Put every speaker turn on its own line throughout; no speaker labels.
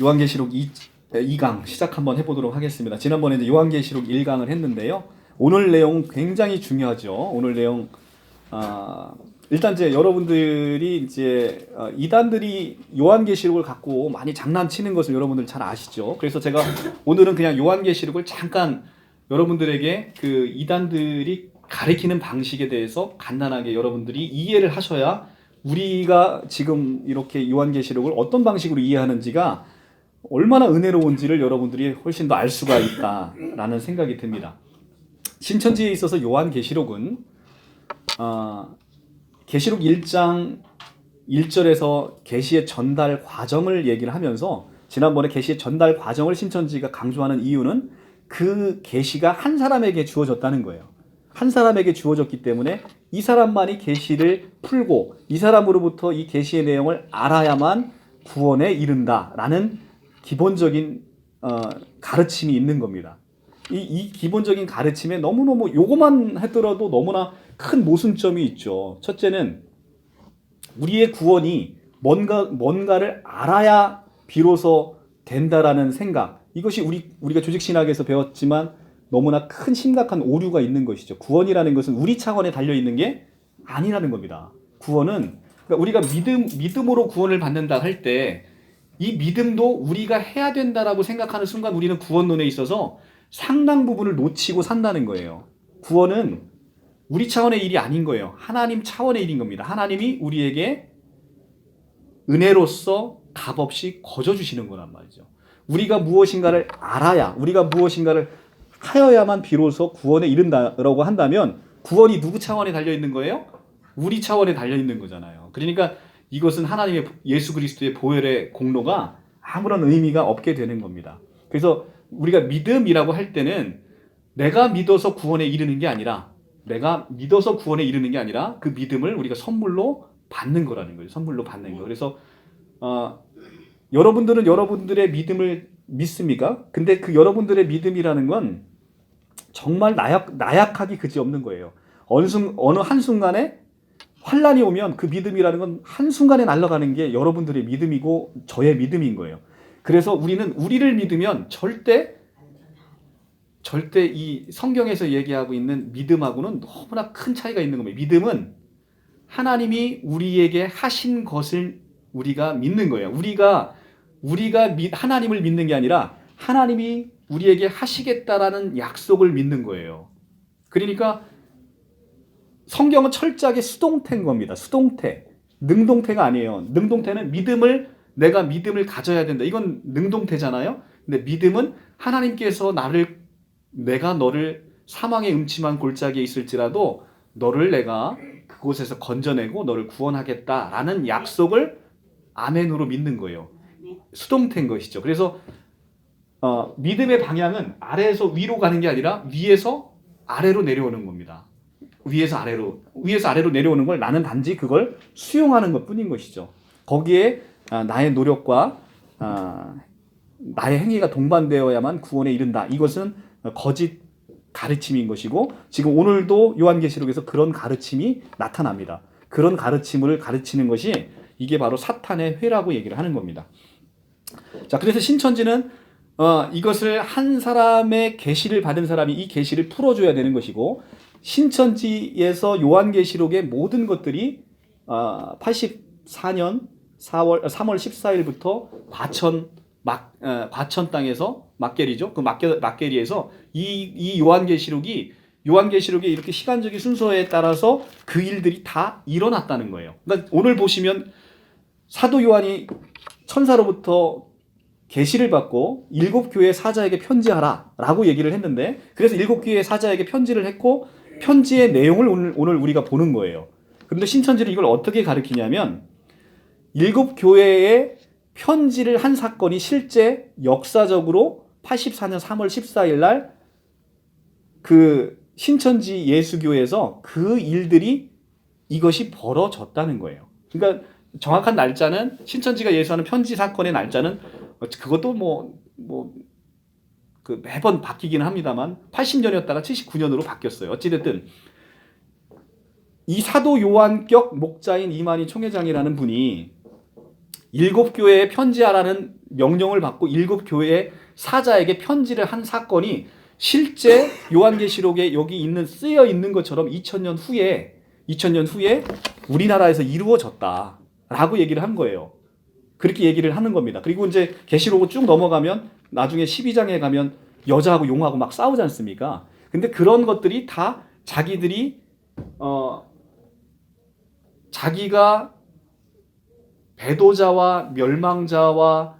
요한계시록 2강 시작 한번 해보도록 하겠습니다. 지난번에 이제 요한계시록 1강을 했는데요. 오늘 내용 굉장히 중요하죠. 오늘 내용 일단 이제 여러분들이 이제 이단들이 요한계시록을 갖고 많이 장난치는 것을 여러분들 잘 아시죠. 그래서 제가 오늘은 그냥 요한계시록을 잠깐 여러분들에게 그 이단들이 가리키는 방식에 대해서 간단하게 여러분들이 이해를 하셔야 우리가 지금 이렇게 요한계시록을 어떤 방식으로 이해하는지가 얼마나 은혜로운지를 여러분들이 훨씬 더 알 수가 있다라는 생각이 듭니다. 신천지에 있어서 요한계시록은 계시록 1장 1절에서 계시의 전달 과정을 얘기를 하면서 지난번에 계시의 전달 과정을 신천지가 강조하는 이유는 그 계시가 한 사람에게 주어졌다는 거예요. 한 사람에게 주어졌기 때문에 이 사람만이 계시를 풀고 이 사람으로부터 이 계시의 내용을 알아야만 구원에 이른다라는 기본적인 가르침이 있는 겁니다. 이 기본적인 가르침에 너무너무 요거만 하더라도 너무나 큰 모순점이 있죠. 첫째는 우리의 구원이 뭔가를 알아야 비로소 된다라는 생각. 이것이 우리가 조직신학에서 배웠지만 너무나 큰 심각한 오류가 있는 것이죠. 구원이라는 것은 우리 차원에 달려 있는 게 아니라는 겁니다. 구원은 그러니까 우리가 믿음으로 구원을 받는다 할 때 이 믿음도 우리가 해야 된다라고 생각하는 순간 우리는 구원론에 있어서 상당 부분을 놓치고 산다는 거예요. 구원은 우리 차원의 일이 아닌 거예요. 하나님 차원의 일인 겁니다. 하나님이 우리에게 은혜로서 값없이 거저 주시는 거란 말이죠. 우리가 무엇인가를 알아야, 우리가 무엇인가를 하여야만 비로소 구원에 이른다라고 한다면 구원이 누구 차원에 달려 있는 거예요? 우리 차원에 달려 있는 거잖아요. 그러니까 이것은 하나님의 예수 그리스도의 보혈의 공로가 아무런 의미가 없게 되는 겁니다. 그래서 우리가 믿음이라고 할 때는 내가 믿어서 구원에 이르는 게 아니라 그 믿음을 우리가 선물로 받는 거라는 거예요. 선물로 받는 거. 그래서 여러분들은 여러분들의 믿음을 믿습니까? 근데 그 여러분들의 믿음이라는 건 정말 나약하기 그지없는 거예요. 어느 한순간에 환란이 오면 그 믿음이라는 건 한순간에 날아가는 게 여러분들의 믿음이고 저의 믿음인 거예요. 그래서 우리는 우리를 믿으면 절대 이 성경에서 얘기하고 있는 믿음하고는 너무나 큰 차이가 있는 겁니다. 믿음은 하나님이 우리에게 하신 것을 우리가 믿는 거예요. 우리가 하나님을 믿는 게 아니라 하나님이 우리에게 하시겠다라는 약속을 믿는 거예요. 그러니까 성경은 철저하게 수동태인 겁니다. 수동태. 능동태가 아니에요. 능동태는 내가 믿음을 가져야 된다. 이건 능동태잖아요. 근데 믿음은 하나님께서 내가 너를 사망의 음침한 골짜기에 있을지라도 너를 내가 그곳에서 건져내고 너를 구원하겠다라는 약속을 아멘으로 믿는 거예요. 수동태인 것이죠. 그래서 믿음의 방향은 아래에서 위로 가는 게 아니라 위에서 아래로 내려오는 겁니다. 위에서 아래로 내려오는 걸 나는 단지 그걸 수용하는 것뿐인 것이죠. 거기에 나의 노력과 나의 행위가 동반되어야만 구원에 이른다. 이것은 거짓 가르침인 것이고 지금 오늘도 요한계시록에서 그런 가르침이 나타납니다. 그런 가르침을 가르치는 것이 이게 바로 사탄의 회라고 얘기를 하는 겁니다. 자, 그래서 신천지는 이것을 한 사람의 계시를 받은 사람이 이 계시를 풀어줘야 되는 것이고 신천지에서 요한계시록의 모든 것들이 84년 3월 14일부터 과천 땅에서 막계리죠. 그 막계리에서 이 요한계시록이 이렇게 시간적인 순서에 따라서 그 일들이 다 일어났다는 거예요. 그러니까 오늘 보시면 사도 요한이 천사로부터 계시를 받고 7교회 사자에게 편지하라라고 얘기를 했는데 그래서 7교회 사자에게 편지를 했고 편지의 내용을 오늘 우리가 보는 거예요. 그런데 신천지는 이걸 어떻게 가르치냐면 7교회에 편지를 한 사건이 실제 역사적으로 84년 3월 14일 날 그 신천지 예수교에서 그 일들이 이것이 벌어졌다는 거예요. 그러니까 정확한 날짜는 신천지가 예수하는 편지 사건의 날짜는 그것도 그 매번 바뀌기는 합니다만 80년이었다가 79년으로 바뀌었어요. 어찌됐든 이 사도 요한격 목자인 이만희 총회장이라는 분이 7교회에 편지하라는 명령을 받고 7교회의 사자에게 편지를 한 사건이 실제 요한계시록에 여기 있는 쓰여 있는 것처럼 2000년 후에 우리나라에서 이루어졌다라고 얘기를 한 거예요. 그렇게 얘기를 하는 겁니다. 그리고 이제 계시록을 쭉 넘어가면 나중에 12장에 가면 여자하고 용하고 막 싸우지 않습니까? 근데 그런 것들이 다 자기가 배도자와 멸망자와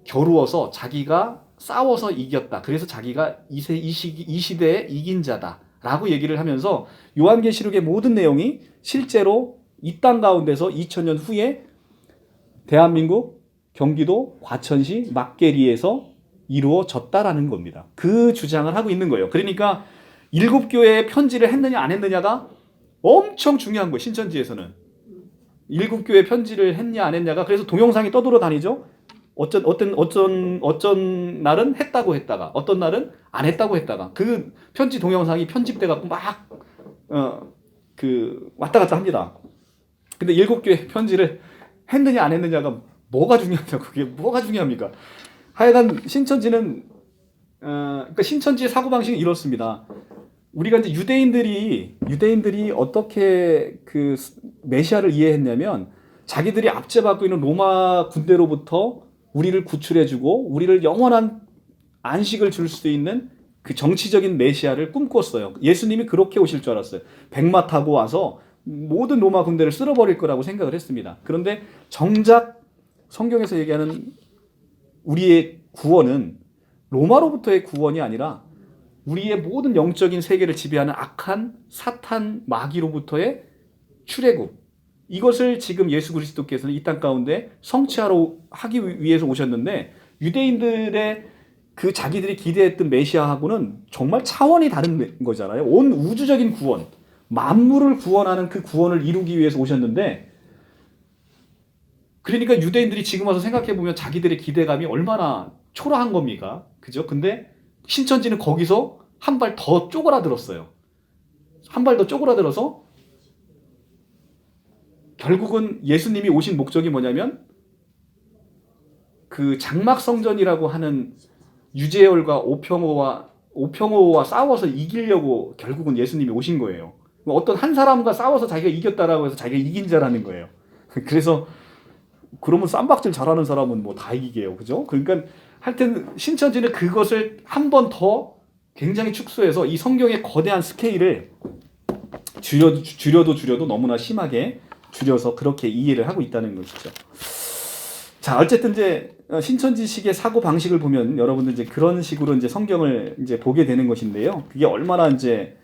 겨루어서 자기가 싸워서 이겼다. 그래서 자기가 이 시대에 이긴 자다라고 얘기를 하면서 요한계시록의 모든 내용이 실제로 이 땅 가운데서 2000년 후에 대한민국, 경기도, 과천시, 막계리에서 이루어졌다라는 겁니다. 그 주장을 하고 있는 거예요. 그러니까 7교회에 편지를 했느냐 안 했느냐가 엄청 중요한 거예요. 신천지에서는. 7교회 편지를 했냐 안 했냐가 그래서 동영상이 떠돌아다니죠. 어쩐 날은 했다고 했다가 어떤 날은 안 했다고 했다가 그 편지 동영상이 편집돼 갖고 막 왔다 갔다 합니다. 근데 7교회 편지를 했느냐 안 했느냐가 뭐가 중요하냐고. 그게 뭐가 중요합니까? 하여간 신천지는 그러니까 신천지의 사고방식은 이렇습니다. 우리가 이제 유대인들이 어떻게 그 메시아를 이해했냐면 자기들이 압제받고 있는 로마 군대로부터 우리를 구출해주고 우리를 영원한 안식을 줄 수 있는 그 정치적인 메시아를 꿈꿨어요. 예수님이 그렇게 오실 줄 알았어요. 백마 타고 와서 모든 로마 군대를 쓸어버릴 거라고 생각을 했습니다. 그런데 정작 성경에서 얘기하는 우리의 구원은 로마로부터의 구원이 아니라 우리의 모든 영적인 세계를 지배하는 악한 사탄 마귀로부터의 출애굽. 이것을 지금 예수 그리스도께서는 이 땅 가운데 성취하러 하기 위해서 오셨는데 유대인들의 그 자기들이 기대했던 메시아하고는 정말 차원이 다른 거잖아요. 온 우주적인 구원, 만물을 구원하는 그 구원을 이루기 위해서 오셨는데 그러니까 유대인들이 지금 와서 생각해보면 자기들의 기대감이 얼마나 초라한 겁니까? 그죠? 근데 신천지는 거기서 한 발 더 쪼그라들었어요. 한 발 더 쪼그라들어서 결국은 예수님이 오신 목적이 뭐냐면 그 장막성전이라고 하는 유재열과 오평호와 싸워서 이기려고 결국은 예수님이 오신 거예요. 어떤 한 사람과 싸워서 자기가 이겼다라고 해서 자기가 이긴 자라는 거예요. 그래서 그러면 쌈박질 잘하는 사람은 뭐 다 이기게요. 그죠? 그러니까 하여튼 신천지는 그것을 한 번 더 굉장히 축소해서 이 성경의 거대한 스케일을 줄여도 너무나 심하게 줄여서 그렇게 이해를 하고 있다는 것이죠. 자, 어쨌든 이제 신천지식의 사고 방식을 보면 여러분들 이제 그런 식으로 이제 성경을 이제 보게 되는 것인데요. 그게 얼마나 이제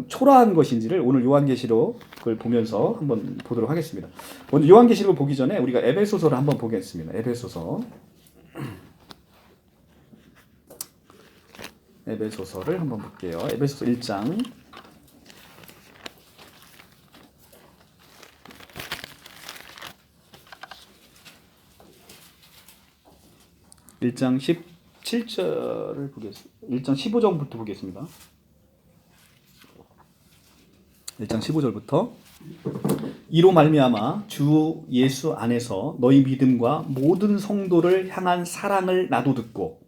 초라한 것인지를 오늘 요한계시록을 보면서 한번 보도록 하겠습니다. 오늘 요한계시록을 보기 전에 우리가 에베소서를 한번 보겠습니다. 에베소서를 한번 볼게요. 에베소서 1장 1장 17절을 보겠습니다. 1장 15절부터 보겠습니다. 1장 15절부터 이로 말미암아 주 예수 안에서 너희 믿음과 모든 성도를 향한 사랑을 나도 듣고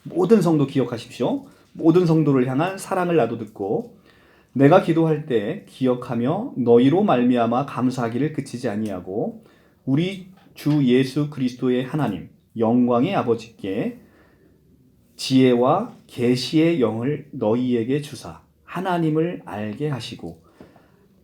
모든 성도 기억하십시오. 모든 성도를 향한 사랑을 나도 듣고 내가 기도할 때 기억하며 너희로 말미암아 감사하기를 그치지 아니하고 우리 주 예수 그리스도의 하나님 영광의 아버지께 지혜와 계시의 영을 너희에게 주사 하나님을 알게 하시고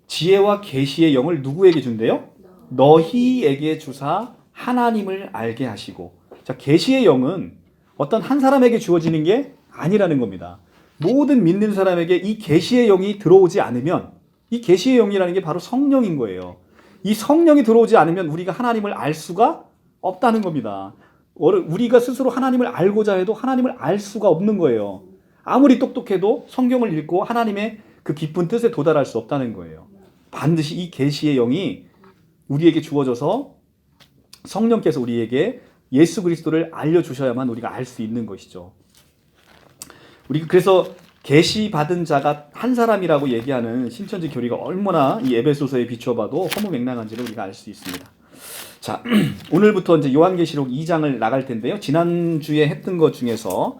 지혜와 계시의 영을 누구에게 준대요? 너희에게 주사 하나님을 알게 하시고. 자, 계시의 영은 어떤 한 사람에게 주어지는 게 아니라는 겁니다. 모든 믿는 사람에게 이 계시의 영이 들어오지 않으면 이 계시의 영이라는 게 바로 성령인 거예요. 이 성령이 들어오지 않으면 우리가 하나님을 알 수가 없다는 겁니다. 우리가 스스로 하나님을 알고자 해도 하나님을 알 수가 없는 거예요. 아무리 똑똑해도 성경을 읽고 하나님의 그 깊은 뜻에 도달할 수 없다는 거예요. 반드시 이 계시의 영이 우리에게 주어져서 성령께서 우리에게 예수 그리스도를 알려주셔야만 우리가 알 수 있는 것이죠. 우리가 그래서 계시 받은 자가 한 사람이라고 얘기하는 신천지 교리가 얼마나 이 에베소서에 비춰봐도 허무맹랑한지를 우리가 알 수 있습니다. 자, 오늘부터 이제 요한계시록 2장을 나갈 텐데요. 지난주에 했던 것 중에서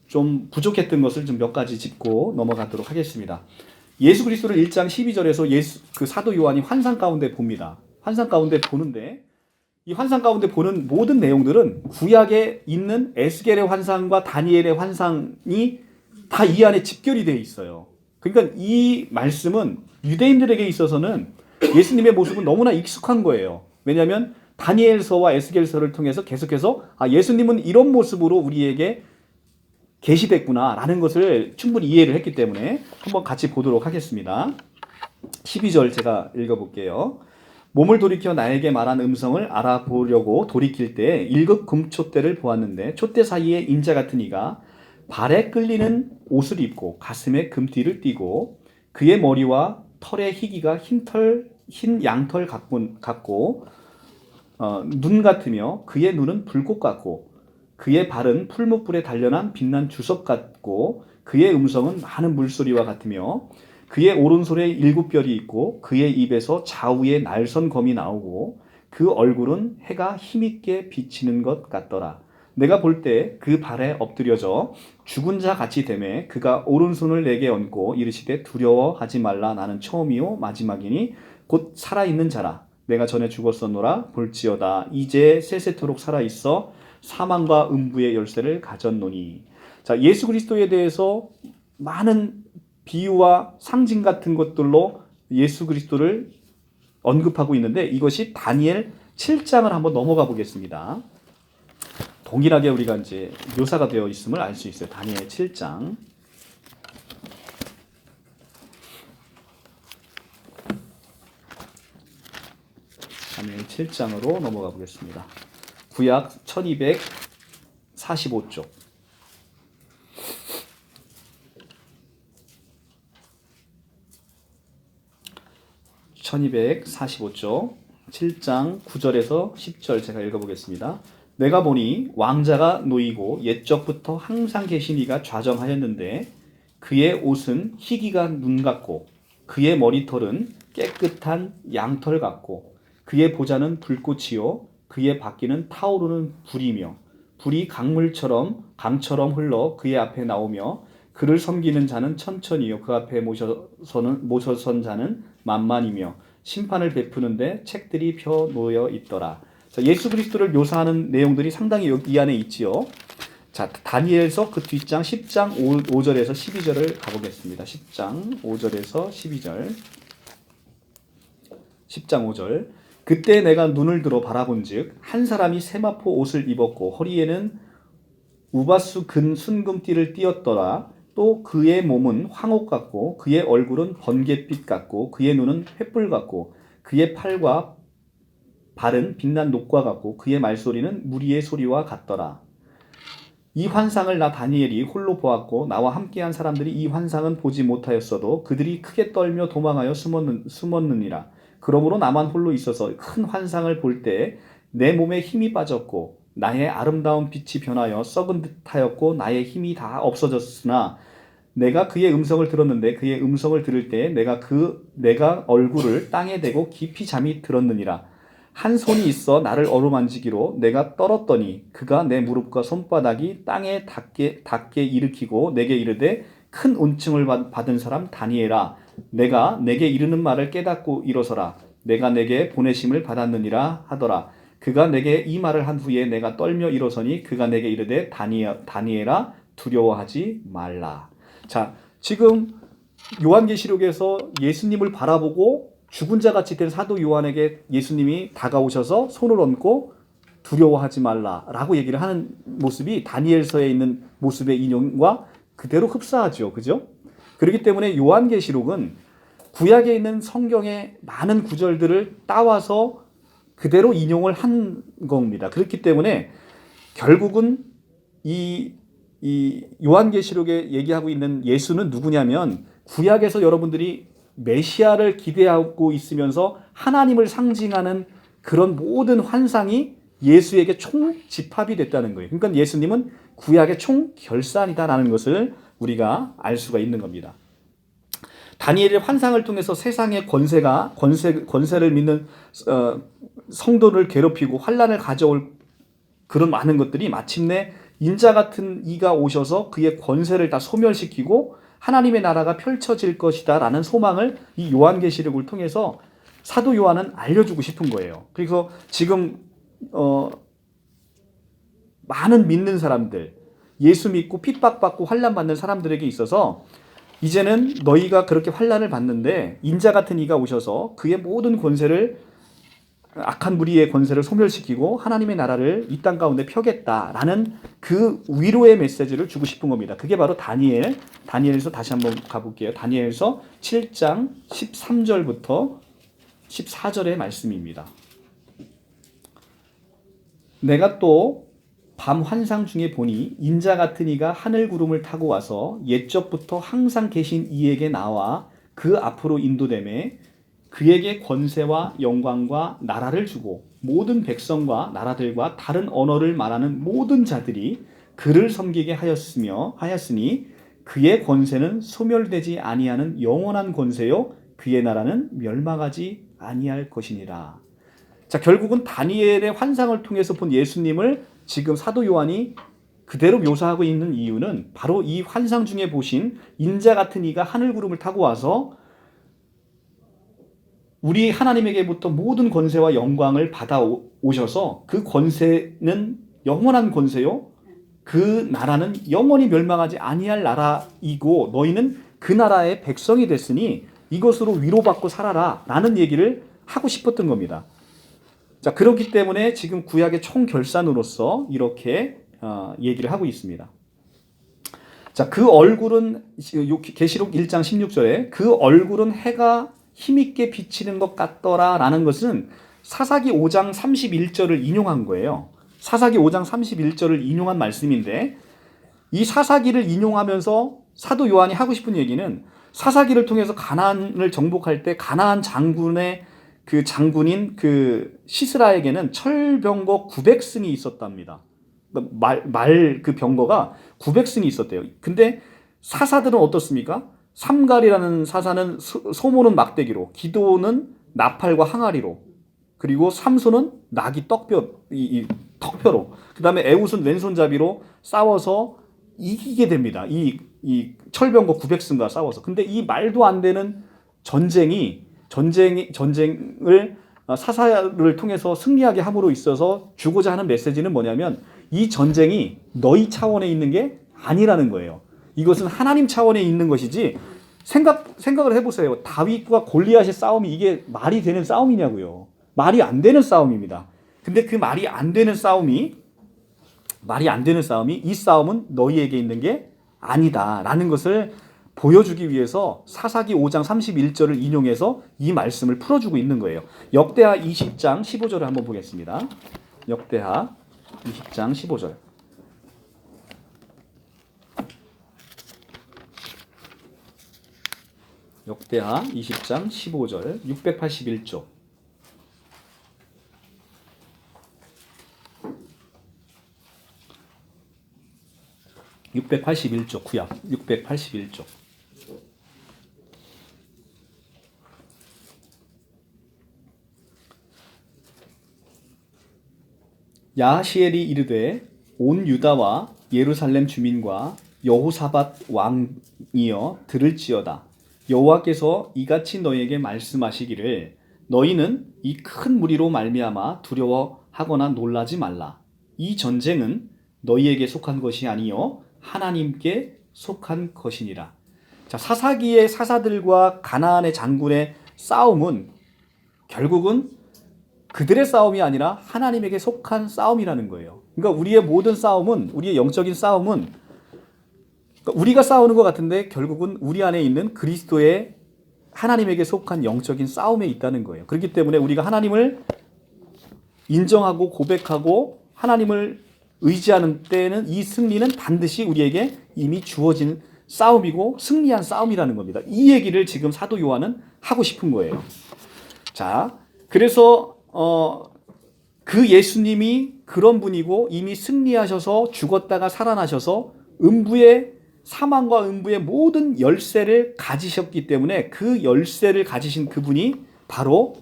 좀 부족했던 것을 좀 몇 가지 짚고 넘어가도록 하겠습니다. 예수 그리스도를 1장 12절에서 그 사도 요한이 환상 가운데 봅니다. 환상 가운데 보는데 이 환상 가운데 보는 모든 내용들은 구약에 있는 에스겔의 환상과 다니엘의 환상이 다 이 안에 집결이 되어 있어요. 그러니까 이 말씀은 유대인들에게 있어서는 예수님의 모습은 너무나 익숙한 거예요. 왜냐하면 다니엘서와 에스겔서를 통해서 계속해서 예수님은 이런 모습으로 우리에게 계시됐구나라는 것을 충분히 이해를 했기 때문에 한번 같이 보도록 하겠습니다. 12절 제가 읽어볼게요. 몸을 돌이켜 나에게 말한 음성을 알아보려고 돌이킬 때 일곱 금촛대를 보았는데 촛대 사이에 인자 같은 이가 발에 끌리는 옷을 입고 가슴에 금띠를 띠고 그의 머리와 털의 희기가 흰 양털 같고 눈 같으며 그의 눈은 불꽃 같고 그의 발은 풀무불에 단련한 빛난 주석 같고 그의 음성은 많은 물소리와 같으며 그의 오른손에 7별이 있고 그의 입에서 좌우에 날선 검이 나오고 그 얼굴은 해가 힘있게 비치는 것 같더라. 내가 볼 때 그 발에 엎드려져 죽은 자 같이 되매 그가 오른손을 내게 얹고 이르시되 두려워하지 말라. 나는 처음이요 마지막이니 곧 살아있는 자라. 내가 전에 죽었었노라. 볼지어다 이제 세세토록 살아있어 사망과 음부의 열쇠를 가졌노니. 자, 예수 그리스도에 대해서 많은 비유와 상징 같은 것들로 예수 그리스도를 언급하고 있는데 이것이 다니엘 7장을 한번 넘어가 보겠습니다. 동일하게 우리가 이제 묘사가 되어 있음을 알 수 있어요. 다니엘 7장. 다니엘 7장으로 넘어가 보겠습니다. 구약 1245쪽. 1245쪽 7장 9절에서 10절 제가 읽어보겠습니다. 내가 보니 왕자가 놓이고 옛적부터 항상 계신 이가 좌정하였는데 그의 옷은 희기가 눈 같고 그의 머리털은 깨끗한 양털 같고 그의 보좌는 불꽃이요 그의 바퀴는 타오르는 불이며 불이 강처럼 흘러 그의 앞에 나오며 그를 섬기는 자는 천천히요 그 앞에 모셔선 자는 만만이며 심판을 베푸는데 책들이 펴 놓여 있더라. 자, 예수 그리스도를 묘사하는 내용들이 상당히 이 안에 있지요. 자, 다니엘서 그 뒷장 10장 5절에서 12절을 가보겠습니다. 10장 5절에서 12절. 10장 5절. 그때 내가 눈을 들어 바라본즉 한 사람이 세마포 옷을 입었고 허리에는 우바수 근 순금띠를 띠었더라. 또 그의 몸은 황옥 같고 그의 얼굴은 번갯빛 같고 그의 눈은 횃불 같고 그의 팔과 발은 빛난 녹과 같고 그의 말소리는 무리의 소리와 같더라. 이 환상을 나 다니엘이 홀로 보았고 나와 함께한 사람들이 이 환상은 보지 못하였어도 그들이 크게 떨며 도망하여 숨었느니라. 그러므로 나만 홀로 있어서 큰 환상을 볼 때 내 몸에 힘이 빠졌고 나의 아름다운 빛이 변하여 썩은 듯하였고 나의 힘이 다 없어졌으나 내가 그의 음성을 들었는데 그의 음성을 들을 때 내가 얼굴을 땅에 대고 깊이 잠이 들었느니라. 한 손이 있어 나를 어루만지기로 내가 떨었더니 그가 내 무릎과 손바닥이 땅에 닿게 일으키고 내게 이르되 큰 온증을 받은 사람 다니엘아 내가 내게 이르는 말을 깨닫고 일어서라. 내가 내게 보내심을 받았느니라 하더라. 그가 내게 이 말을 한 후에 내가 떨며 일어서니 그가 내게 이르되 다니엘아 두려워하지 말라. 자, 지금 요한계시록에서 예수님을 바라보고 죽은 자 같이 된 사도 요한에게 예수님이 다가오셔서 손을 얹고 두려워하지 말라라고 얘기를 하는 모습이 다니엘서에 있는 모습의 인용과 그대로 흡사하죠. 그죠? 그렇기 때문에 요한계시록은 구약에 있는 성경의 많은 구절들을 따와서 그대로 인용을 한 겁니다. 그렇기 때문에 결국은 이 요한계시록에 얘기하고 있는 예수는 누구냐면 구약에서 여러분들이 메시아를 기대하고 있으면서 하나님을 상징하는 그런 모든 환상이 예수에게 총집합이 됐다는 거예요. 그러니까 예수님은 구약의 총결산이다라는 것을 우리가 알 수가 있는 겁니다. 다니엘의 환상을 통해서 세상의 권세를 믿는 성도를 괴롭히고 환란을 가져올 그런 많은 것들이 마침내 인자 같은 이가 오셔서 그의 권세를 다 소멸시키고 하나님의 나라가 펼쳐질 것이다 라는 소망을 이 요한계시록을 통해서 사도 요한은 알려주고 싶은 거예요. 그래서 지금 많은 믿는 사람들, 예수 믿고 핍박받고 환난받는 사람들에게 있어서 이제는 너희가 그렇게 환난을 받는데 인자 같은 이가 오셔서 그의 모든 권세를, 악한 무리의 권세를 소멸시키고 하나님의 나라를 이 땅 가운데 펴겠다라는 그 위로의 메시지를 주고 싶은 겁니다. 그게 바로 다니엘에서 다시 한번 가볼게요. 다니엘서 7장 13절부터 14절의 말씀입니다. 내가 또 밤 환상 중에 보니 인자 같은 이가 하늘 구름을 타고 와서 옛적부터 항상 계신 이에게 나와 그 앞으로 인도되매 그에게 권세와 영광과 나라를 주고 모든 백성과 나라들과 다른 언어를 말하는 모든 자들이 그를 섬기게 하였으니 그의 권세는 소멸되지 아니하는 영원한 권세요 그의 나라는 멸망하지 아니할 것이니라. 자, 결국은 다니엘의 환상을 통해서 본 예수님을 지금 사도 요한이 그대로 묘사하고 있는 이유는 바로 이 환상 중에 보신 인자 같은 이가 하늘 구름을 타고 와서 우리 하나님에게부터 모든 권세와 영광을 받아 오셔서 그 권세는 영원한 권세요. 그 나라는 영원히 멸망하지 아니할 나라이고 너희는 그 나라의 백성이 됐으니 이것으로 위로받고 살아라 라는 얘기를 하고 싶었던 겁니다. 자, 그렇기 때문에 지금 구약의 총결산으로서 이렇게 얘기를 하고 있습니다. 자, 그 얼굴은 계시록 1장 16절에 그 얼굴은 해가 힘있게 비치는 것 같더라 라는 것은 사사기 5장 31절을 인용한 거예요. 사사기 5장 31절을 인용한 말씀인데 이 사사기를 인용하면서 사도 요한이 하고 싶은 얘기는 사사기를 통해서 가나안을 정복할 때 가나안 장군의 그 장군인 그 시스라에게는 철병거 900승이 있었답니다. 그 병거가 900승이 있었대요. 근데 사사들은 어떻습니까? 삼갈이라는 사사는 소모는 막대기로, 기도는 나팔과 항아리로, 그리고 삼손은 나귀 턱뼈로, 그 다음에 에웃은 왼손잡이로 싸워서 이기게 됩니다. 이 철병거 900승과 싸워서. 근데 이 말도 안 되는 전쟁을 사사를 통해서 승리하게 함으로 있어서 주고자 하는 메시지는 뭐냐면 이 전쟁이 너희 차원에 있는 게 아니라는 거예요. 이것은 하나님 차원에 있는 것이지 생각을 해보세요. 다윗과 골리앗의 싸움이 이게 말이 되는 싸움이냐고요. 말이 안 되는 싸움입니다. 근데 그 말이 안 되는 싸움이 이 싸움은 너희에게 있는 게 아니다라는 것을 보여주기 위해서 사사기 5장 31절을 인용해서 이 말씀을 풀어주고 있는 거예요. 역대하 20장 15절을 한번 보겠습니다. 역대하 20장 15절. 역대하 20장 15절 681쪽. 구약 681쪽. 야하시엘이 이르되 온 유다와 예루살렘 주민과 여호사밧 왕이여 들을지어다. 여호와께서 이같이 너희에게 말씀하시기를 너희는 이 큰 무리로 말미암아 두려워하거나 놀라지 말라. 이 전쟁은 너희에게 속한 것이 아니요 하나님께 속한 것이니라. 자, 사사기의 사사들과 가나안의 장군의 싸움은 결국은 그들의 싸움이 아니라 하나님에게 속한 싸움이라는 거예요. 그러니까 우리의 모든 싸움은, 우리의 영적인 싸움은 우리가 싸우는 것 같은데 결국은 우리 안에 있는 그리스도의 하나님에게 속한 영적인 싸움에 있다는 거예요. 그렇기 때문에 우리가 하나님을 인정하고 고백하고 하나님을 의지하는 때에는 이 승리는 반드시 우리에게 이미 주어진 싸움이고 승리한 싸움이라는 겁니다. 이 얘기를 지금 사도 요한은 하고 싶은 거예요. 자, 그래서 그 예수님이 그런 분이고 이미 승리하셔서 죽었다가 살아나셔서 음부의 사망과 음부의 모든 열쇠를 가지셨기 때문에 그 열쇠를 가지신 그분이 바로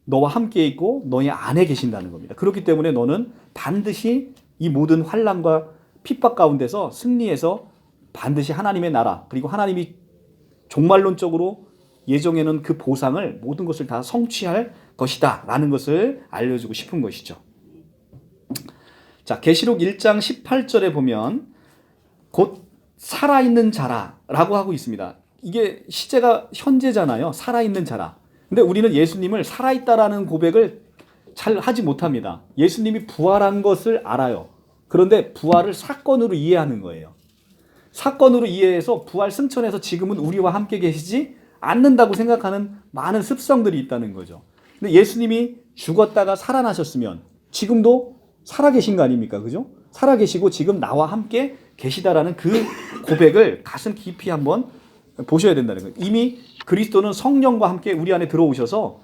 너와 함께 있고 너희 안에 계신다는 겁니다. 그렇기 때문에 너는 반드시 이 모든 환난과 핍박 가운데서 승리해서 반드시 하나님의 나라, 그리고 하나님이 종말론적으로 예정에는 그 보상을, 모든 것을 다 성취할 것이다 라는 것을 알려주고 싶은 것이죠. 자, 계시록 1장 18절에 보면 곧 살아있는 자라라고 하고 있습니다. 이게 시제가 현재잖아요. 살아있는 자라. 근데 우리는 예수님을 살아있다라는 고백을 잘 하지 못합니다. 예수님이 부활한 것을 알아요. 그런데 부활을 사건으로 이해하는 거예요. 사건으로 이해해서 부활 승천해서 지금은 우리와 함께 계시지 않는다고 생각하는 많은 습성들이 있다는 거죠. 근데 예수님이 죽었다가 살아나셨으면 지금도 살아계신 거 아닙니까? 그죠? 살아계시고 지금 나와 함께 계시다라는 그 고백을 가슴 깊이 한번 보셔야 된다는 거예요. 이미 그리스도는 성령과 함께 우리 안에 들어오셔서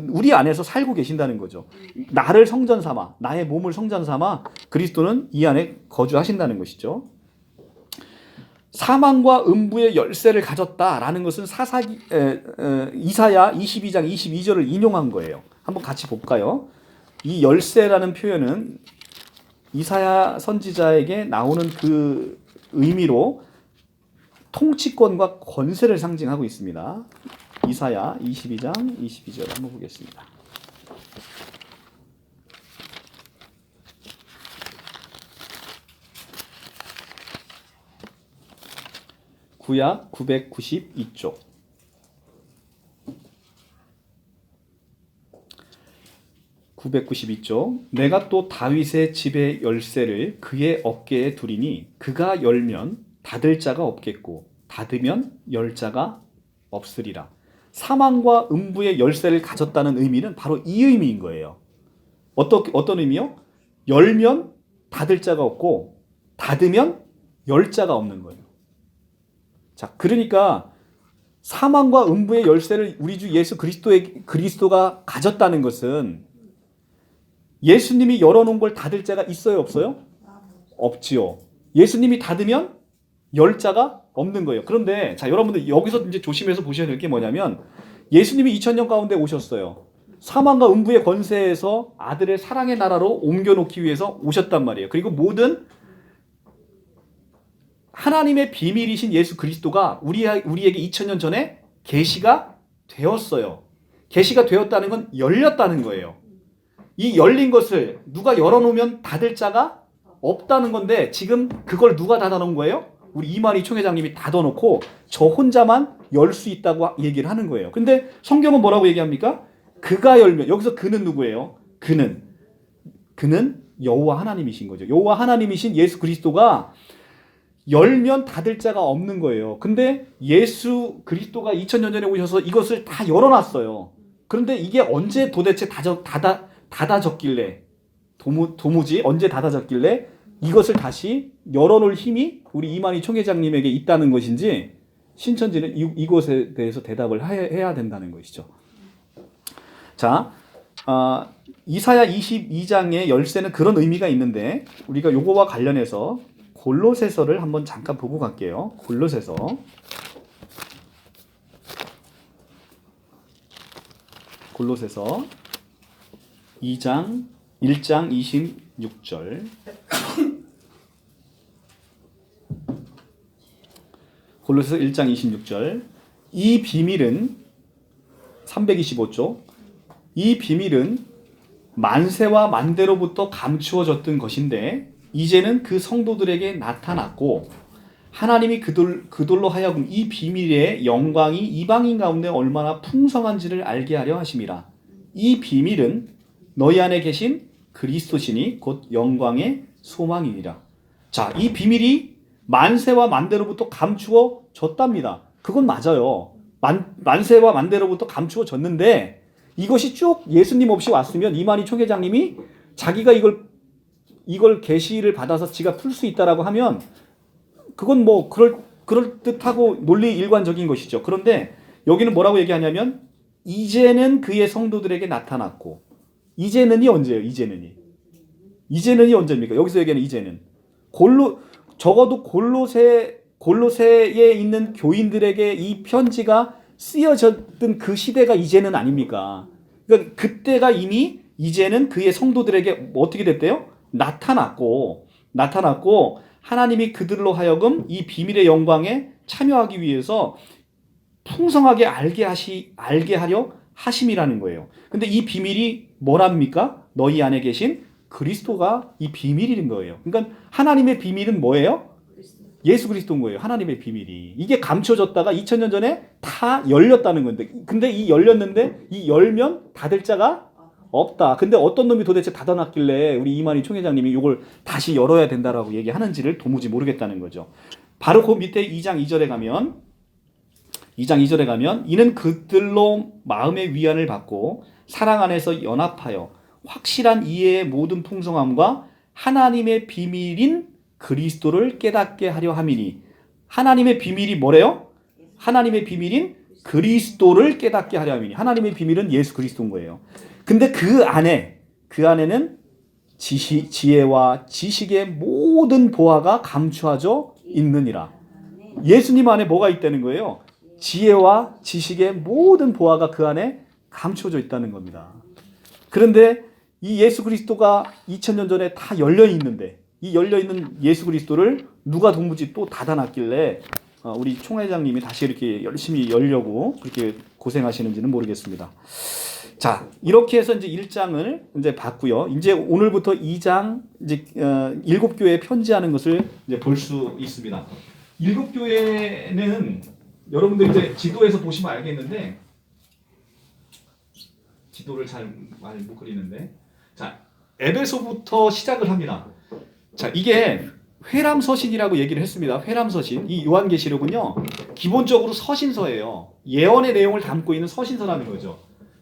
우리 안에서 살고 계신다는 거죠. 나를 성전 삼아, 나의 몸을 성전 삼아 그리스도는 이 안에 거주하신다는 것이죠. 사망과 음부의 열쇠를 가졌다라는 것은 이사야 22장 22절을 인용한 거예요. 한번 같이 볼까요? 이 열쇠라는 표현은 이사야 선지자에게 나오는 그 의미로 통치권과 권세를 상징하고 있습니다. 이사야 22장 22절 한번 보겠습니다. 구약 992쪽. 내가 또 다윗의 집의 열쇠를 그의 어깨에 두리니 그가 열면 닫을 자가 없겠고 닫으면 열 자가 없으리라. 사망과 음부의 열쇠를 가졌다는 의미는 바로 이 의미인 거예요. 어떤 의미요? 열면 닫을 자가 없고 닫으면 열 자가 없는 거예요. 자, 그러니까 사망과 음부의 열쇠를 우리 주 예수 그리스도가 가졌다는 것은 예수님이 열어놓은 걸 닫을 자가 있어요, 없어요? 없지요. 예수님이 닫으면 열 자가 없는 거예요. 그런데 자, 여러분들 여기서 이제 조심해서 보셔야 될 게 뭐냐면 예수님이 2000년 가운데 오셨어요. 사망과 음부의 권세에서 아들의 사랑의 나라로 옮겨놓기 위해서 오셨단 말이에요. 그리고 모든 하나님의 비밀이신 예수 그리스도가 우리에게 2000년 전에 계시가 되었어요. 계시가 되었다는 건 열렸다는 거예요. 이 열린 것을 누가 열어놓으면 닫을 자가 없다는 건데 지금 그걸 누가 닫아놓은 거예요? 우리 이만희 총회장님이 닫아놓고 저 혼자만 열 수 있다고 얘기를 하는 거예요. 근데 성경은 뭐라고 얘기합니까? 그가 열면, 여기서 그는 누구예요? 그는 여호와 하나님이신 거죠. 여호와 하나님이신 예수 그리스도가 열면 닫을 자가 없는 거예요. 근데 예수 그리스도가 2000년 전에 오셔서 이것을 다 열어놨어요. 그런데 이게 언제 도대체 닫아졌길래 도무지 언제 닫아졌길래 이것을 다시 열어놓을 힘이 우리 이만희 총회장님에게 있다는 것인지 신천지는 이것에 대해서 대답을 해야 된다는 것이죠. 자, 이사야 22장의 열쇠는 그런 의미가 있는데 우리가 요거와 관련해서 골로새서를 한번 잠깐 보고 갈게요. 골로새서 1장 26절. 골로새서 1장 26절. 이 비밀은 325쪽. 이 비밀은 만세와 만대로부터 감추어졌던 것인데 이제는 그 성도들에게 나타났고 하나님이 그들로 하여금 이 비밀의 영광이 이방인 가운데 얼마나 풍성한지를 알게 하려 하심이라. 이 비밀은 너희 안에 계신 그리스도시니 곧 영광의 소망이니라. 자, 이 비밀이 만세와 만대로부터 감추어졌답니다. 그건 맞아요. 만세와 만대로부터 감추어졌는데 이것이 쭉 예수님 없이 왔으면 이만희 총회장님이 자기가 이걸 계시를 받아서 지가 풀 수 있다라고 하면 그건 뭐 그럴 듯하고 논리 일관적인 것이죠. 그런데 여기는 뭐라고 얘기하냐면 이제는 그의 성도들에게 나타났고 이제는이 언제예요? 이제는이 언제입니까? 여기서 얘기하는 이제는 적어도 골로새에 있는 교인들에게 이 편지가 쓰여졌던 그 시대가 이제는 아닙니까? 그러니까 그때가 이미 이제는 그의 성도들에게 어떻게 됐대요? 나타났고 하나님이 그들로 하여금 이 비밀의 영광에 참여하기 위해서 풍성하게 알게 하려 하심이라는 거예요. 근데 이 비밀이 뭐랍니까? 너희 안에 계신 그리스도가 이 비밀인 거예요. 그러니까 하나님의 비밀은 뭐예요? 예수 그리스도인 거예요. 하나님의 비밀이. 이게 감춰졌다가 2000년 전에 다 열렸다는 건데, 근데 이 열렸는데 이 열면 닫을 자가 없다. 근데 어떤 놈이 도대체 닫아놨길래 우리 이만희 총회장님이 이걸 다시 열어야 된다라고 얘기하는지를 도무지 모르겠다는 거죠. 바로 그 밑에 2장 2절에 가면 이는 그들로 마음의 위안을 받고 사랑 안에서 연합하여 확실한 이해의 모든 풍성함과 하나님의 비밀인 그리스도를 깨닫게 하려 함이니. 하나님의 비밀이 뭐래요? 하나님의 비밀인 그리스도를 깨닫게 하려 함이니. 하나님의 비밀은 예수 그리스도인 거예요. 근데 그 안에는 지혜와 지식의 모든 보화가 감추어져 있느니라. 예수님 안에 뭐가 있다는 거예요? 지혜와 지식의 모든 보화가 그 안에 감춰져 있다는 겁니다. 그런데 이 예수 그리스도가 2000년 전에 다 열려 있는데 이 열려 있는 예수 그리스도를 누가 도무지 또 닫아놨길래 우리 총회장님이 다시 이렇게 열심히 열려고 그렇게 고생하시는지는 모르겠습니다. 자, 이렇게 해서 이제 1장을 이제 봤고요. 이제 오늘부터 2장 이제 7교회에 편지하는 것을 이제 볼 수 있습니다. 7교회는 여러분들 이제 지도에서 보시면 알겠는데 지도를 잘 많이 못 그리는데 자, 에베소부터 시작을 합니다. 자, 이게 회람서신이라고 얘기를 했습니다. 회람서신. 이 요한계시록은요, 기본적으로 서신서예요. 예언의 내용을 담고 있는 서신서라는 거죠.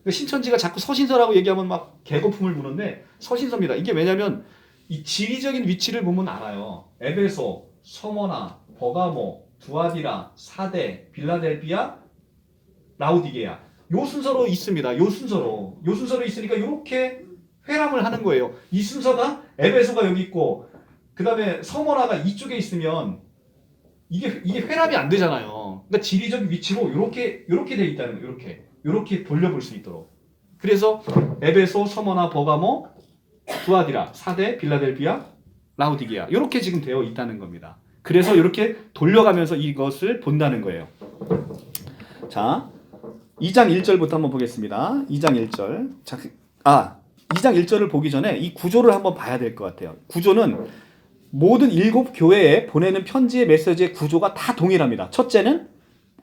신천지가 자꾸 서신서라고 얘기하면 막 개거품을 부는데 서신서입니다. 이게 왜냐면 이 지리적인 위치를 보면 알아요. 에베소, 서머나, 버가모, 두아디라, 사데, 빌라델비아, 라우디게아. 요 순서로 있습니다. 요 순서로 있으니까 이렇게 회람을 하는 거예요. 이 순서가 에베소가 여기 있고 그 다음에 서머나가 이쪽에 있으면 이게 회람이 안 되잖아요. 그러니까 지리적 위치로 이렇게 돼 있다는 거예요. 이렇게 돌려볼 수 있도록. 그래서 에베소, 서머나, 버가모, 두아디라, 사데, 빌라델비아, 라우디게아 이렇게 지금 되어 있다는 겁니다. 그래서 이렇게 돌려가면서 이것을 본다는 거예요. 자, 2장 1절부터 한번 보겠습니다. 2장 1절. 자, 2장 1절을 보기 전에 이 구조를 한번 봐야 될 것 같아요. 구조는 모든 7교회에 보내는 편지의 메시지의 구조가 다 동일합니다. 첫째는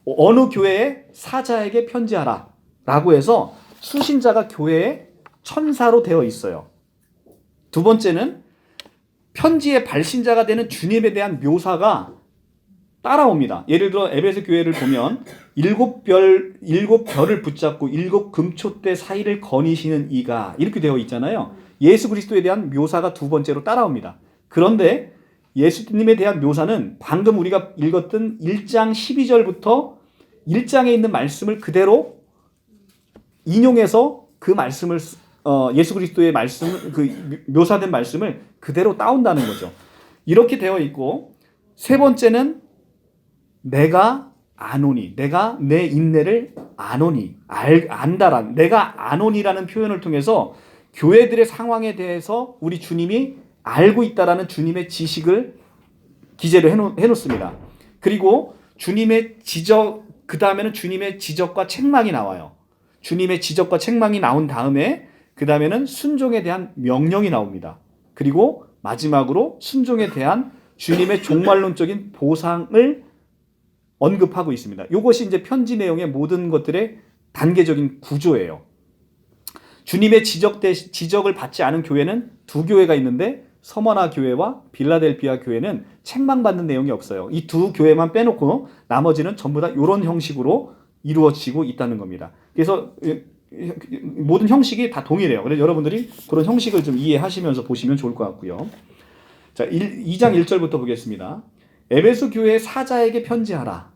어느 교회의 사자에게 편지하라 라고 해서 수신자가 교회의 천사로 되어 있어요. 두 번째는 편지의 발신자가 되는 주님에 대한 묘사가 따라옵니다. 예를 들어 에베소 교회를 보면 7별을 붙잡고 7 금초대 사이를 거니시는 이가 이렇게 되어 있잖아요. 예수 그리스도에 대한 묘사가 두 번째로 따라옵니다. 그런데 예수님에 대한 묘사는 방금 우리가 읽었던 1장 12절부터 1장에 있는 말씀을 그대로 인용해서 그 말씀을 예수 그리스도의 말씀, 그 묘사된 말씀을 그대로 따온다는 거죠. 이렇게 되어 있고 세 번째는 내가 아노니, 내가 내 인내를 아노니, 안다란, 내가 아노니라는 표현을 통해서 교회들의 상황에 대해서 우리 주님이 알고 있다라는 주님의 지식을 기재를 해놓습니다. 그리고 주님의 지적, 그 다음에는 주님의 지적과 책망이 나와요. 주님의 지적과 책망이 나온 다음에 그 다음에는 순종에 대한 명령이 나옵니다. 그리고 마지막으로 순종에 대한 주님의 종말론적인 보상을 언급하고 있습니다. 이것이 이제 편지 내용의 모든 것들의 단계적인 구조예요. 주님의 지적을 받지 않은 교회는 두 교회가 있는데 서머나 교회와 빌라델비아 교회는 책망받는 내용이 없어요. 이 두 교회만 빼놓고 나머지는 전부 다 이런 형식으로 이루어지고 있다는 겁니다. 그래서 모든 형식이 다 동일해요. 그래서 여러분들이 그런 형식을 좀 이해하시면서 보시면 좋을 것 같고요. 자, 2장 1절부터 보겠습니다. 에베소 교회 사자에게 편지하라.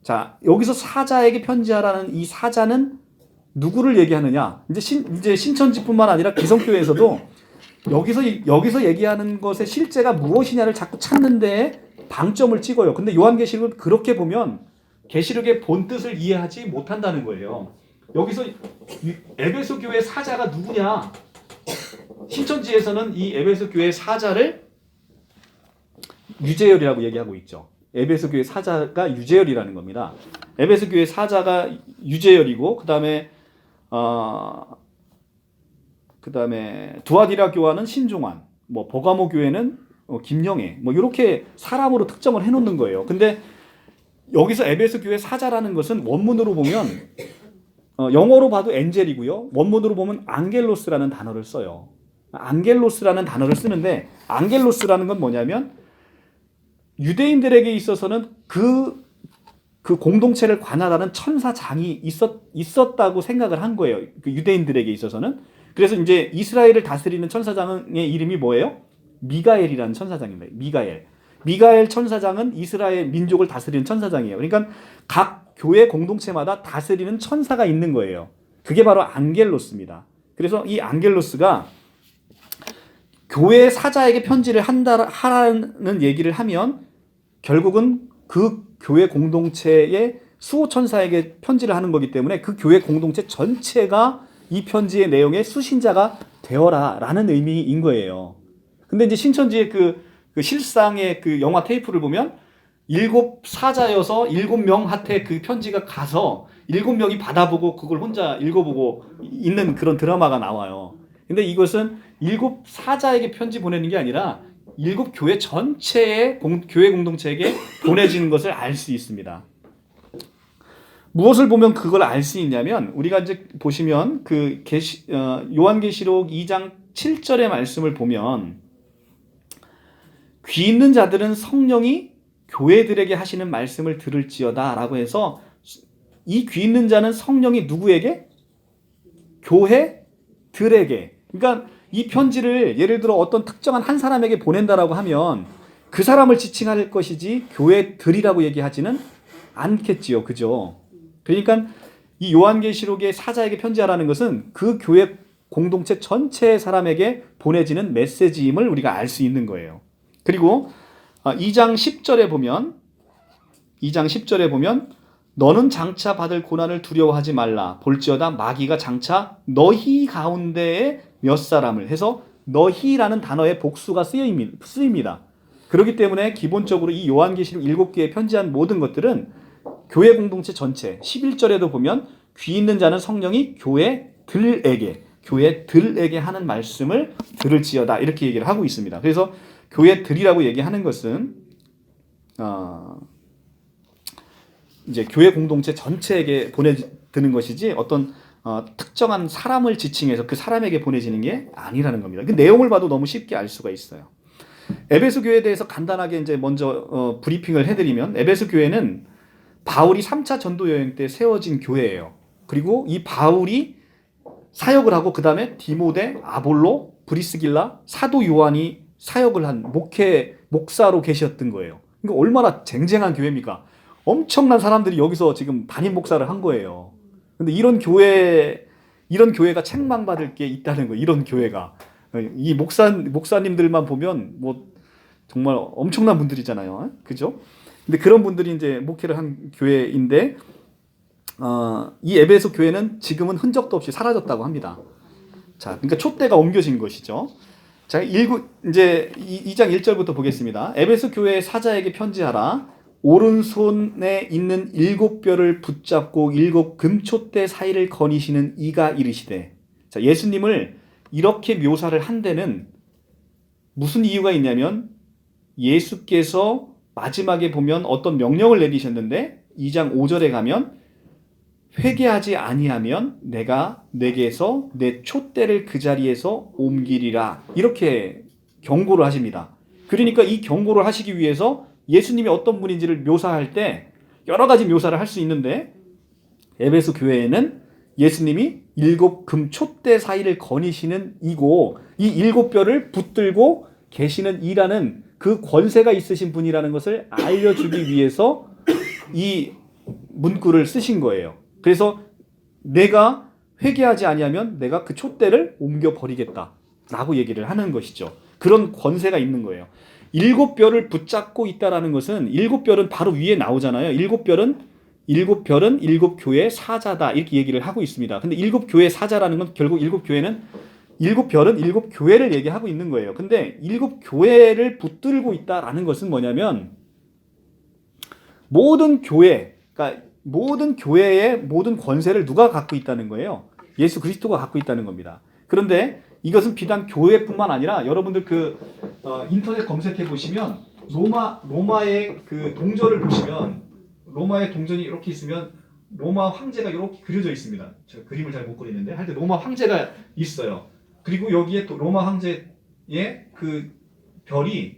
자, 여기서 사자에게 편지하라는 이 사자는 누구를 얘기하느냐? 이제 신천지뿐만 아니라 기성교회에서도 여기서 얘기하는 것의 실제가 무엇이냐를 자꾸 찾는데 방점을 찍어요. 근데 요한계시록은 그렇게 보면 계시록의 본 뜻을 이해하지 못한다는 거예요. 여기서 에베소 교회 사자가 누구냐? 신천지에서는 이 에베소 교회 사자를 유재열이라고 얘기하고 있죠. 에베소 교회 사자가 유재열이라는 겁니다. 에베소 교회 사자가 유재열이고 그다음에 두아디라 교회는 신종환, 뭐 버가모 교회는 김영애, 뭐 이렇게 사람으로 특정을 해놓는 거예요. 근데 여기서 에베소 교회 사자라는 것은 원문으로 보면 영어로 봐도 엔젤이고요. 원문으로 보면 앙겔로스라는 단어를 써요. 앙겔로스라는 단어를 쓰는데 앙겔로스라는 건 뭐냐면 유대인들에게 있어서는 그 공동체를 관할하는 천사장이 있었다고 생각을 한 거예요. 그 유대인들에게 있어서는. 그래서 이제 이스라엘을 다스리는 천사장의 이름이 뭐예요? 미가엘이라는 천사장입니다. 미가엘 천사장은 이스라엘 민족을 다스리는 천사장이에요. 그러니까 각 교회 공동체마다 다스리는 천사가 있는 거예요. 그게 바로 앙겔로스입니다. 그래서 이 앙겔로스가 교회 사자에게 편지를 하라는 얘기를 하면 결국은 그 교회 공동체의 수호 천사에게 편지를 하는 거기 때문에 그 교회 공동체 전체가 이 편지의 내용의 수신자가 되어라라는 의미인 거예요. 근데 이제 신천지의 그 실상의 그 영화 테이프를 보면 7사자여서 7명한테 그 편지가 가서 7명이 받아보고 그걸 혼자 읽어보고 있는 그런 드라마가 나와요. 근데 이것은 7사자에게 편지 보내는 게 아니라 7교회 전체의 교회 공동체에게 보내지는 것을 알 수 있습니다. 무엇을 보면 그걸 알 수 있냐면 우리가 이제 보시면 요한계시록 2장 7절의 말씀을 보면 귀 있는 자들은 성령이 교회들에게 하시는 말씀을 들을지어다 라고 해서 이 귀 있는 자는 성령이 누구에게? 교회들에게. 그러니까 이 편지를 예를 들어 어떤 특정한 한 사람에게 보낸다라고 하면 그 사람을 지칭할 것이지 교회들이라고 얘기하지는 않겠지요. 그죠? 그러니까 이 요한계시록의 사자에게 편지하라는 것은 그 교회 공동체 전체 사람에게 보내지는 메시지임을 우리가 알 수 있는 거예요. 그리고 2장 10절에 보면 너는 장차 받을 고난을 두려워하지 말라. 볼지어다 마귀가 장차 너희 가운데에 몇 사람을 해서 너희라는 단어의 복수가 쓰입니다. 그렇기 때문에 기본적으로 이 요한계시록 7개에 편지한 모든 것들은 교회 공동체 전체 11절에도 보면 귀 있는 자는 성령이 교회들에게 하는 말씀을 들을지어다 이렇게 얘기를 하고 있습니다. 그래서 교회들이라고 얘기하는 것은 이제 교회 공동체 전체에게 보내드는 것이지 어떤 특정한 사람을 지칭해서 그 사람에게 보내지는 게 아니라는 겁니다. 그 내용을 봐도 너무 쉽게 알 수가 있어요. 에베소 교회에 대해서 간단하게 이제 먼저 브리핑을 해드리면 에베소 교회는 바울이 3차 전도 여행 때 세워진 교회예요. 그리고 이 바울이 사역을 하고 그 다음에 디모데, 아볼로, 브리스길라, 사도 요한이 사역을 한 목사로 계셨던 거예요. 그러니까 얼마나 쟁쟁한 교회입니까? 엄청난 사람들이 여기서 지금 담임 목사를 한 거예요. 근데 이런 교회가 책망받을 게 있다는 거예요. 이런 교회가. 이 목사님들만 보면 뭐 정말 엄청난 분들이잖아요. 그죠? 근데 그런 분들이 이제 목회를 한 교회인데, 이 에베소 교회는 지금은 흔적도 없이 사라졌다고 합니다. 자, 그러니까 촛대가 옮겨진 것이죠. 자, 이제 2장 1절부터 보겠습니다. 에베소 교회의 사자에게 편지하라. 오른손에 있는 7뼈를 붙잡고 7 금촛대 사이를 거니시는 이가 이르시되. 자, 예수님을 이렇게 묘사를 한 데는 무슨 이유가 있냐면 예수께서 마지막에 보면 어떤 명령을 내리셨는데 2장 5절에 가면 회개하지 아니하면 내가 내게서 내 촛대를 그 자리에서 옮기리라 이렇게 경고를 하십니다. 그러니까 이 경고를 하시기 위해서 예수님이 어떤 분인지를 묘사할 때 여러 가지 묘사를 할 수 있는데 에베소 교회에는 예수님이 7 금촛대 사이를 거니시는 이고 이 7뼈를 붙들고 계시는 이라는 그 권세가 있으신 분이라는 것을 알려주기 위해서 이 문구를 쓰신 거예요. 그래서 내가 회개하지 아니하면 내가 그 촛대를 옮겨버리겠다라고 얘기를 하는 것이죠. 그런 권세가 있는 거예요. 일곱 별을 붙잡고 있다라는 것은 일곱 별은 바로 위에 나오잖아요. 일곱 별은 일곱 교회의 사자다 이렇게 얘기를 하고 있습니다. 근데 일곱 교회의 사자라는 건 결국 일곱 별은 일곱 교회를 얘기하고 있는 거예요. 근데 일곱 교회를 붙들고 있다라는 것은 뭐냐면 모든 교회, 그러니까 모든 교회의 모든 권세를 누가 갖고 있다는 거예요? 예수 그리스도가 갖고 있다는 겁니다. 그런데 이것은 비단 교회뿐만 아니라 여러분들 인터넷 검색해 보시면 로마의 그 동전을 보시면 로마의 동전이 이렇게 있으면 로마 황제가 이렇게 그려져 있습니다. 제가 그림을 잘 못 그리는데 하여튼 로마 황제가 있어요. 그리고 여기에 또 로마 황제의 그 별이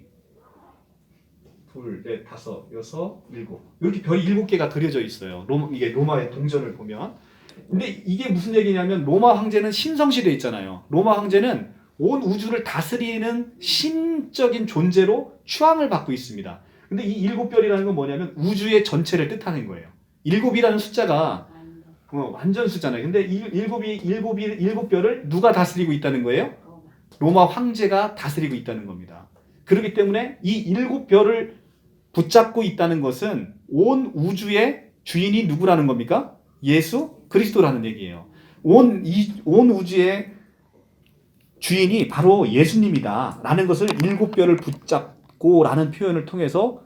둘, 넷, 다섯, 여섯, 일곱 이렇게 별이 7개가 그려져 있어요. 이게 로마의 동전을 보면. 근데 이게 무슨 얘기냐면 로마 황제는 신성시대 있잖아요. 로마 황제는 온 우주를 다스리는 신적인 존재로 추앙을 받고 있습니다. 근데 이 7별이라는 건 뭐냐면 우주의 전체를 뜻하는 거예요. 7이라는 숫자가 완전 숫자잖아요. 근데 일곱 별을 누가 다스리고 있다는 거예요? 로마 황제가 다스리고 있다는 겁니다. 그렇기 때문에 이 7별을 붙잡고 있다는 것은 온 우주의 주인이 누구라는 겁니까? 예수 그리스도라는 얘기예요. 온 우주의 주인이 바로 예수님이다 라는 것을 7별을 붙잡고 라는 표현을 통해서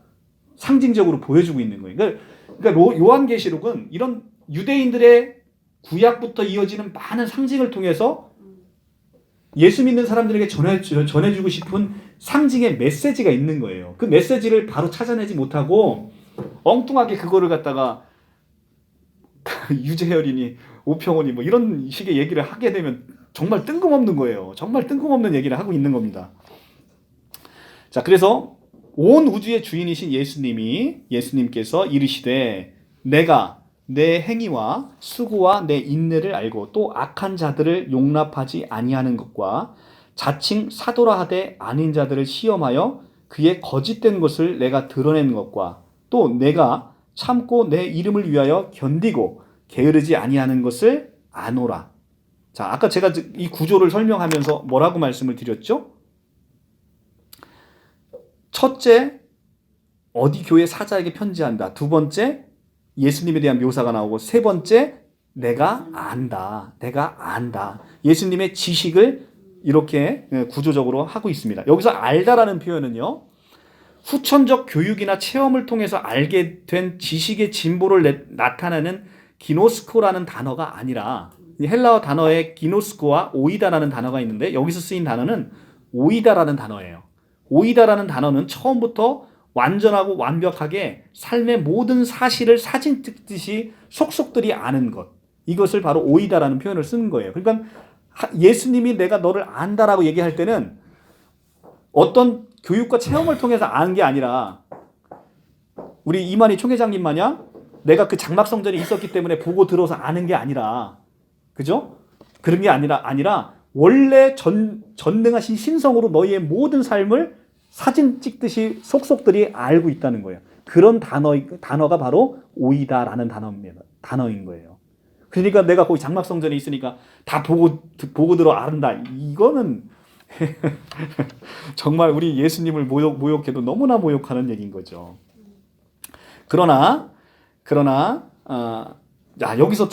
상징적으로 보여주고 있는 거예요. 그러니까 요한계시록은 이런 유대인들의 구약부터 이어지는 많은 상징을 통해서 예수 믿는 사람들에게 전해주고 싶은 상징의 메시지가 있는 거예요. 그 메시지를 바로 찾아내지 못하고 엉뚱하게 그거를 갖다가 유재열이니 오평원이 뭐 이런 식의 얘기를 하게 되면 정말 뜬금없는 거예요. 정말 뜬금없는 얘기를 하고 있는 겁니다. 자, 그래서 온 우주의 주인이신 예수님께서 이르시되 내가 내 행위와 수고와 내 인내를 알고 또 악한 자들을 용납하지 아니하는 것과 자칭 사도라 하되 아닌 자들을 시험하여 그의 거짓된 것을 내가 드러낸 것과 또 내가 참고 내 이름을 위하여 견디고 게으르지 아니하는 것을 아노라. 자, 아까 제가 이 구조를 설명하면서 뭐라고 말씀을 드렸죠? 첫째, 어디 교회 사자에게 편지한다. 두 번째, 예수님에 대한 묘사가 나오고 세 번째, 내가 안다. 예수님의 지식을 이렇게 구조적으로 하고 있습니다. 여기서 알다라는 표현은요. 후천적 교육이나 체험을 통해서 알게 된 지식의 진보를 나타내는 기노스코라는 단어가 아니라 헬라어 단어에 기노스코와 오이다라는 단어가 있는데 여기서 쓰인 단어는 오이다라는 단어예요. 오이다라는 단어는 처음부터 완전하고 완벽하게 삶의 모든 사실을 사진 찍듯이 속속들이 아는 것. 이것을 바로 오이다라는 표현을 쓰는 거예요. 그러니까 예수님이 내가 너를 안다라고 얘기할 때는 어떤 교육과 체험을 통해서 아는 게 아니라 우리 이만희 총회장님 마냥 내가 그 장막성전에 있었기 때문에 보고 들어서 아는 게 아니라 그죠? 그런 게 아니라 원래 전능하신 신성으로 너희의 모든 삶을 사진 찍듯이 속속들이 알고 있다는 거예요. 그런 단어가 바로 오이다라는 단어인 거예요. 그러니까 내가 거기 장막성전에 있으니까 다 보고 들어 안다. 이거는 정말 우리 예수님을 모욕해도 너무나 모욕하는 얘기인 거죠. 그러나 여기서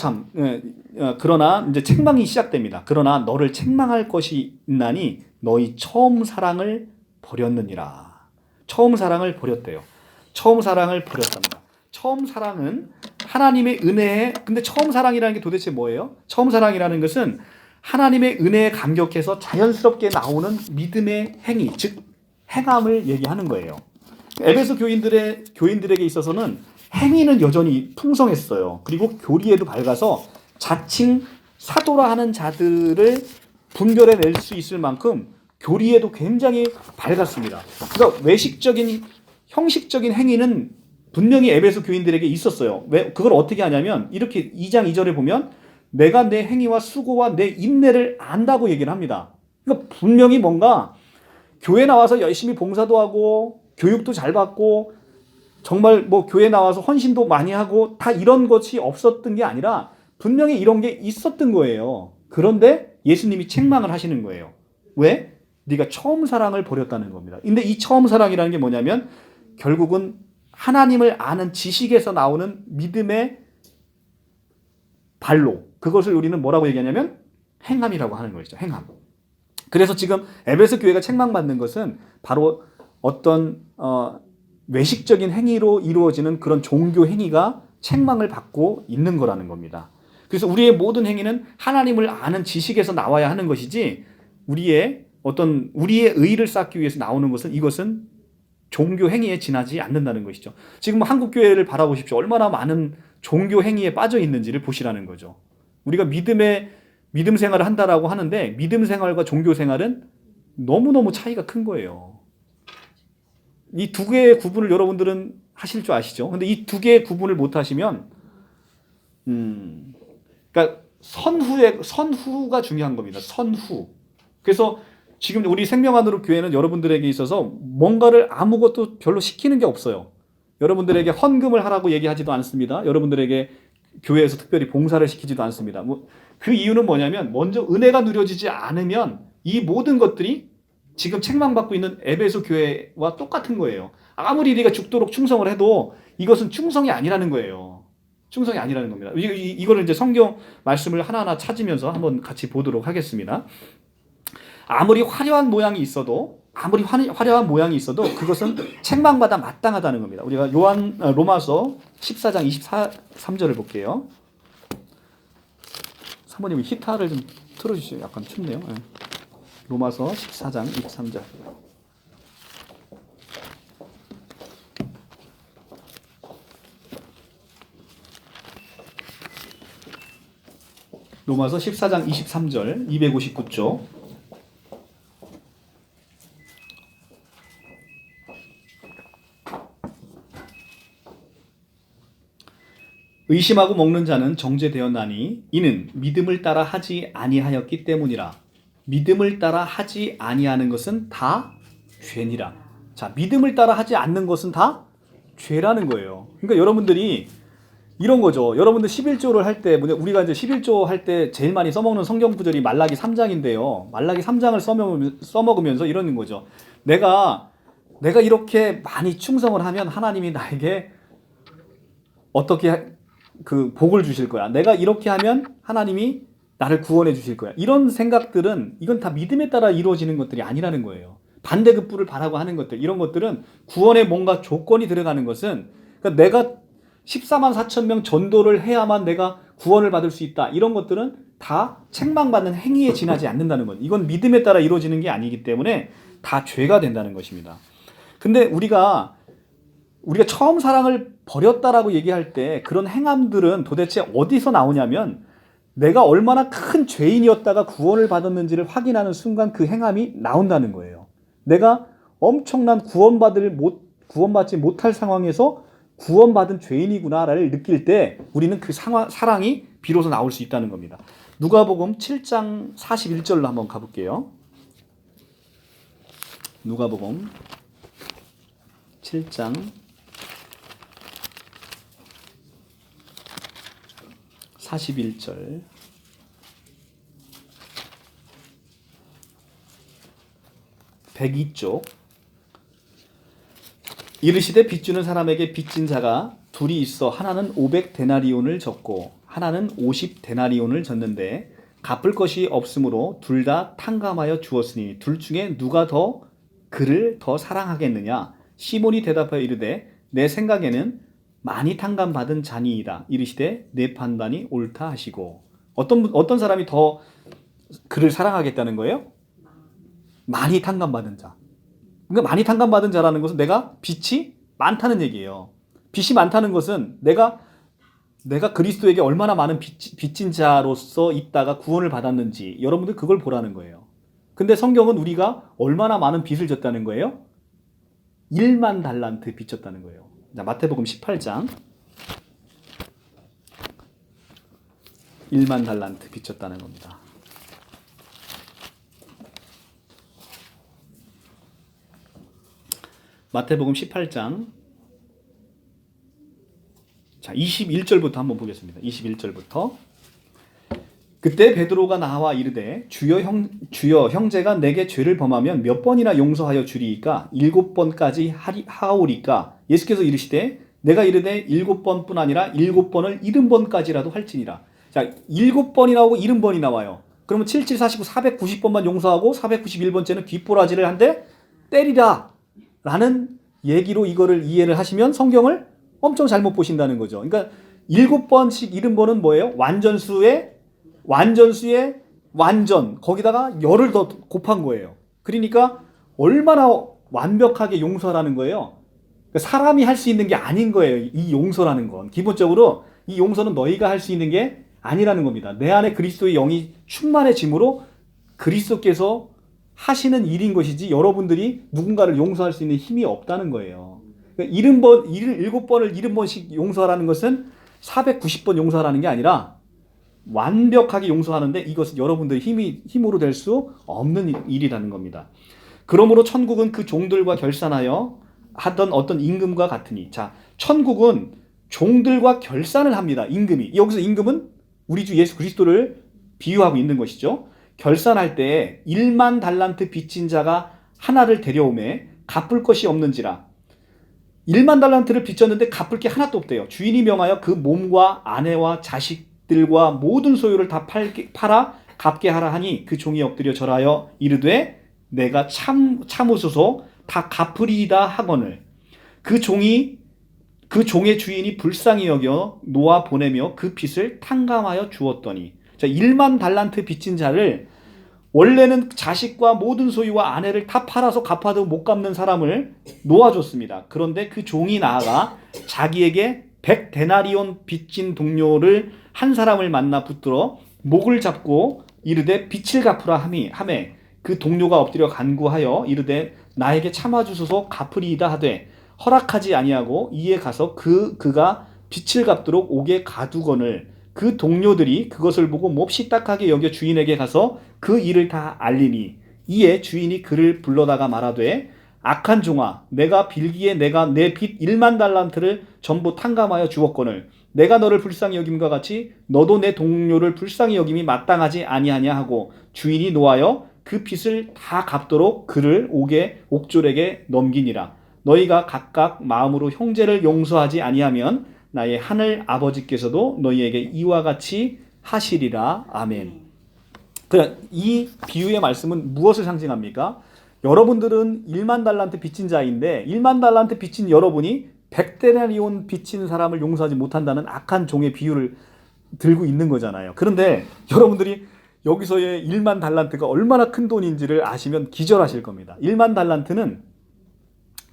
그러나 이제 책망이 시작됩니다. 그러나 너를 책망할 것이 있나니 너희 처음 사랑을 버렸느니라. 처음 사랑을 버렸대요. 처음 사랑을 버렸답니다. 처음 사랑은 하나님의 은혜에 근데 처음 사랑이라는 게 도대체 뭐예요? 처음 사랑이라는 것은 하나님의 은혜에 감격해서 자연스럽게 나오는 믿음의 행위, 즉 행함을 얘기하는 거예요. 에베소 교인들에게 있어서는 행위는 여전히 풍성했어요. 그리고 교리에도 밝아서 자칭 사도라 하는 자들을 분별해낼 수 있을 만큼 교리에도 굉장히 밝았습니다. 그러니까 외식적인 형식적인 행위는 분명히 에베소 교인들에게 있었어요. 왜 그걸 어떻게 하냐면 이렇게 2장 2절에 보면 내가 내 행위와 수고와 내 인내를 안다고 얘기를 합니다. 그러니까 분명히 뭔가 교회 나와서 열심히 봉사도 하고 교육도 잘 받고 정말 뭐 교회 나와서 헌신도 많이 하고 다 이런 것이 없었던 게 아니라 분명히 이런 게 있었던 거예요. 그런데 예수님이 책망을 하시는 거예요. 왜? 네가 처음 사랑을 버렸다는 겁니다. 근데 이 처음 사랑이라는 게 뭐냐면 결국은 하나님을 아는 지식에서 나오는 믿음의 발로, 그것을 우리는 뭐라고 얘기하냐면 행함이라고 하는 것이죠. 행함. 그래서 지금 에베소 교회가 책망받는 것은 바로 어떤 외식적인 행위로 이루어지는 그런 종교 행위가 책망을 받고 있는 거라는 겁니다. 그래서 우리의 모든 행위는 하나님을 아는 지식에서 나와야 하는 것이지 우리의 의를 쌓기 위해서 나오는 것은 이것은 종교 행위에 지나지 않는다는 것이죠. 지금 한국 교회를 바라보십시오. 얼마나 많은 종교 행위에 빠져 있는지를 보시라는 거죠. 우리가 믿음 생활을 한다라고 하는데 믿음 생활과 종교 생활은 너무너무 차이가 큰 거예요. 이 두 개의 구분을 여러분들은 하실 줄 아시죠? 근데 이 두 개의 구분을 못 하시면 그러니까 선후가 중요한 겁니다. 선후. 그래서 지금 우리 생명안으로 교회는 여러분들에게 있어서 뭔가를 아무것도 별로 시키는 게 없어요. 여러분들에게 헌금을 하라고 얘기하지도 않습니다. 여러분들에게 교회에서 특별히 봉사를 시키지도 않습니다. 그 이유는 뭐냐면 먼저 은혜가 누려지지 않으면 이 모든 것들이 지금 책망받고 있는 에베소 교회와 똑같은 거예요. 아무리 네가 죽도록 충성을 해도 이것은 충성이 아니라는 거예요. 충성이 아니라는 겁니다. 이거를 이제 성경 말씀을 하나하나 찾으면서 한번 같이 보도록 하겠습니다. 아무리 화려한 모양이 있어도 그것은 책망받아 마땅하다는 겁니다. 우리가 로마서 14장 23절을 볼게요. 사모님 히타를 좀 틀어주시죠. 약간 춥네요. 네. 로마서 14장 23절. 로마서 14장 23절 259쪽. 의심하고 먹는 자는 정죄되었나니 이는 믿음을 따라 하지 아니하였기 때문이라. 믿음을 따라 하지 아니하는 것은 다 죄니라. 자, 믿음을 따라 하지 않는 것은 다 죄라는 거예요. 그러니까 여러분들이 이런 거죠. 여러분들 11조를 할 때, 우리가 이제 11조 할 때 제일 많이 써먹는 성경 구절이 말라기 3장인데요. 말라기 3장을 써먹으면서 이러는 거죠. 내가 이렇게 많이 충성을 하면 하나님이 나에게 어떻게 그 복을 주실 거야. 내가 이렇게 하면 하나님이 나를 구원해 주실 거야. 이런 생각들은 이건 다 믿음에 따라 이루어지는 것들이 아니라는 거예요. 반대급부를 바라고 하는 것들, 이런 것들은 구원에 뭔가 조건이 들어가는 것은 그러니까 내가 14만 4천 명 전도를 해야만 내가 구원을 받을 수 있다. 이런 것들은 다 책망받는 행위에 지나지 않는다는 것. 이건 믿음에 따라 이루어지는 게 아니기 때문에 다 죄가 된다는 것입니다. 근데 우리가 처음 사랑을 버렸다라고 얘기할 때 그런 행함들은 도대체 어디서 나오냐면 내가 얼마나 큰 죄인이었다가 구원을 받았는지를 확인하는 순간 그 행함이 나온다는 거예요. 내가 엄청난 구원받지 못할 상황에서 구원받은 죄인이구나를 느낄 때 우리는 그 사랑이 비로소 나올 수 있다는 겁니다. 누가복음 7장 41절로 한번 가볼게요. 누가복음 7장 41절. (102쪽) 이르시되 빚주는 사람에게 빚진 자가 둘이 있어 하나는 500데나리온을 졌고 하나는 50데나리온을 졌는데 갚을 것이 없으므로 둘 다 탕감하여 주었으니 둘 중에 누가 그를 더 사랑하겠느냐. 시몬이 대답하여 이르되 내 생각에는 많이 탕감받은 자니이다. 이르시되 내 판단이 옳다 하시고. 어떤 사람이 더 그를 사랑하겠다는 거예요? 많이 탕감받은 자. 그러니까 많이 탕감받은 자라는 것은 내가 빚이 많다는 얘기예요. 빚이 많다는 것은 내가 그리스도에게 얼마나 많은 빚진 자로서 있다가 구원을 받았는지 여러분들 그걸 보라는 거예요. 근데 성경은 우리가 얼마나 많은 빚을 졌다는 거예요? 1만 달란트 빚졌다는 거예요. 자, 마태복음 18장 1만 달란트 빚졌다는 겁니다. 마태복음 18장 자 21절부터 한번 보겠습니다. 21절부터 그때 베드로가 나와 이르되 주여 형제가 내게 죄를 범하면 몇 번이나 용서하여 주리이까 7번까지 하오리까. 예수께서 이르시되 내가 이르되 7번뿐 아니라 7번을 70번까지라도 할지니라. 자, 7번이 나오고 70번이 나와요. 그러면 77, 49, 490번만 용서하고 491번째는 귓보라지를 한데 때리라 라는 얘기로 이거를 이해를 하시면 성경을 엄청 잘못 보신다는 거죠. 그러니까 7번씩 70번은 뭐예요? 완전수의 완전, 거기다가 열을 더 곱한 거예요. 그러니까 얼마나 완벽하게 용서라는 거예요. 사람이 할 수 있는 게 아닌 거예요. 이 용서라는 건. 기본적으로 이 용서는 너희가 할 수 있는 게 아니라는 겁니다. 내 안에 그리스도의 영이 충만해짐으로 그리스도께서 하시는 일인 것이지 여러분들이 누군가를 용서할 수 있는 힘이 없다는 거예요. 그러니까 7번을 70번씩 용서하라는 것은 490번 용서하라는 게 아니라 완벽하게 용서하는데 이것은 여러분들의 힘으로 될 수 없는 일이라는 겁니다. 그러므로 천국은 그 종들과 결산하여 하던 어떤 임금과 같으니. 자, 천국은 종들과 결산을 합니다. 임금이. 여기서 임금은 우리 주 예수 그리스도를 비유하고 있는 것이죠. 결산할 때 1만 달란트 빚진 자가 하나를 데려오매 갚을 것이 없는지라. 1만 달란트를 빚졌는데 갚을 게 하나도 없대요. 주인이 명하여 그 몸과 아내와 자식들과 모든 소유를 다 팔아 갚게 하라 하니 그 종이 엎드려 절하여 이르되 내가 참으소서 다 갚으리이다 하거늘 그 종의 주인이 불쌍히 여겨 놓아 보내며 그 빚을 탕감하여 주었더니. 자, 1만 달란트 빚진 자를 원래는 자식과 모든 소유와 아내를 다 팔아서 갚아도 못 갚는 사람을 놓아줬습니다. 그런데 그 종이 나아가 자기에게 100데나리온 빚진 동료를 한 사람을 만나 붙들어 목을 잡고 이르되 빚을 갚으라 하매 그 동료가 엎드려 간구하여 이르되 나에게 참아주소서 갚으리이다 하되 허락하지 아니하고 이에 가서 그가 빚을 갚도록 옥에 가두거늘 그 동료들이 그것을 보고 몹시 딱하게 여겨 주인에게 가서 그 일을 다 알리니 이에 주인이 그를 불러다가 말하되 악한 종아 내가 빌기에 내가 내 빚 1만 달란트를 전부 탕감하여 주었거늘 내가 너를 불쌍히 여김과 같이 너도 내 동료를 불쌍히 여김이 마땅하지 아니하냐 하고 주인이 노하여 그 빚을 다 갚도록 그를 옥졸에게 넘기니라. 너희가 각각 마음으로 형제를 용서하지 아니하면 나의 하늘 아버지께서도 너희에게 이와 같이 하시리라. 아멘. 이 비유의 말씀은 무엇을 상징합니까? 여러분들은 1만 달란트 빚진 자인데 1만 달란트 빚진 여러분이 100데나리온 빚진 사람을 용서하지 못한다는 악한 종의 비유를 들고 있는 거잖아요. 그런데 여러분들이 여기서의 1만 달란트가 얼마나 큰 돈인지를 아시면 기절하실 겁니다. 1만 달란트는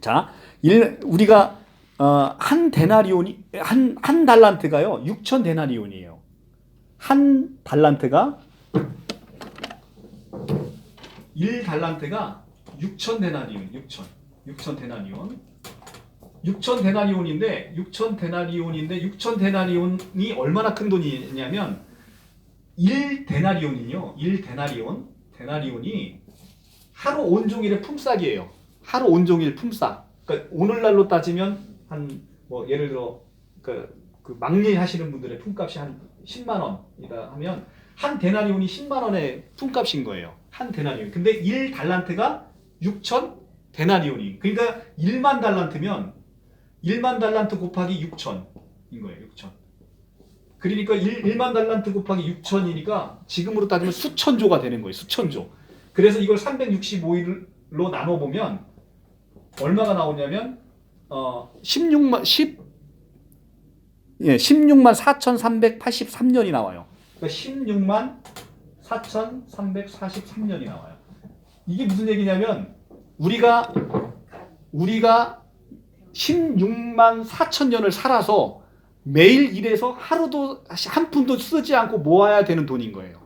자, 우리가 한 데나리온이 한 달란트가요 6천 데나리온이에요. 한 달란트가 1달란트가 6천 데나리온, 6천 데나리온. 6천 데나리온인데 6천 데나리온이 얼마나 큰 돈이냐면 1데나리온이요. 1데나리온이 하루 온종일의 품삯이에요. 하루 온종일 품삯. 그러니까 오늘날로 따지면 한 뭐 예를 들어 그 막리 하시는 분들의 품값이 한 10만 원이다 하면 한 데나리온이 10만 원의 품값인 거예요. 한 데나리온. 근데 1달란트가 6천 데나리온이. 그러니까 1만 달란트면 1만 달란트 곱하기 6천인 거예요. 6천. 그러니까 1만 달란트 곱하기 6천이니까 지금으로 따지면 수천조가 되는 거예요. 수천조. 그래서 이걸 365일로 나눠보면 얼마가 나오냐면 16만 4,383년이 나와요. 그러니까 16만 4,343년이 나와요. 이게 무슨 얘기냐면 우리가 16만 4천 년을 살아서 매일 일해서 하루도 한 푼도 쓰지 않고 모아야 되는 돈인 거예요.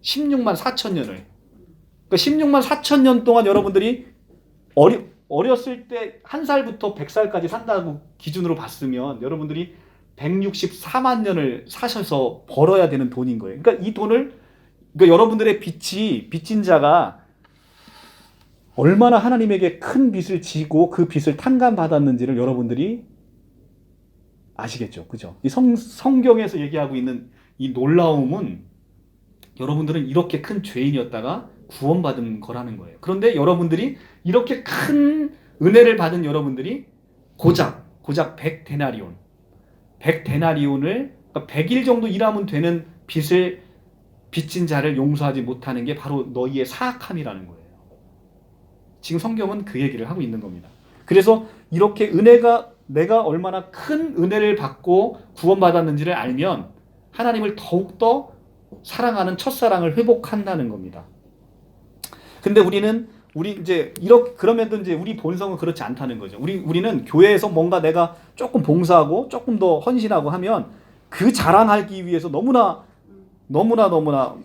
16만 4천 년을. 그러니까 16만 4천 년 동안 여러분들이 어렸을 때 1살부터 100살까지 산다고 기준으로 봤으면 여러분들이 164만 년을 사셔서 벌어야 되는 돈인 거예요. 그러니까 이 돈을 그러니까 여러분들의 빚진 자가 얼마나 하나님에게 큰 빚을 지고 그 빚을 탕감받았는지를 여러분들이 아시겠죠? 그죠? 이 성경에서 얘기하고 있는 이 놀라움은 여러분들은 이렇게 큰 죄인이었다가 구원받은 거라는 거예요. 그런데 여러분들이 이렇게 큰 은혜를 받은 여러분들이 고작 100데나리온, 100데나리온을 그러니까 100일 정도 일하면 되는 빚을 빚진 자를 용서하지 못하는 게 바로 너희의 사악함이라는 거예요. 지금 성경은 그 얘기를 하고 있는 겁니다. 그래서 이렇게 내가 얼마나 큰 은혜를 받고 구원받았는지를 알면 하나님을 더욱더 사랑하는 첫사랑을 회복한다는 겁니다. 근데 그러면도 이제 우리 본성은 그렇지 않다는 거죠. 우리는 교회에서 뭔가 내가 조금 봉사하고 조금 더 헌신하고 하면 그 자랑하기 위해서 너무나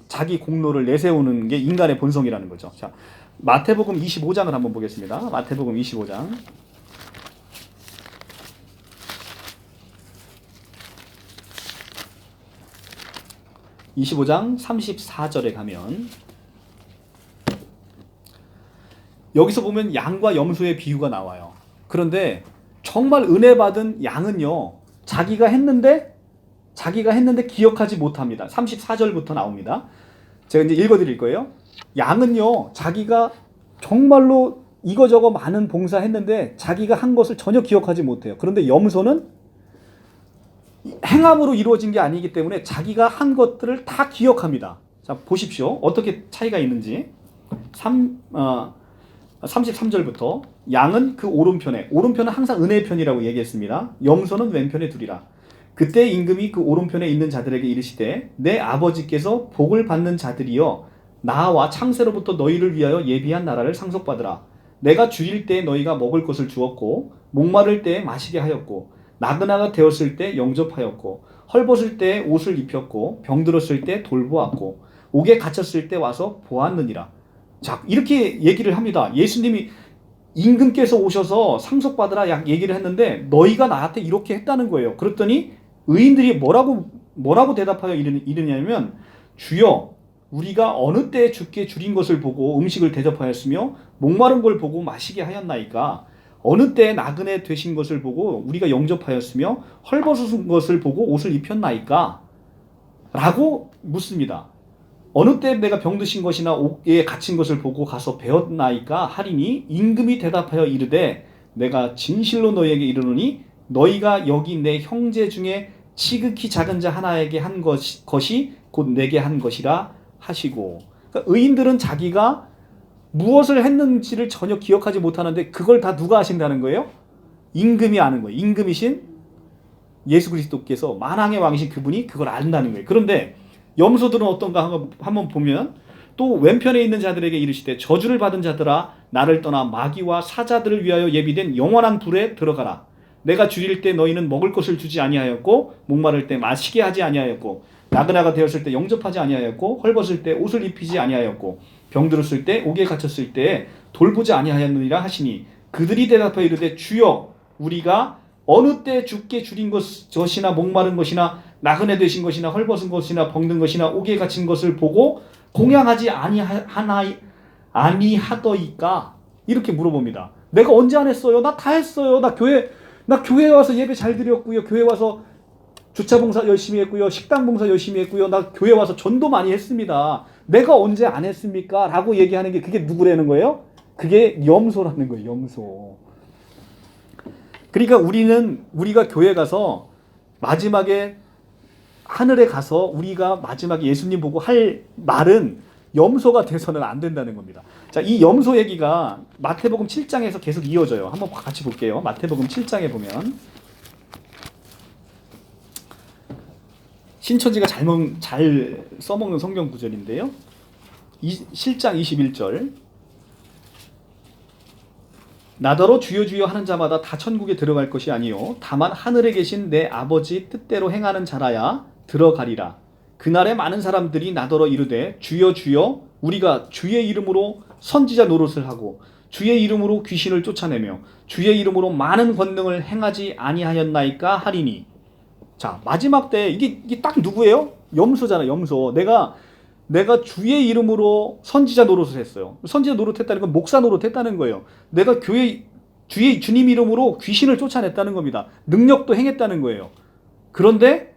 자기 공로를 내세우는 게 인간의 본성이라는 거죠. 자, 마태복음 25장을 한번 보겠습니다. 마태복음 25장. (25장) 34절에 가면 여기서 보면 양과 염소의 비유가 나와요. 그런데 정말 은혜 받은 양은요, 자기가 했는데 기억하지 못합니다. 34절부터 나옵니다. 제가 이제 읽어드릴 거예요. 양은요, 자기가 정말로 이거저거 많은 봉사했는데 자기가 한 것을 전혀 기억하지 못해요. 그런데 염소는 행함으로 이루어진 게 아니기 때문에 자기가 한 것들을 다 기억합니다. 자, 보십시오. 어떻게 차이가 있는지. 33절부터 양은 그 오른편은 항상 은혜의 편이라고 얘기했습니다. 염소는 왼편에 두리라. 그때 임금이 그 오른편에 있는 자들에게 이르시되 내 아버지께서 복을 받는 자들이여 나와 창세로부터 너희를 위하여 예비한 나라를 상속받으라. 내가 줄일 때 너희가 먹을 것을 주었고 목마를 때 마시게 하였고 나그나가 되었을 때 영접하였고 헐벗을 때 옷을 입혔고 병들었을 때 돌보았고 옥에 갇혔을 때 와서 보았느니라. 자, 이렇게 얘기를 합니다. 예수님이 임금께서 오셔서 상속받으라 얘기를 했는데 너희가 나한테 이렇게 했다는 거예요. 그랬더니 의인들이 뭐라고 대답하여 이르냐면 주여 우리가 어느 때에 주께 줄인 것을 보고 음식을 대접하였으며 목마른 걸 보고 마시게 하였나이까? 어느 때에 나그네 되신 것을 보고 우리가 영접하였으며 헐벗은 것을 보고 옷을 입혔나이까? 라고 묻습니다. 어느 때 내가 병드신 것이나 옥에 갇힌 것을 보고 가서 배웠나이까 하리니 임금이 대답하여 이르되 내가 진실로 너희에게 이르노니 너희가 여기 내 형제 중에 지극히 작은 자 하나에게 한 것이 곧 내게 한 것이라 하시고. 그러니까 의인들은 자기가 무엇을 했는지를 전혀 기억하지 못하는데 그걸 다 누가 하신다는 거예요? 임금이 아는 거예요. 임금이신 예수 그리스도께서 만왕의 왕이신 그분이 그걸 안다는 거예요. 그런데 염소들은 어떤가 한번 보면 또 왼편에 있는 자들에게 이르시되 저주를 받은 자들아 나를 떠나 마귀와 사자들을 위하여 예비된 영원한 불에 들어가라. 내가 줄일 때 너희는 먹을 것을 주지 아니하였고 목마를 때 마시게 하지 아니하였고 나그나가 되었을 때 영접하지 아니하였고 헐벗을 때 옷을 입히지 아니하였고 병들었을 때 옥에 갇혔을 때 돌보지 아니하였느니라 하시니 그들이 대답하여 이르되 주여 우리가 어느 때 주께 줄인 것이나 목마른 것이나 나그네 되신 것이나 헐벗은 것이나 병든 것이나 옥에 갇힌 것을 보고 공양하지 아니하더이까? 이렇게 물어봅니다. 내가 언제 안 했어요? 나 다 했어요. 나 교회에 와서 예배 잘 드렸고요. 교회 와서 주차 봉사 열심히 했고요. 식당 봉사 열심히 했고요. 나 교회 와서 전도 많이 했습니다. 내가 언제 안 했습니까? 라고 얘기하는 게 그게 누구라는 거예요? 그게 염소라는 거예요. 염소. 그러니까 우리가 교회 가서 마지막에 하늘에 가서 우리가 마지막에 예수님 보고 할 말은 염소가 돼서는 안 된다는 겁니다. 자, 이 염소 얘기가 마태복음 7장에서 계속 이어져요. 한번 같이 볼게요. 마태복음 7장에 보면 신천지가 잘 써먹는 성경 구절인데요. 7장 21절 나더러 주여 주여 하는 자마다 다 천국에 들어갈 것이 아니요 다만 하늘에 계신 내 아버지 뜻대로 행하는 자라야 들어가리라. 그날에 많은 사람들이 나더러 이르되 주여 주여 우리가 주의 이름으로 선지자 노릇을 하고 주의 이름으로 귀신을 쫓아내며 주의 이름으로 많은 권능을 행하지 아니하였나이까 하리니. 자, 마지막 때 이게 딱 누구예요? 염소잖아. 염소. 내가 주의 이름으로 선지자 노릇을 했어요. 선지자 노릇했다는 건 목사 노릇했다는 거예요. 내가 주님 이름으로 귀신을 쫓아냈다는 겁니다. 능력도 행했다는 거예요. 그런데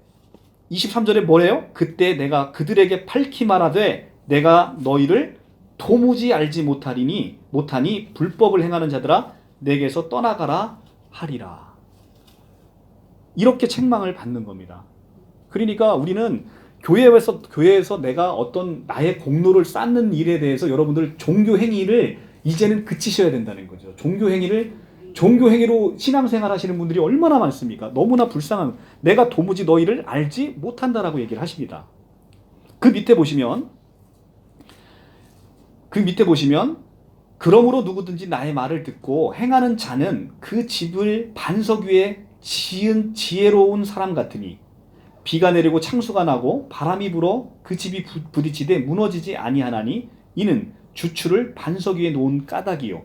23절에 뭐래요? 그때 내가 그들에게 밝히 말하되 내가 너희를 도무지 알지 못하니 불법을 행하는 자들아 내게서 떠나가라 하리라. 이렇게 책망을 받는 겁니다. 그러니까 우리는 교회에서 내가 어떤 나의 공로를 쌓는 일에 대해서 여러분들 종교 행위를 이제는 그치셔야 된다는 거죠. 종교 행위로 신앙생활 하시는 분들이 얼마나 많습니까? 너무나 불쌍한, 내가 도무지 너희를 알지 못한다라고 얘기를 하십니다. 그 밑에 보시면 그러므로 누구든지 나의 말을 듣고 행하는 자는 그 집을 반석 위에 지은 지혜로운 사람 같으니 비가 내리고 창수가 나고 바람이 불어 그 집이 부딪히되 무너지지 아니하나니 이는 주추를 반석 위에 놓은 까닭이요.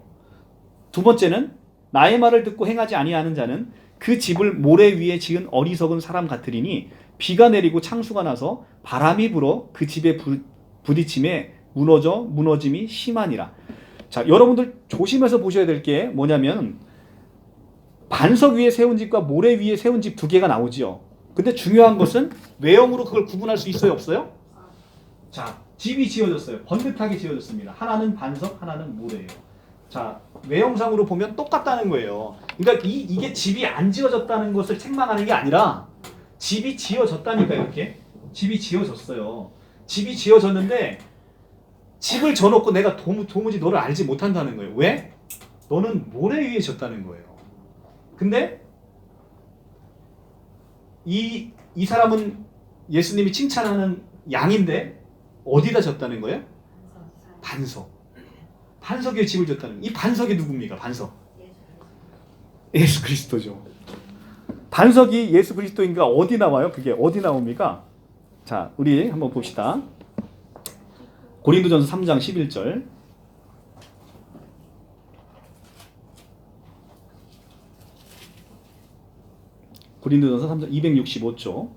두 번째는 나의 말을 듣고 행하지 아니하는 자는 그 집을 모래 위에 지은 어리석은 사람 같으리니 비가 내리고 창수가 나서 바람이 불어 그 집에 부딪힘에 무너짐이 심하니라. 자, 여러분들 조심해서 보셔야 될 게 뭐냐면 반석 위에 세운 집과 모래 위에 세운 집 두 개가 나오죠. 근데 중요한 것은 외형으로 그걸 구분할 수 있어요, 없어요? 자, 집이 지어졌어요. 번듯하게 지어졌습니다. 하나는 반석, 하나는 모래예요. 자, 외형상으로 보면 똑같다는 거예요. 그러니까 이게 집이 안 지어졌다는 것을 책망하는 게 아니라 집이 지어졌다니까. 이렇게 집이 지어졌어요. 집이 지어졌는데 집을 져놓고 내가 도무지 너를 알지 못한다는 거예요. 왜? 너는 모래 위에 졌다는 거예요. 근데 이 사람은 예수님이 칭찬하는 양인데 어디다 졌다는 거예요? 반석 위에 집을 졌다는 거예요. 이 반석이 누굽니까? 반석. 예수 그리스도죠. 반석이 예수 그리스도인가 어디 나와요? 그게 어디 나옵니까? 자, 우리 한번 봅시다. 고린도전서 3장 11절. 고린도전서 3장 265조.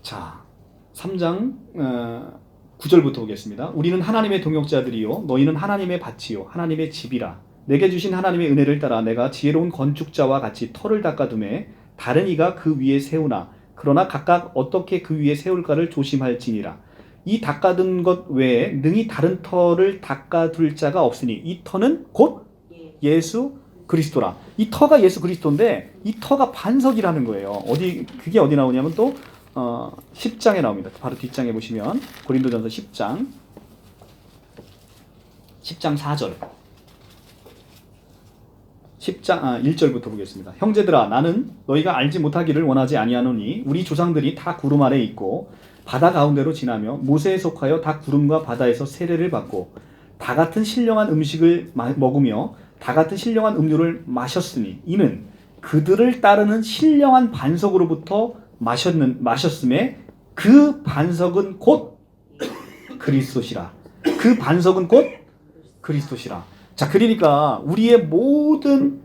자, 3장 9절부터 보겠습니다. 우리는 하나님의 동역자들이요 너희는 하나님의 밭이요 하나님의 집이라. 내게 주신 하나님의 은혜를 따라 내가 지혜로운 건축자와 같이 터를 닦아두매 다른 이가 그 위에 세우나 그러나 각각 어떻게 그 위에 세울까를 조심할지니라. 이 닦아둔 것 외에 능히 다른 터를 닦아둘 자가 없으니 이 터는 곧 예수 그리스도라. 이 터가 예수 그리스도인데 이 터가 반석이라는 거예요. 그게 어디 나오냐면 또 10장에 나옵니다. 바로 뒷장에 보시면 고린도전서 10장 4절 1절부터 보겠습니다. 형제들아 나는 너희가 알지 못하기를 원하지 아니하노니 우리 조상들이 다 구름 아래 있고 바다 가운데로 지나며 모세에 속하여 다 구름과 바다에서 세례를 받고 다 같은 신령한 음식을 먹으며 다 같은 신령한 음료를 마셨으니 이는 그들을 따르는 신령한 반석으로부터 마셨음에 그 반석은 곧 그리스도시라. 그 반석은 곧 그리스도시라. 자, 그러니까 우리의 모든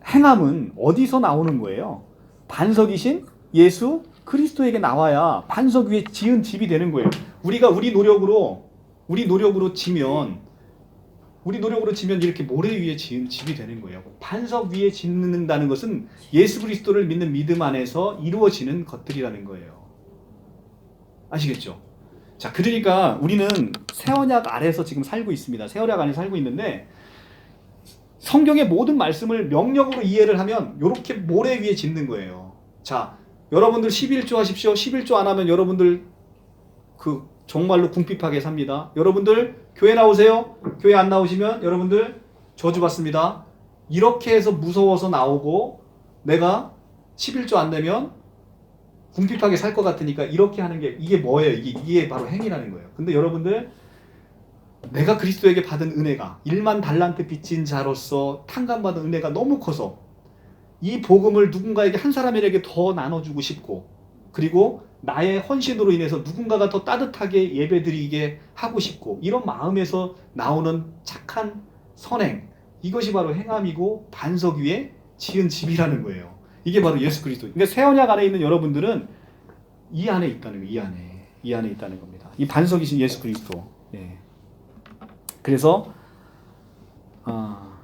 행함은 어디서 나오는 거예요? 반석이신 예수 그리스도에게 나와야 반석 위에 지은 집이 되는 거예요. 우리가 우리 노력으로 지면 이렇게 모래 위에 지은 집이 되는 거예요. 반석 위에 짓는다는 것은 예수 그리스도를 믿는 믿음 안에서 이루어지는 것들이라는 거예요. 아시겠죠? 자, 그러니까 우리는 새 언약 아래에서 지금 살고 있습니다. 새 언약 안에 살고 있는데 성경의 모든 말씀을 명령으로 이해를 하면 이렇게 모래 위에 짓는 거예요. 자, 여러분들 11조 하십시오. 11조 안 하면 여러분들 정말로 궁핍하게 삽니다. 여러분들 교회 나오세요. 교회 안 나오시면 여러분들 저주받습니다. 이렇게 해서 무서워서 나오고 내가 11조 안 내면 궁핍하게 살 것 같으니까 이렇게 하는 게 이게 뭐예요? 이게 바로 행위라는 거예요. 근데 여러분들 내가 그리스도에게 받은 은혜가 1만 달란트 빚진 자로서 탕감받은 은혜가 너무 커서 이 복음을 누군가에게 한 사람에게 더 나눠주고 싶고 그리고 나의 헌신으로 인해서 누군가가 더 따뜻하게 예배드리게 하고 싶고 이런 마음에서 나오는 착한 선행 이것이 바로 행함이고 반석 위에 지은 집이라는 거예요. 이게 바로 예수 그리스도. 그러니까 새 언약 안에 있는 여러분들은 이 안에 있다는 거예요. 이 안에 있다는 겁니다. 이 반석이신 예수 그리스도. 예. 그래서 그러니까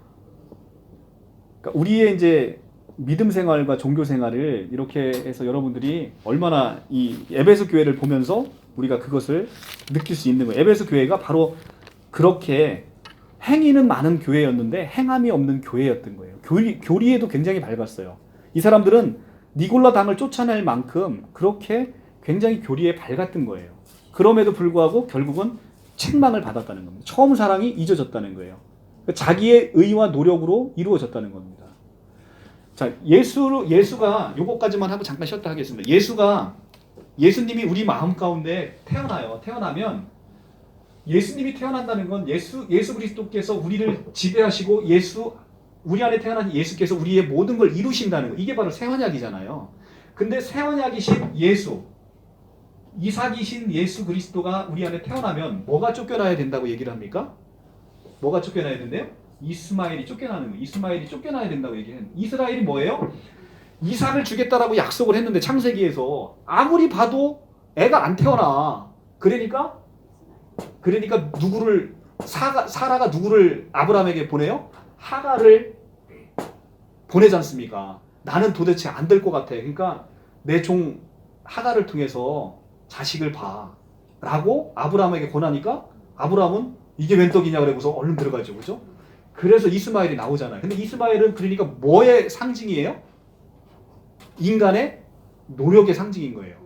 우리의 이제 믿음 생활과 종교 생활을 이렇게 해서 여러분들이 얼마나 이 에베소 교회를 보면서 우리가 그것을 느낄 수 있는 거예요. 에베소 교회가 바로 그렇게 행위는 많은 교회였는데 행함이 없는 교회였던 거예요. 교리에도 굉장히 밝았어요. 이 사람들은 니골라 당을 쫓아낼 만큼 그렇게 굉장히 교리에 밝았던 거예요. 그럼에도 불구하고 결국은 책망을 받았다는 겁니다. 처음 사랑이 잊어졌다는 거예요. 자기의 의와 노력으로 이루어졌다는 겁니다. 자, 예수가 요거까지만 하고 잠깐 쉬었다 하겠습니다. 예수님이 우리 마음 가운데 태어나요. 태어나면 예수님이 태어난다는 건 예수 그리스도께서 우리를 지배하시고 우리 안에 태어난 예수께서 우리의 모든 걸 이루신다는 거. 이게 바로 새 언약이잖아요. 근데 새 언약이신 이삭이신 예수 그리스도가 우리 안에 태어나면 뭐가 쫓겨나야 된다고 얘기를 합니까? 뭐가 쫓겨나야 된대요? 이스마엘이 쫓겨나는 거예요. 이스마엘이 쫓겨나야 된다고 얘기해요. 이스라엘이 뭐예요? 이삭을 주겠다라고 약속을 했는데 창세기에서 아무리 봐도 애가 안 태어나. 그러니까 누구를 사라가 누구를 아브라함에게 보내요? 하갈을 보내지 않습니까? 나는 도대체 안 될 것 같아. 그러니까 내 종 하갈을 통해서 자식을 봐. 라고 아브라함에게 권하니까 아브라함은 이게 웬 떡이냐 그러고서 얼른 들어가죠. 그죠? 그래서 이스마엘이 나오잖아요. 근데 이스마엘은 그러니까 뭐의 상징이에요? 인간의 노력의 상징인 거예요.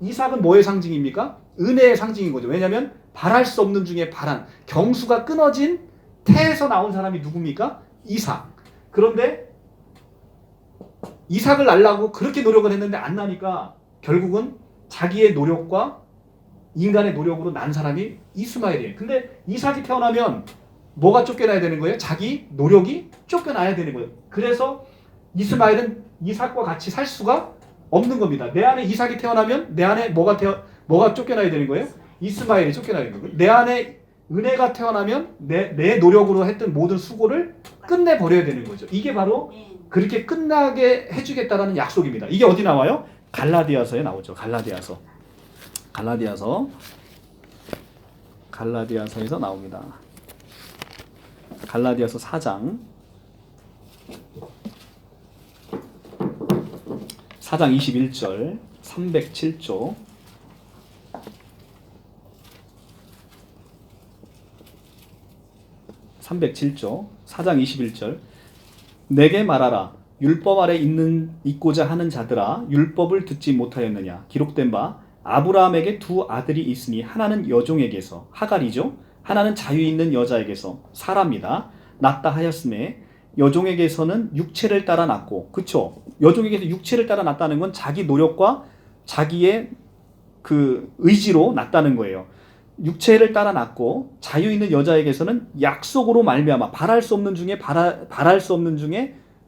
이삭은 뭐의 상징입니까? 은혜의 상징인 거죠. 왜냐하면 바랄 수 없는 중에 바란 경수가 끊어진 태에서 나온 사람이 누굽니까? 이삭. 그런데 이삭을 낳으려고 그렇게 노력을 했는데 안 나니까 결국은 자기의 노력과 인간의 노력으로 난 사람이 이스마엘이에요. 근데 이삭이 태어나면 뭐가 쫓겨나야 되는 거예요? 자기 노력이 쫓겨나야 되는 거예요. 그래서 이스마엘은 이삭과 같이 살 수가 없는 겁니다. 내 안에 이삭이 태어나면 내 안에 뭐가 쫓겨나야 되는 거예요? 이스마엘이 쫓겨나야 되는 거예요. 내 안에 은혜가 태어나면 내 노력으로 했던 모든 수고를 끝내버려야 되는 거죠. 이게 바로 그렇게 끝나게 해주겠다라는 약속입니다. 이게 어디 나와요? 갈라디아서에 나오죠. 갈라디아서에서 나옵니다. 갈라디아서 4장 21절 307조 307조 4장 21절 내게 말하라 율법 아래 있고자 하는 자들아 율법을 듣지 못하였느냐 기록된 바 아브라함에게 두 아들이 있으니 하나는 여종에게서 하갈이죠. 하나는 자유 있는 여자에게서 사라입니다. 낳다 하였음에 여종에게서는 육체를 따라 낳고 그쵸? 여종에게서 육체를 따라 낳다는 건 자기 노력과 자기의 그 의지로 낳다는 거예요. 육체를 따라 낳고 자유 있는 여자에게서는 약속으로 말미암아 바랄 수 없는 중에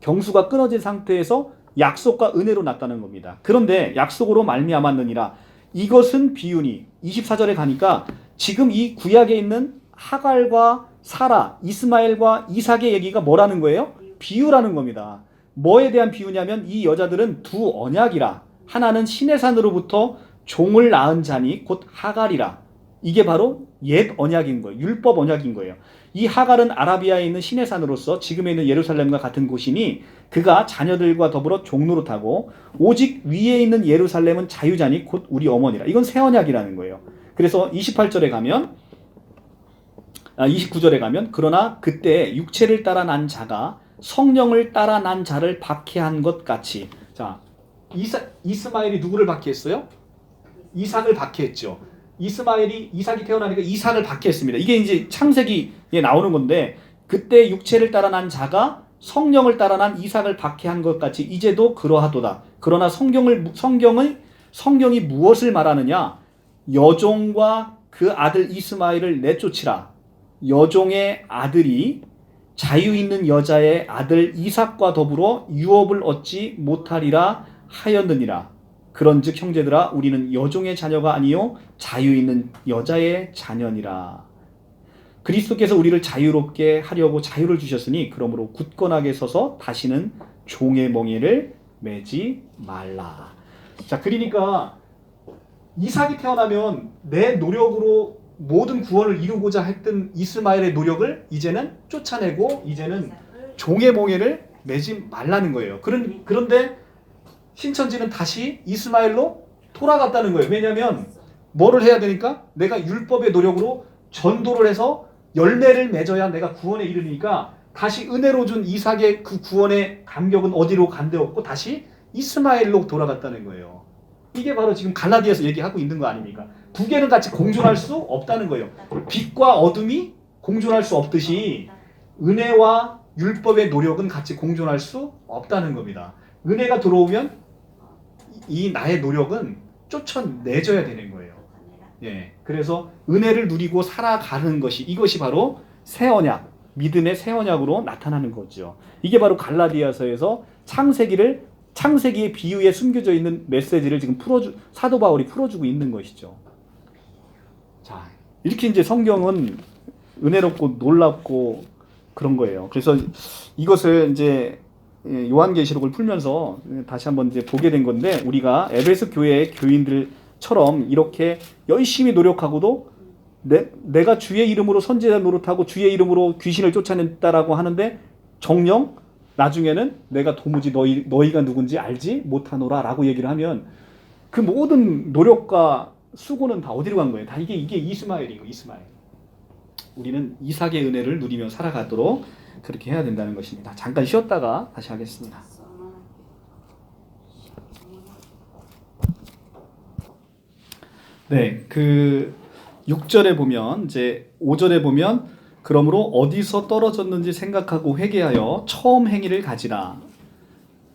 경수가 끊어진 상태에서 약속과 은혜로 낳다는 겁니다. 그런데 약속으로 말미암았느니라 이것은 비유니 24절에 가니까 지금 이 구약에 있는 하갈과 사라, 이스마엘과 이삭의 얘기가 뭐라는 거예요? 비유라는 겁니다. 뭐에 대한 비유냐면 이 여자들은 두 언약이라 하나는 신의 산으로부터 종을 낳은 자니 곧 하갈이라 이게 바로 옛 언약인 거예요. 율법 언약인 거예요. 이 하갈은 아라비아에 있는 신의 산으로서 지금에 있는 예루살렘과 같은 곳이니 그가 자녀들과 더불어 종노릇하고 오직 위에 있는 예루살렘은 자유자니 곧 우리 어머니라. 이건 새 언약이라는 거예요. 그래서 29절에 가면 그러나 그때 육체를 따라 난 자가 성령을 따라 난 자를 박해한 것 같이 자 이스마엘이 누구를 박해했어요? 이삭을 박해했죠. 이삭이 태어나니까 이삭을 박해했습니다. 이게 이제 창세기에 나오는 건데 그때 육체를 따라 난 자가 성령을 따라 난 이삭을 박해한 것 같이 이제도 그러하도다. 그러나 성경이 무엇을 말하느냐? 여종과 그 아들 이스마엘을 내쫓으라. 여종의 아들이 자유 있는 여자의 아들 이삭과 더불어 유업을 얻지 못하리라 하였느니라. 그런즉 형제들아 우리는 여종의 자녀가 아니요 자유 있는 여자의 자녀니라. 그리스도께서 우리를 자유롭게 하려고 자유를 주셨으니 그러므로 굳건하게 서서 다시는 종의 멍에를 매지 말라. 자, 그러니까 이삭이 태어나면 내 노력으로 모든 구원을 이루고자 했던 이스마엘의 노력을 이제는 쫓아내고 이제는 종의 몽에를 매지 말라는 거예요. 그런데 신천지는 다시 이스마엘로 돌아갔다는 거예요. 왜냐하면 뭐를 해야 되니까 내가 율법의 노력으로 전도를 해서 열매를 맺어야 내가 구원에 이르니까 다시 은혜로 준 이삭의 그 구원의 감격은 어디로 간데없고 다시 이스마엘로 돌아갔다는 거예요. 이게 바로 지금 갈라디아서 얘기하고 있는 거 아닙니까? 두 개는 같이 공존할 수 없다는 거예요. 빛과 어둠이 공존할 수 없듯이 은혜와 율법의 노력은 같이 공존할 수 없다는 겁니다. 은혜가 들어오면 이 나의 노력은 쫓아내줘야 되는 거예요. 예, 그래서 은혜를 누리고 살아가는 것이 이것이 바로 새 언약, 믿음의 새 언약으로 나타나는 거죠. 이게 바로 갈라디아서에서 창세기의 비유에 숨겨져 있는 메시지를 지금 사도 바울이 풀어주고 있는 것이죠. 자, 이렇게 이제 성경은 은혜롭고 놀랍고 그런 거예요. 그래서 이것을 이제 요한계시록을 풀면서 다시 한번 이제 보게 된 건데, 우리가 에베소 교회의 교인들처럼 이렇게 열심히 노력하고도 내가 주의 이름으로 선지자 노릇하고 주의 이름으로 귀신을 쫓아냈다라고 하는데 정녕 나중에는 내가 도무지 너희가 누군지 알지 못하노라 라고 얘기를 하면 그 모든 노력과 수고는 다 어디로 간 거예요? 다 이게 이스마엘이고 이스마엘. 우리는 이삭의 은혜를 누리며 살아가도록 그렇게 해야 된다는 것입니다. 잠깐 쉬었다가 다시 하겠습니다. 네, 그 6절에 보면 이제 5절에 보면 그러므로 어디서 떨어졌는지 생각하고 회개하여 처음 행위를 가지라.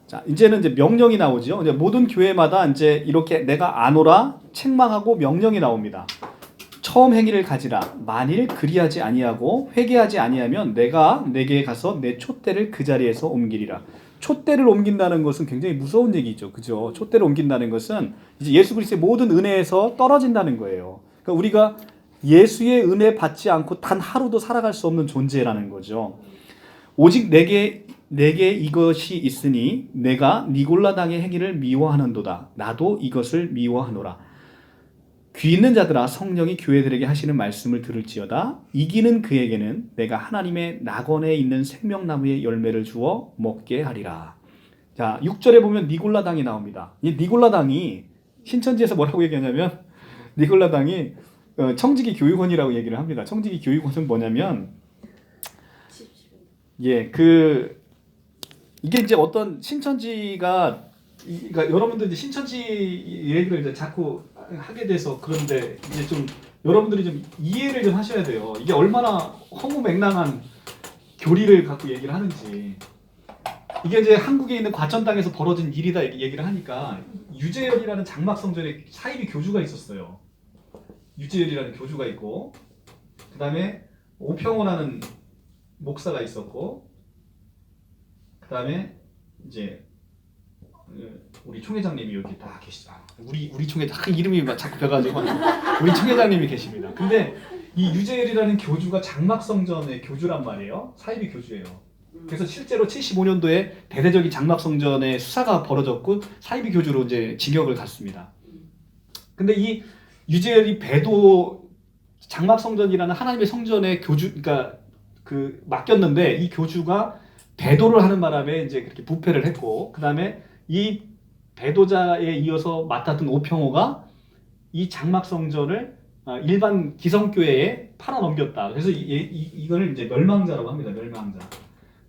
자, 이제는 이제 명령이 나오죠. 이제 모든 교회마다 이제 이렇게 내가 아노라 책망하고 명령이 나옵니다. 처음 행위를 가지라. 만일 그리하지 아니하고 회개하지 아니하면 내가 내게 가서 내 촛대를 그 자리에서 옮기리라. 촛대를 옮긴다는 것은 굉장히 무서운 얘기죠. 그죠? 촛대를 옮긴다는 것은 이제 예수 그리스도의 모든 은혜에서 떨어진다는 거예요. 그러니까 우리가 예수의 은혜 받지 않고 단 하루도 살아갈 수 없는 존재라는 거죠. 오직 내게 이것이 있으니 내가 니골라당의 행위를 미워하는도다. 나도 이것을 미워하노라. 귀 있는 자들아, 성령이 교회들에게 하시는 말씀을 들을지어다. 이기는 그에게는 내가 하나님의 낙원에 있는 생명나무의 열매를 주어 먹게 하리라. 자, 6절에 보면 니골라당이 나옵니다. 이 니골라당이 신천지에서 뭐라고 얘기하냐면 니골라당이 청지기 교육원이라고 얘기를 합니다. 청지기 교육원은 뭐냐면 이게 이제 어떤 신천지가 그러니까 여러분들 이제 신천지 얘기를 이제 자꾸 하게 돼서 그런데 이제 좀 여러분들이 좀 이해를 좀 하셔야 돼요. 이게 얼마나 허무맹랑한 교리를 갖고 얘기를 하는지. 이게 이제 한국에 있는 과천 땅에서 벌어진 일이다 얘기를 하니까 유재열이라는 장막성전에 사이비 교주가 있었어요. 유재열이라는 교주가 있고, 그 다음에 오평호라는 목사가 있었고, 그 다음에 이제 우리 총회장님이 여기 다 계시죠. 우리 총회장 이름이 자꾸 벼가지고 우리 총회장님이 계십니다. 근데 이 유재열이라는 교주가 장막성전의 교주란 말이에요. 사이비 교주예요. 그래서 실제로 75년도에 대대적인 장막성전의 수사가 벌어졌고 사이비 교주로 이제 징역을 갔습니다. 근데 이 유재열이 배도 장막성전이라는 하나님의 성전의 교주, 그러니까 그 맡겼는데 이 교주가 배도를 하는 바람에 이제 그렇게 부패를 했고, 그 다음에 이 배도자에 이어서 맡았던 오평호가 이 장막성전을 일반 기성교회에 팔아넘겼다. 그래서 이거를 이제 멸망자라고 합니다.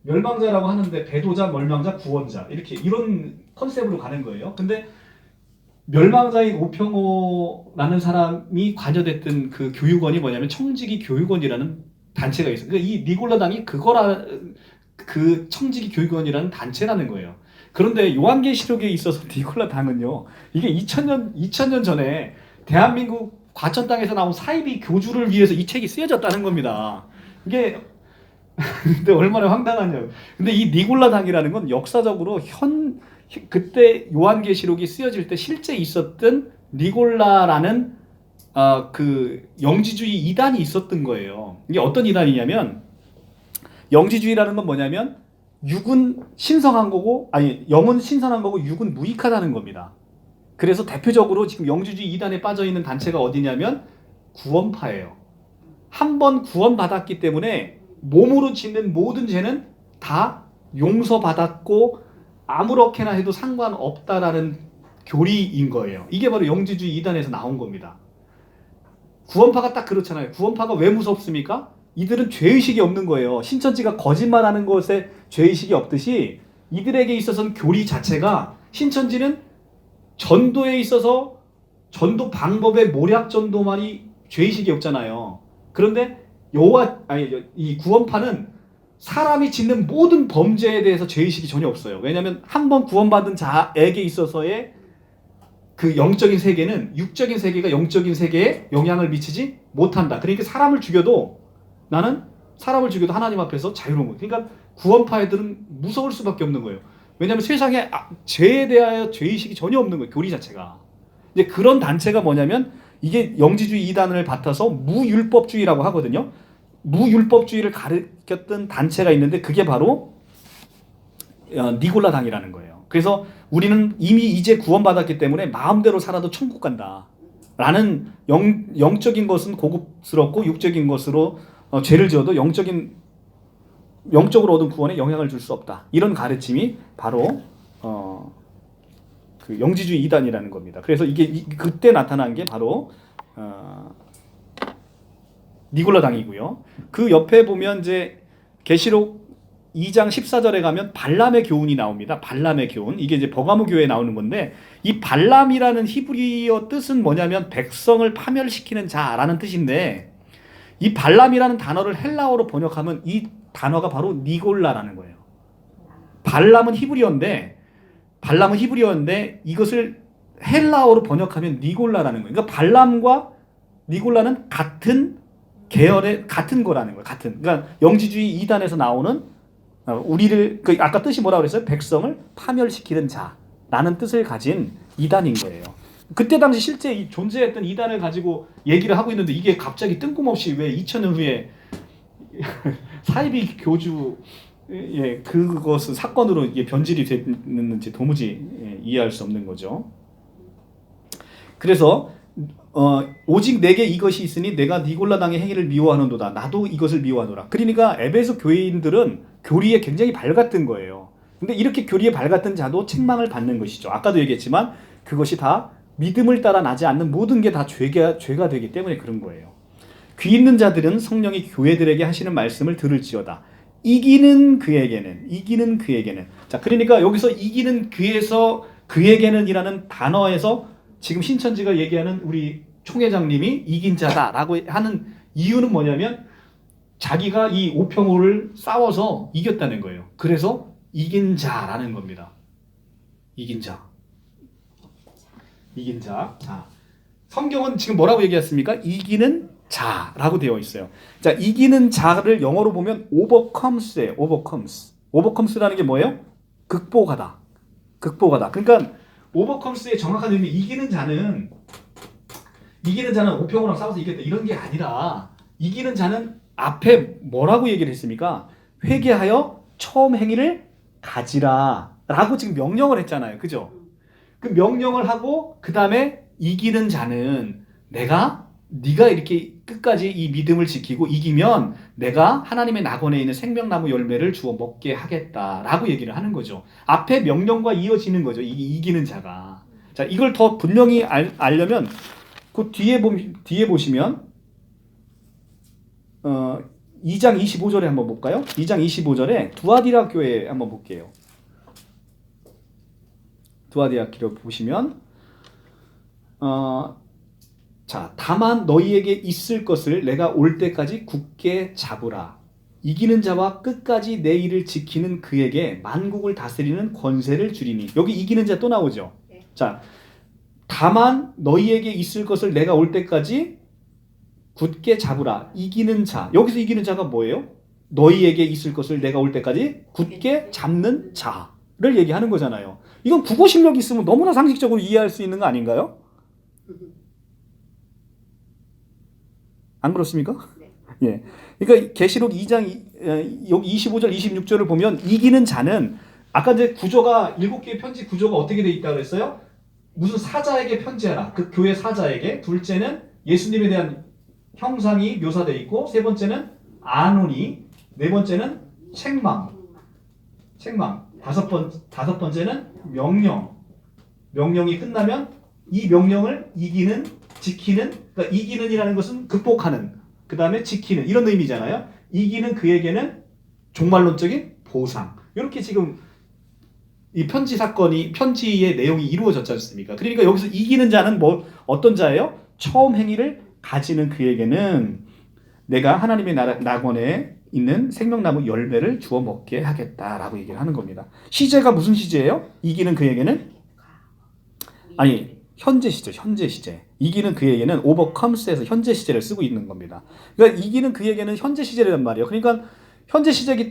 멸망자라고 하는데 배도자, 멸망자, 구원자 이런 컨셉으로 가는 거예요. 근데 멸망자인 오평호라는 사람이 관여됐던 그 교육원이 뭐냐면 청지기 교육원이라는 단체가 있어요. 그러니까 이 니골라당이 그 청지기 교육원이라는 단체라는 거예요. 그런데 요한계시록에 있어서 니골라당은요, 이게 2000년 전에 대한민국 과천 땅에서 나온 사이비 교주를 위해서 이 책이 쓰여졌다는 겁니다. 이게 근데 얼마나 황당하냐고. 근데 이 니골라당이라는 건 역사적으로 그때 요한계시록이 쓰여질 때 실제 있었던 니골라라는 그 영지주의 이단이 있었던 거예요. 이게 어떤 이단이냐면, 영지주의라는 건 뭐냐면 육은 신성한 거고, 영은 신성한 거고 육은 무익하다는 겁니다. 그래서 대표적으로 지금 영지주의 이단에 빠져 있는 단체가 어디냐면 구원파예요. 한 번 구원받았기 때문에 몸으로 짓는 모든 죄는 다 용서받았고 아무렇게나 해도 상관없다라는 교리인 거예요. 이게 바로 영지주의 이단에서 나온 겁니다. 구원파가 딱 그렇잖아요. 구원파가 왜 무섭습니까? 이들은 죄의식이 없는 거예요. 신천지가 거짓말하는 것에 죄의식이 없듯이 이들에게 있어서는 교리 자체가, 신천지는 전도에 있어서 전도 방법의 모략 전도만이 죄의식이 없잖아요. 그런데 이 구원파는 사람이 짓는 모든 범죄에 대해서 죄의식이 전혀 없어요. 왜냐하면 한 번 구원받은 자에게 있어서의 그 영적인 세계는 육적인 세계가 영적인 세계에 영향을 미치지 못한다. 그러니까 사람을 죽여도 나는 사람을 죽여도 하나님 앞에서 자유로운 거예요. 그러니까 구원파 애들은 무서울 수밖에 없는 거예요. 왜냐하면 세상에 죄에 대하여 죄의식이 전혀 없는 거예요. 교리 자체가. 이제 그런 단체가 뭐냐면 이게 영지주의 이단을 바탕서 무율법주의라고 하거든요. 무율법주의를 가르쳤던 단체가 있는데 그게 바로 니골라당이라는 거예요. 그래서 우리는 이미 이제 구원받았기 때문에 마음대로 살아도 천국 간다 라는 영적인 것은 고급스럽고 육적인 것으로 죄를 지어도 영적으로 얻은 구원에 영향을 줄 수 없다. 이런 가르침이 바로 그 영지주의 이단이라는 겁니다. 그래서 이게 그때 나타난 게 바로 니골라당이고요. 그 옆에 보면 이제 계시록 2장 14절에 가면 발람의 교훈이 나옵니다. 발람의 교훈. 이게 이제 버가모 교회에 나오는 건데 이 발람이라는 히브리어 뜻은 뭐냐면 백성을 파멸시키는 자라는 뜻인데 이 발람이라는 단어를 헬라어로 번역하면 이 단어가 바로 니골라라는 거예요. 발람은 히브리어인데 이것을 헬라어로 번역하면 니골라라는 거예요. 그러니까 발람과 니골라는 같은 계열의 같은 거라는 거예요. 그러니까 영지주의 이단에서 나오는 우리를 아까 뜻이 뭐라고 그랬어요? 백성을 파멸시키는 자라는 뜻을 가진 이단인 거예요. 그때 당시 실제 존재했던 이단을 가지고 얘기를 하고 있는데 이게 갑자기 뜬금없이 왜 2000년 후에 사이비 교주 그것은 사건으로 이게 변질이 됐는지 도무지 이해할 수 없는 거죠. 그래서 오직 내게 이것이 있으니 내가 니골라당의 행위를 미워하는도다. 나도 이것을 미워하노라. 그러니까 에베소 교인들은 교리에 굉장히 밝았던 거예요. 근데 이렇게 교리에 밝았던 자도 책망을 받는 것이죠. 아까도 얘기했지만 그것이 다 믿음을 따라 나지 않는 모든 게 다 죄가 되기 때문에 그런 거예요. 귀 있는 자들은 성령이 교회들에게 하시는 말씀을 들을지어다. 이기는 그에게는. 자, 그러니까 여기서 이기는 그에게는이라는 단어에서 지금 신천지가 얘기하는 우리 총회장님이 이긴 자다라고 하는 이유는 뭐냐면 자기가 이 오평호를 싸워서 이겼다는 거예요. 그래서 이긴 자라는 겁니다. 이긴 자. 자, 성경은 지금 뭐라고 얘기했습니까? 이기는 자라고 되어 있어요. 자, 이기는 자를 영어로 보면 overcomes예요. overcomes라는 게 뭐예요? 극복하다. 그러니까 overcomes의 정확한 의미, 이기는 자는 오평호랑 싸워서 이겼다 이런 게 아니라 이기는 자는 앞에 뭐라고 얘기를 했습니까? 회개하여 처음 행위를 가지라 라고 지금 명령을 했잖아요. 그죠? 그 명령을 하고 그 다음에 이기는 자는 네가 이렇게 끝까지 이 믿음을 지키고 이기면 내가 하나님의 낙원에 있는 생명나무 열매를 주어 먹게 하겠다라고 얘기를 하는 거죠. 앞에 명령과 이어지는 거죠. 이기는 자가. 자, 이걸 더 분명히 알려면 그 뒤에 보시면 2장 25절에 한번 볼까요? 2장 25절에 두아디라 교회 한번 볼게요. 두아디라 교회 보시면 자, 다만 너희에게 있을 것을 내가 올 때까지 굳게 잡으라. 이기는 자와 끝까지 내 일을 지키는 그에게 만국을 다스리는 권세를 주리니. 여기 이기는 자 또 나오죠. 자, 다만 너희에게 있을 것을 내가 올 때까지 굳게 잡으라. 이기는 자. 여기서 이기는 자가 뭐예요? 너희에게 있을 것을 내가 올 때까지 굳게 잡는 자를 얘기하는 거잖아요. 이건 국어 실력이 있으면 너무나 상식적으로 이해할 수 있는 거 아닌가요? 안 그렇습니까? 네. 예. 그러니까 계시록 2장 여기 25절 26절을 보면 이기는 자는 아까 이제 구조가 7개의 편지 구조가 어떻게 돼 있다고 했어요? 무슨 사자에게 편지하라. 그 교회 사자에게. 둘째는 예수님에 대한 형상이 묘사되어 있고, 세 번째는 안온이, 네 번째는 책망, 다섯 번째는 명령. 명령이 끝나면 이 명령을 이기는, 지키는, 그러니까 이기는이라는 것은 극복하는, 그 다음에 지키는 이런 의미잖아요. 이기는 그에게는 종말론적인 보상. 이렇게 지금 이 편지의 내용이 이루어졌지 않습니까? 그러니까 여기서 이기는 자는 어떤 자예요? 처음 행위를 가지는 그에게는 내가 하나님의 낙원에 있는 생명나무 열매를 주워 먹게 하겠다라고 얘기를 하는 겁니다. 시제가 무슨 시제예요? 이기는 그에게는 현재 시제. 이기는 그에게는 overcomes에서 현재 시제를 쓰고 있는 겁니다. 그러니까 이기는 그에게는 현재 시제란 말이에요. 그러니까 현재 시제이기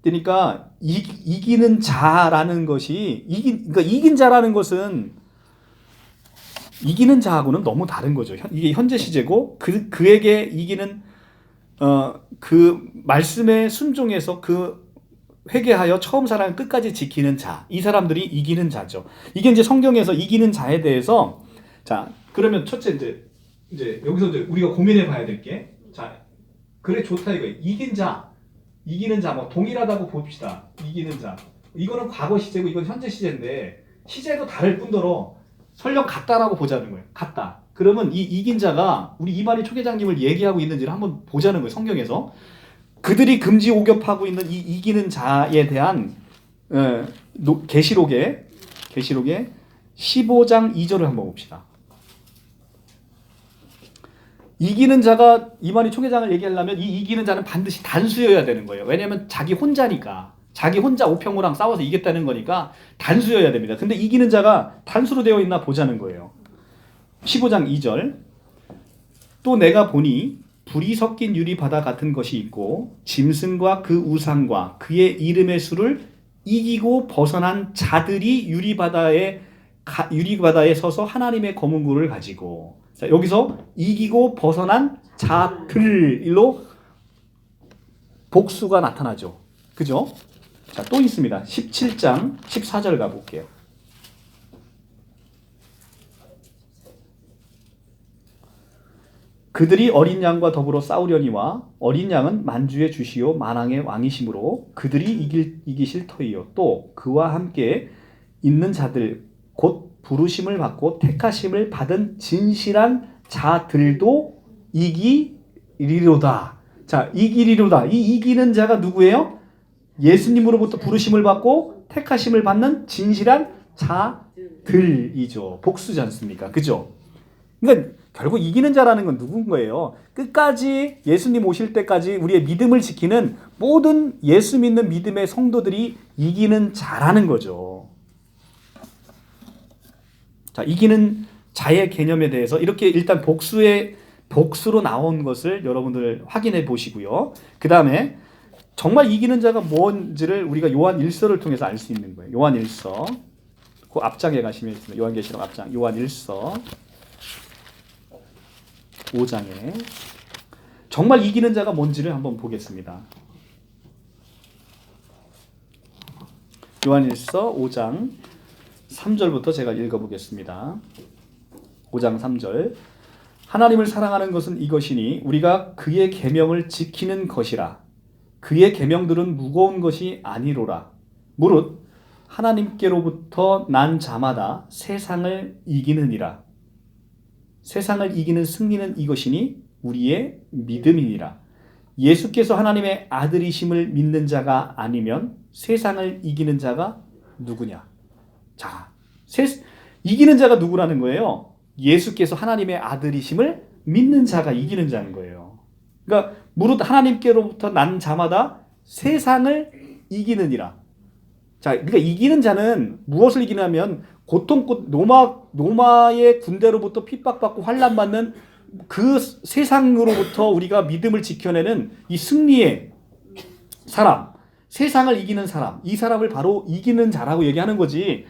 때니까 이기는 자라는 것이 그러니까 이긴 자라는 것은 이기는 자하고는 너무 다른 거죠. 이게 현재 시제고 그에게 이기는 그 말씀에 순종해서 그 회개하여 처음 사랑을 끝까지 지키는 자, 이 사람들이 이기는 자죠. 이게 이제 성경에서 이기는 자에 대해서 자 그러면 첫째 이제 여기서 이제 우리가 고민해 봐야 될 게 자 그래 좋다 이거 이기는 자 뭐 동일하다고 봅시다. 이기는 자 이거는 과거 시제고 이건 현재 시제인데 시제도 다를 뿐더러 설령 같다라고 보자는 거예요. 같다. 그러면 이 이긴 자가 우리 이만희 초계장님을 얘기하고 있는지를 한번 보자는 거예요. 성경에서. 그들이 금지 오겹하고 있는 이 이기는 자에 대한 계시록의 15장 2절을 한번 봅시다. 이기는 자가 이만희 초계장을 얘기하려면 이 이기는 자는 반드시 단수여야 되는 거예요. 왜냐하면 자기 혼자니까. 자기 혼자 우평우랑 싸워서 이겼다는 거니까 단수여야 됩니다. 근데 이기는 자가 단수로 되어 있나 보자는 거예요. 15장 2절 또 내가 보니 불이 섞인 유리바다 같은 것이 있고 짐승과 그 우상과 그의 이름의 수를 이기고 벗어난 자들이 유리바다에 서서 하나님의 검은 굴을 가지고 자, 여기서 이기고 벗어난 자들로 복수가 나타나죠. 그죠? 자, 또 있습니다. 17장 14절 가볼게요. 그들이 어린 양과 더불어 싸우려니와 어린 양은 만주의 주시요 만왕의 왕이심으로 그들이 이기실 터이요 또 그와 함께 있는 자들 곧 부르심을 받고 택하심을 받은 진실한 자들도 이기리로다. 자, 이기리로다. 이 이기는 자가 누구예요? 예수님으로부터 부르심을 받고 택하심을 받는 진실한 자들이죠. 복수지 않습니까? 그죠? 그러니까 결국 이기는 자라는 건 누군 거예요? 끝까지 예수님 오실 때까지 우리의 믿음을 지키는 모든 예수 믿는 믿음의 성도들이 이기는 자라는 거죠. 자, 이기는 자의 개념에 대해서 이렇게 일단 복수로 나온 것을 여러분들 확인해 보시고요. 그 다음에 정말 이기는 자가 뭔지를 우리가 요한 1서를 통해서 알 수 있는 거예요. 요한 1서. 그 앞장에 가시면 있습니다. 요한계시록 앞장. 요한 1서 5장에 정말 이기는 자가 뭔지를 한번 보겠습니다. 요한 1서 5장 3절부터 제가 읽어보겠습니다. 5장 3절 하나님을 사랑하는 것은 이것이니 우리가 그의 계명을 지키는 것이라. 그의 계명들은 무거운 것이 아니로라. 무릇 하나님께로부터 난 자마다 세상을 이기느니라. 세상을 이기는 승리는 이것이니 우리의 믿음이니라. 예수께서 하나님의 아들이심을 믿는 자가 아니면 세상을 이기는 자가 누구냐? 자, 이기는 자가 누구라는 거예요? 예수께서 하나님의 아들이심을 믿는 자가 이기는 자인 거예요. 그러니까 무릇 하나님께로부터 난 자마다 세상을 이기느니라. 자, 그러니까 이기는 자는 무엇을 이기냐면 로마의 군대로부터 핍박받고 환난받는 그 세상으로부터 우리가 믿음을 지켜내는 이 승리의 사람, 세상을 이기는 사람, 이 사람을 바로 이기는 자라고 얘기하는 거지.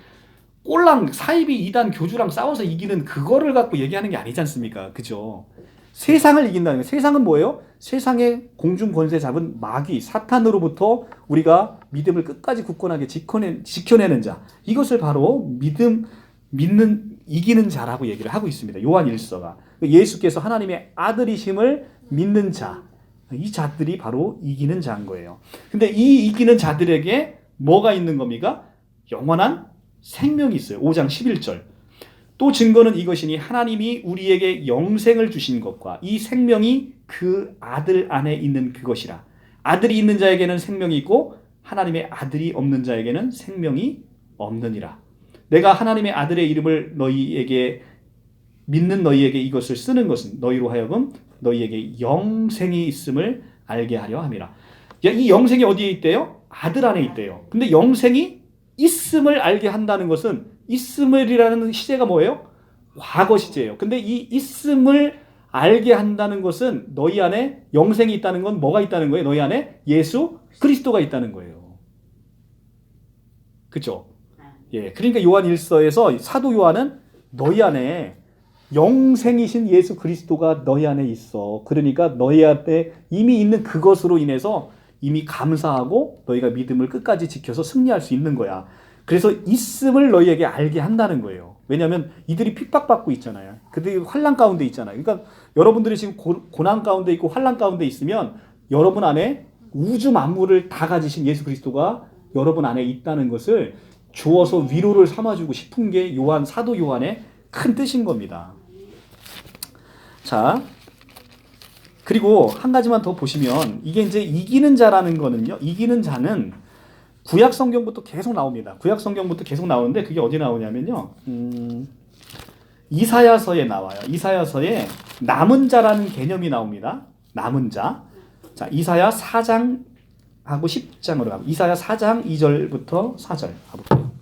꼴랑 사이비 이단 교주랑 싸워서 이기는 그거를 갖고 얘기하는 게 아니지 않습니까? 그죠? 세상을 이긴다는 거예요. 세상은 뭐예요? 세상의 공중 권세 잡은 마귀, 사탄으로부터 우리가 믿음을 끝까지 굳건하게 지켜내는 자. 이것을 바로 이기는 자라고 얘기를 하고 있습니다. 요한 1서가. 예수께서 하나님의 아들이심을 믿는 자, 이 자들이 바로 이기는 자인 거예요. 근데 이 이기는 자들에게 뭐가 있는 겁니까? 영원한 생명이 있어요. 5장 11절. 또 증거는 이것이니 하나님이 우리에게 영생을 주신 것과 이 생명이 그 아들 안에 있는 그것이라. 아들이 있는 자에게는 생명이 있고 하나님의 아들이 없는 자에게는 생명이 없느니라. 내가 하나님의 아들의 이름을 너희에게 믿는 너희에게 이것을 쓰는 것은 너희로 하여금 너희에게 영생이 있음을 알게 하려 함이라. 이 영생이 어디에 있대요? 아들 안에 있대요. 근데 영생이 있음을 알게 한다는 것은 있음을이라는 시제가 뭐예요? 과거 시제예요. 근데 이 있음을 알게 한다는 것은 너희 안에 영생이 있다는 건 뭐가 있다는 거예요? 너희 안에 예수 그리스도가 있다는 거예요. 그렇죠? 예. 그러니까 요한 1서에서 사도 요한은 너희 안에 영생이신 예수 그리스도가 너희 안에 있어. 그러니까 너희 안에 이미 있는 그것으로 인해서 이미 감사하고 너희가 믿음을 끝까지 지켜서 승리할 수 있는 거야. 그래서 있음을 너희에게 알게 한다는 거예요. 왜냐하면 이들이 핍박받고 있잖아요. 그들이 환난 가운데 있잖아요. 그러니까 여러분들이 지금 고난 가운데 있고 환난 가운데 있으면 여러분 안에 우주 만물을 다 가지신 예수 그리스도가 여러분 안에 있다는 것을 주어서 위로를 삼아주고 싶은 게 사도 요한의 큰 뜻인 겁니다. 자, 그리고 한 가지만 더 보시면 이게 이제 이기는 자라는 거는요. 이기는 자는 구약 성경부터 계속 나옵니다. 구약 성경부터 계속 나오는데 그게 어디 나오냐면요. 이사야서에 나와요. 이사야서에 남은 자라는 개념이 나옵니다. 남은 자. 자, 이사야 4장하고 10장으로 가볼게요. 이사야 4장 2절부터 4절 가볼게요.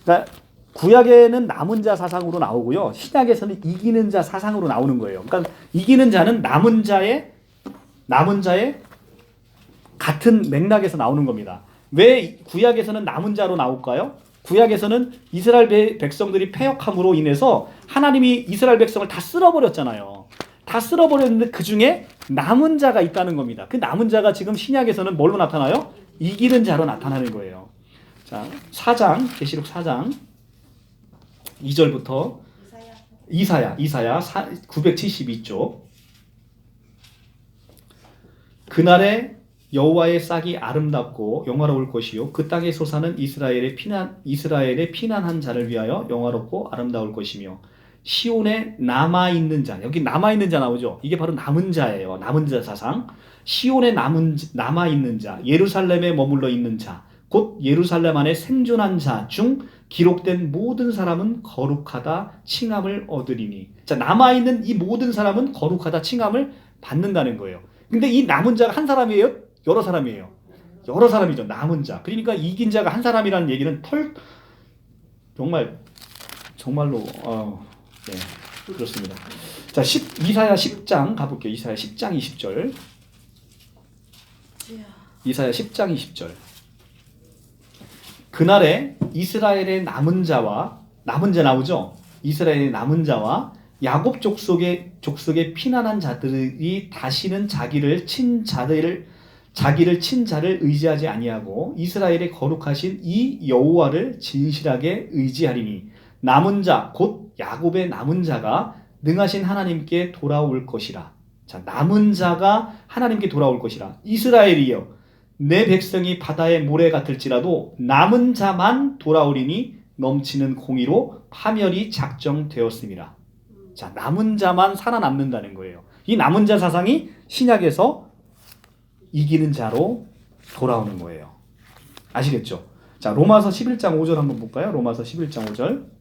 그러니까 구약에는 남은 자 사상으로 나오고요. 신약에서는 이기는 자 사상으로 나오는 거예요. 그러니까 이기는 자는 남은 자의 같은 맥락에서 나오는 겁니다. 왜 구약에서는 남은 자로 나올까요? 구약에서는 이스라엘 백성들이 패역함으로 인해서 하나님이 이스라엘 백성을 다 쓸어버렸잖아요. 다 쓸어버렸는데 그 중에 남은 자가 있다는 겁니다. 그 남은 자가 지금 신약에서는 뭘로 나타나요? 이기는 자로 나타나는 거예요. 자, 4장, 계시록 4장 2절부터 이사야 972쪽. 그날에 여호와의 싹이 아름답고 영화로울 것이요 그 땅의 소사는 이스라엘의 피난한 자를 위하여 영화롭고 아름다울 것이며 시온에 남아있는 자, 여기 남아있는 자 나오죠. 이게 바로 남은 자예요. 남은 자 사상. 시온에 남아있는 자, 예루살렘에 머물러 있는 자, 곧 예루살렘 안에 생존한 자 중 기록된 모든 사람은 거룩하다 칭함을 얻으리니. 자, 남아있는 이 모든 사람은 거룩하다 칭함을 받는다는 거예요. 근데 이 남은 자가 한 사람이에요? 여러 사람이에요? 여러 사람이죠. 남은 자. 그러니까 이긴 자가 한 사람이라는 얘기는 정말로 네, 그렇습니다. 자, 이사야 10장 가볼게요. 이사야 10장 20절. 이사야 10장 20절. 그날에 이스라엘의 남은 자 나오죠? 이스라엘의 남은 자와 야곱 족속의 피난한 자들이 다시는 자기를 친 자를 의지하지 아니하고 이스라엘의 거룩하신 이 여호와를 진실하게 의지하리니 남은 자 곧 야곱의 남은 자가 능하신 하나님께 돌아올 것이라. 자, 남은 자가 하나님께 돌아올 것이라. 이스라엘이여 내 백성이 바다의 모래 같을지라도 남은 자만 돌아오리니 넘치는 공의로 파멸이 작정되었습니다. 자, 남은 자만 살아남는다는 거예요. 이 남은 자 사상이 신약에서 이기는 자로 돌아오는 거예요. 아시겠죠? 자, 로마서 11장 5절 한번 볼까요? 로마서 11장 5절.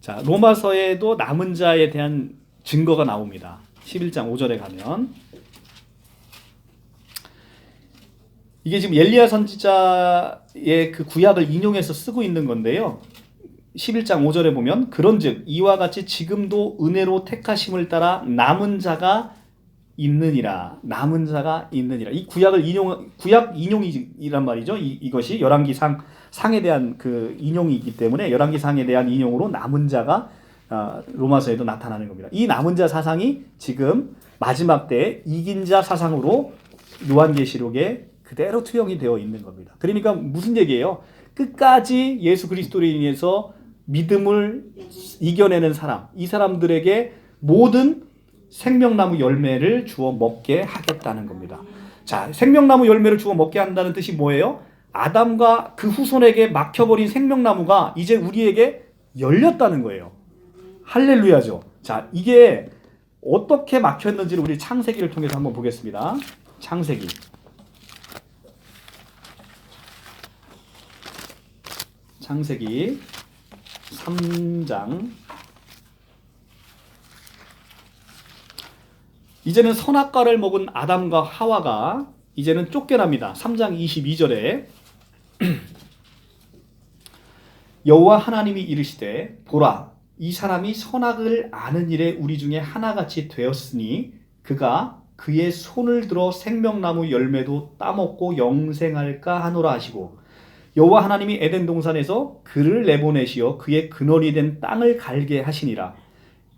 자, 로마서에도 남은 자에 대한 증거가 나옵니다. 11장 5절에 가면 이게 지금 엘리야 선지자의 그 구약을 인용해서 쓰고 있는 건데요. 11장 5절에 보면 그런즉 이와 같이 지금도 은혜로 택하심을 따라 남은 자가 있느니라. 남은 자가 있느니라. 이 구약 인용이란 말이죠. 이것이 열왕기 상에 대한 그 인용이기 때문에 열왕기 상에 대한 인용으로 남은 자가 로마서에도 나타나는 겁니다. 이 남은 자 사상이 지금 마지막 때 이긴 자 사상으로 요한계시록에 그대로 투영이 되어 있는 겁니다. 그러니까 무슨 얘기예요? 끝까지 예수 그리스도로 인해서 믿음을 이겨내는 사람, 이 사람들에게 모든 생명나무 열매를 주어 먹게 하겠다는 겁니다. 자, 생명나무 열매를 주어 먹게 한다는 뜻이 뭐예요? 아담과 그 후손에게 막혀버린 생명나무가 이제 우리에게 열렸다는 거예요. 할렐루야죠. 자, 이게 어떻게 막혔는지를 우리 창세기를 통해서 한번 보겠습니다. 창세기. 창세기 3장. 이제는 선악과를 먹은 아담과 하와가 이제는 쫓겨납니다. 3장 22절에 여호와 하나님이 이르시되 보라 이 사람이 선악을 아는 일에 우리 중에 하나같이 되었으니 그가 그의 손을 들어 생명나무 열매도 따먹고 영생할까 하노라 하시고 여호와 하나님이 에덴 동산에서 그를 내보내시어 그의 근원이 된 땅을 갈게 하시니라.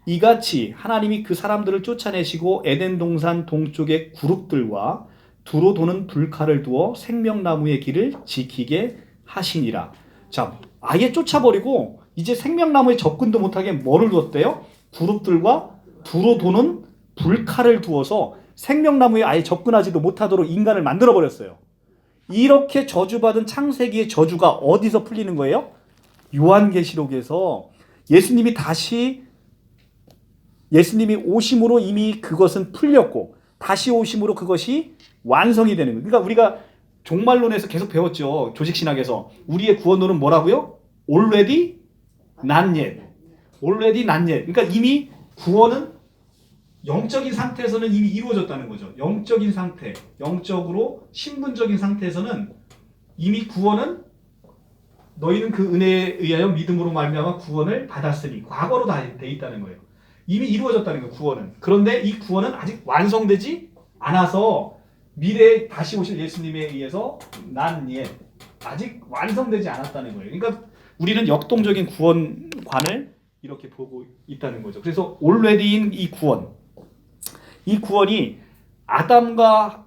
이같이 하나님이 그 사람들을 쫓아내시고 에덴 동산 동쪽의 그룹들과 두루 도는 불칼을 두어 생명나무의 길을 지키게 하시니라. 자, 아예 쫓아버리고 이제 생명나무에 접근도 못하게 뭐를 두었대요? 그룹들과 두루 도는 불칼을 두어서 생명나무에 아예 접근하지도 못하도록 인간을 만들어 버렸어요. 이렇게 저주받은 창세기의 저주가 어디서 풀리는 거예요? 요한계시록에서 예수님이 오심으로 이미 그것은 풀렸고 다시 오심으로 그것이 완성이 되는 거예요. 그러니까 우리가 종말론에서 계속 배웠죠. 조직신학에서. 우리의 구원론은 뭐라고요? Already not yet. Already not yet. 그러니까 이미 구원은 영적인 상태에서는 이미 이루어졌다는 거죠. 영적인 상태, 영적으로 신분적인 상태에서는 이미 구원은 너희는 그 은혜에 의하여 믿음으로 말미암아 구원을 받았으니 과거로 다 돼 있다는 거예요. 이미 이루어졌다는 거예요. 구원은. 그런데 이 구원은 아직 완성되지 않아서 미래에 다시 오실 예수님에 의해서 not yet. 아직 완성되지 않았다는 거예요. 그러니까 우리는 역동적인 구원관을 이렇게 보고 있다는 거죠. 그래서 already인 이 구원. 이 구원이 아담과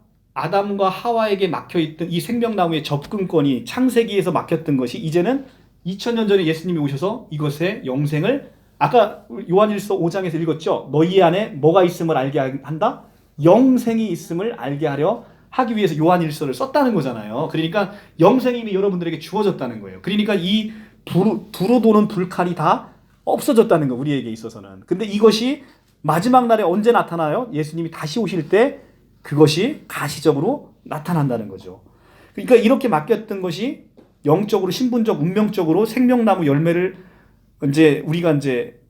하와에게 막혀있던 이 생명나무의 접근권이 창세기에서 막혔던 것이 이제는 2000년 전에 예수님이 오셔서 이것의 영생을 아까 요한일서 5장에서 읽었죠. 너희 안에 뭐가 있음을 알게 한다? 영생이 있음을 알게 하기 위해서 요한일서를 썼다는 거잖아요. 그러니까 영생이 이미 여러분들에게 주어졌다는 거예요. 그러니까 이 두루 도는 불칼이 다 없어졌다는 거 우리에게 있어서는. 근데 이것이 마지막 날에 언제 나타나요? 예수님이 다시 오실 때 그것이 가시적으로 나타난다는 거죠. 그러니까 이렇게 맡겼던 것이 영적으로 신분적 운명적으로 생명나무 열매를 우리가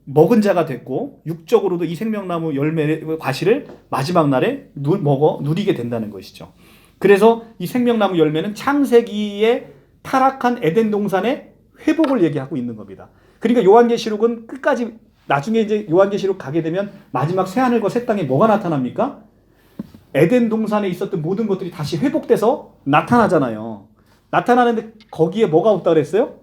먹은 자가 됐고 육적으로도 이 생명나무 열매 과실을 마지막 날에 누리게 된다는 것이죠. 그래서 이 생명나무 열매는 창세기에 타락한 에덴 동산의 회복을 얘기하고 있는 겁니다. 그러니까 요한계시록은 끝까지 나중에 이제 요한계시록 가게 되면 마지막 새하늘과 새 땅에 뭐가 나타납니까? 에덴 동산에 있었던 모든 것들이 다시 회복돼서 나타나잖아요. 나타나는데 거기에 뭐가 없다고 그랬어요?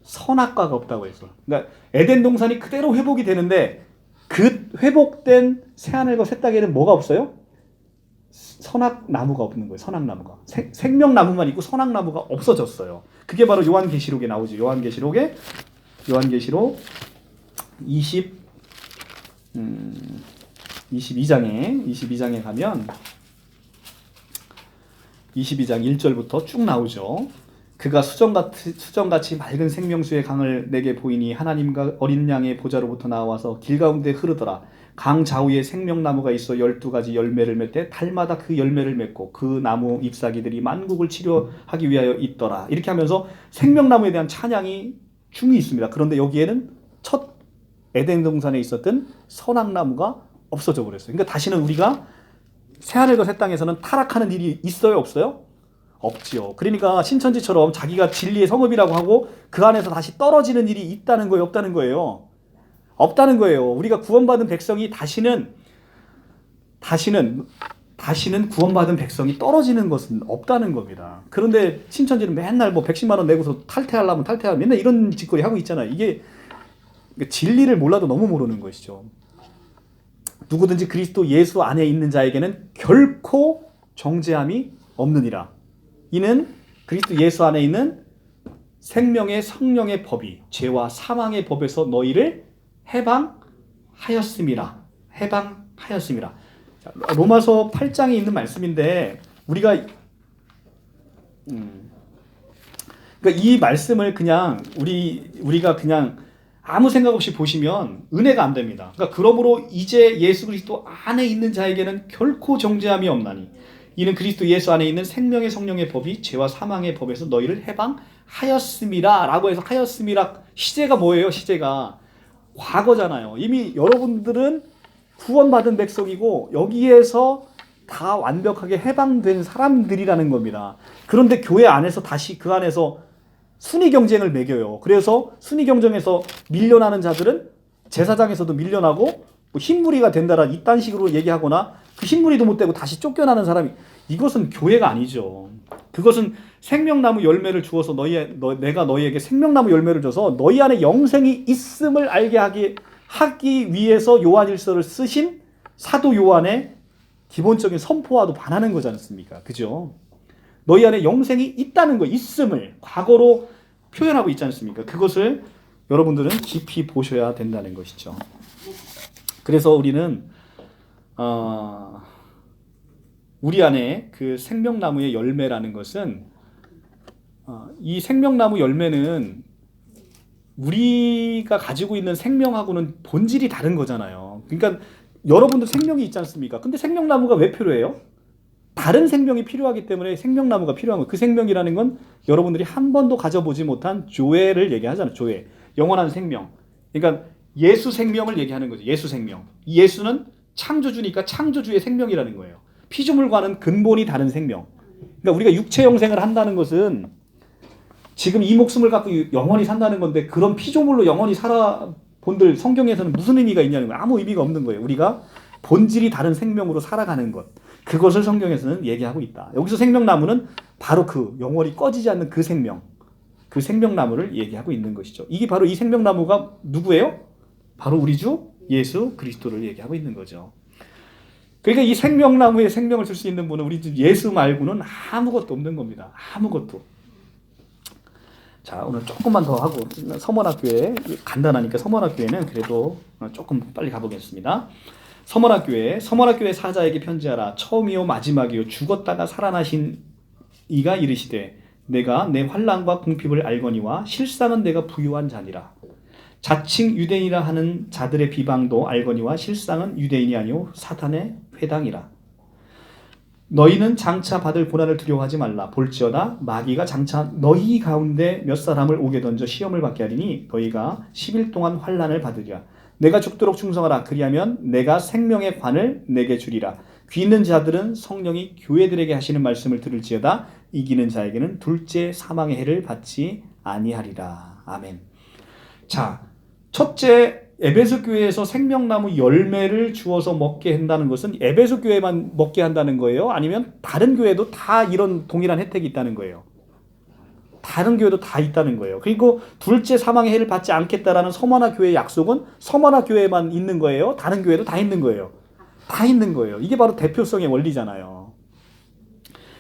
선악과가 없다고 했어. 그러니까 에덴 동산이 그대로 회복이 되는데 그 회복된 새하늘과 새 땅에는 뭐가 없어요? 선악나무가 없는 거예요. 선악나무가. 생명나무만 있고 선악나무가 없어졌어요. 그게 바로 요한계시록에 나오죠. 요한계시록 22장에 가면 22장 1절부터 쭉 나오죠. 그가 수정같이 맑은 생명수의 강을 내게 보이니 하나님과 어린 양의 보좌로부터 나와서 길 가운데 흐르더라. 강 좌우에 생명나무가 있어 12가지 열매를 맺되 달마다 그 열매를 맺고 그 나무 잎사귀들이 만국을 치료하기 위하여 있더라. 이렇게 하면서 생명나무에 대한 찬양이 중이 있습니다. 그런데 여기에는 첫 에덴 동산에 있었던 선악나무가 없어져 버렸어요. 그러니까 다시는 우리가 새하늘과 새 땅에서는 타락하는 일이 있어요, 없어요? 없지요. 그러니까 신천지처럼 자기가 진리의 성읍이라고 하고 그 안에서 다시 떨어지는 일이 있다는 거예요, 없다는 거예요? 없다는 거예요. 우리가 구원받은 백성이 다시는 구원받은 백성이 떨어지는 것은 없다는 겁니다. 그런데 신천지는 맨날 110만 원 내고서 탈퇴하려면 맨날 이런 짓거리 하고 있잖아요. 이게 진리를 몰라도 너무 모르는 것이죠. 누구든지 그리스도 예수 안에 있는 자에게는 결코 정죄함이 없느니라. 이는 그리스도 예수 안에 있는 생명의 성령의 법이 죄와 사망의 법에서 너희를 해방하였음이라. 해방하였음이라. 자, 로마서 8장에 있는 말씀인데 우리가 그러니까 이 말씀을 그냥 우리가 그냥 아무 생각 없이 보시면 은혜가 안 됩니다. 그러니까 그러므로 이제 예수 그리스도 안에 있는 자에게는 결코 정죄함이 없나니 이는 그리스도 예수 안에 있는 생명의 성령의 법이 죄와 사망의 법에서 너희를 해방하였음이라 라고 해서 하였음이라 시제가 뭐예요? 시제가 과거잖아요. 이미 여러분들은 구원받은 백성이고 여기에서 다 완벽하게 해방된 사람들이라는 겁니다. 그런데 교회 안에서 다시 그 안에서 순위 경쟁을 매겨요. 그래서 순위 경쟁에서 밀려나는 자들은 제사장에서도 밀려나고 뭐 흰무리가 된다라 이딴 식으로 얘기하거나 그 흰무리도 못 되고 다시 쫓겨나는 사람이 이것은 교회가 아니죠. 그것은 생명나무 열매를 주어서 내가 너희에게 생명나무 열매를 줘서 너희 안에 영생이 있음을 알게 하기 위해서 요한일서를 쓰신 사도 요한의 기본적인 선포와도 반하는 거지 않습니까? 그죠? 너희 안에 영생이 있다는 거, 있음을 과거로 표현하고 있지 않습니까? 그것을 여러분들은 깊이 보셔야 된다는 것이죠. 그래서 우리는 우리 안에 그 생명나무의 열매라는 것은 이 생명나무 열매는 우리가 가지고 있는 생명하고는 본질이 다른 거잖아요. 그러니까 여러분도 생명이 있지 않습니까? 근데 생명나무가 왜 필요해요? 다른 생명이 필요하기 때문에 생명나무가 필요한 거예요. 그 생명이라는 건 여러분들이 한 번도 가져보지 못한 조회를 얘기하잖아요. 조회. 영원한 생명. 그러니까 예수 생명을 얘기하는 거죠. 예수 생명. 예수는 창조주니까 창조주의 생명이라는 거예요. 피조물과는 근본이 다른 생명. 그러니까 우리가 육체 영생을 한다는 것은 지금 이 목숨을 갖고 영원히 산다는 건데 그런 피조물로 영원히 살아본들 성경에서는 무슨 의미가 있냐는 거예요. 아무 의미가 없는 거예요. 우리가 본질이 다른 생명으로 살아가는 것. 그것을 성경에서는 얘기하고 있다. 여기서 생명나무는 바로 그 영원히 꺼지지 않는 그 생명. 그 생명나무를 얘기하고 있는 것이죠. 이게 바로 이 생명나무가 누구예요? 바로 우리 주 예수 그리스도를 얘기하고 있는 거죠. 그러니까 이 생명나무에 생명을 줄 수 있는 분은 우리 주 예수 말고는 아무것도 없는 겁니다. 아무것도. 자, 오늘 조금만 더 하고 서머나교회 간단하니까 서머나교회는 그래도 조금 빨리 가보겠습니다. 서머나교회 사자에게 편지하라. 처음이요 마지막이요 죽었다가 살아나신 이가 이르시되 내가 내 환난과 궁핍을 알거니와 실상은 내가 부유한 자니라. 자칭 유대인이라 하는 자들의 비방도 알거니와 실상은 유대인이 아니오 사탄의 회당이라. 너희는 장차 받을 고난을 두려워하지 말라. 볼지어다 마귀가 장차 너희 가운데 몇 사람을 오게 던져 시험을 받게 하리니 너희가 10일 동안 환난을 받으리라. 내가 죽도록 충성하라. 그리하면 내가 생명의 관을 내게 주리라. 귀 있는 자들은 성령이 교회들에게 하시는 말씀을 들을지어다. 이기는 자에게는 둘째 사망의 해를 받지 아니하리라. 아멘. 자, 첫째 에베소 교회에서 생명나무 열매를 주어서 먹게 한다는 것은 에베소 교회만 먹게 한다는 거예요? 아니면 다른 교회도 다 이런 동일한 혜택이 있다는 거예요? 다른 교회도 다 있다는 거예요. 그리고 둘째 사망의 해를 받지 않겠다라는 서머나 교회의 약속은 서머나 교회만 있는 거예요? 다른 교회도 다 있는 거예요? 다 있는 거예요. 이게 바로 대표성의 원리잖아요.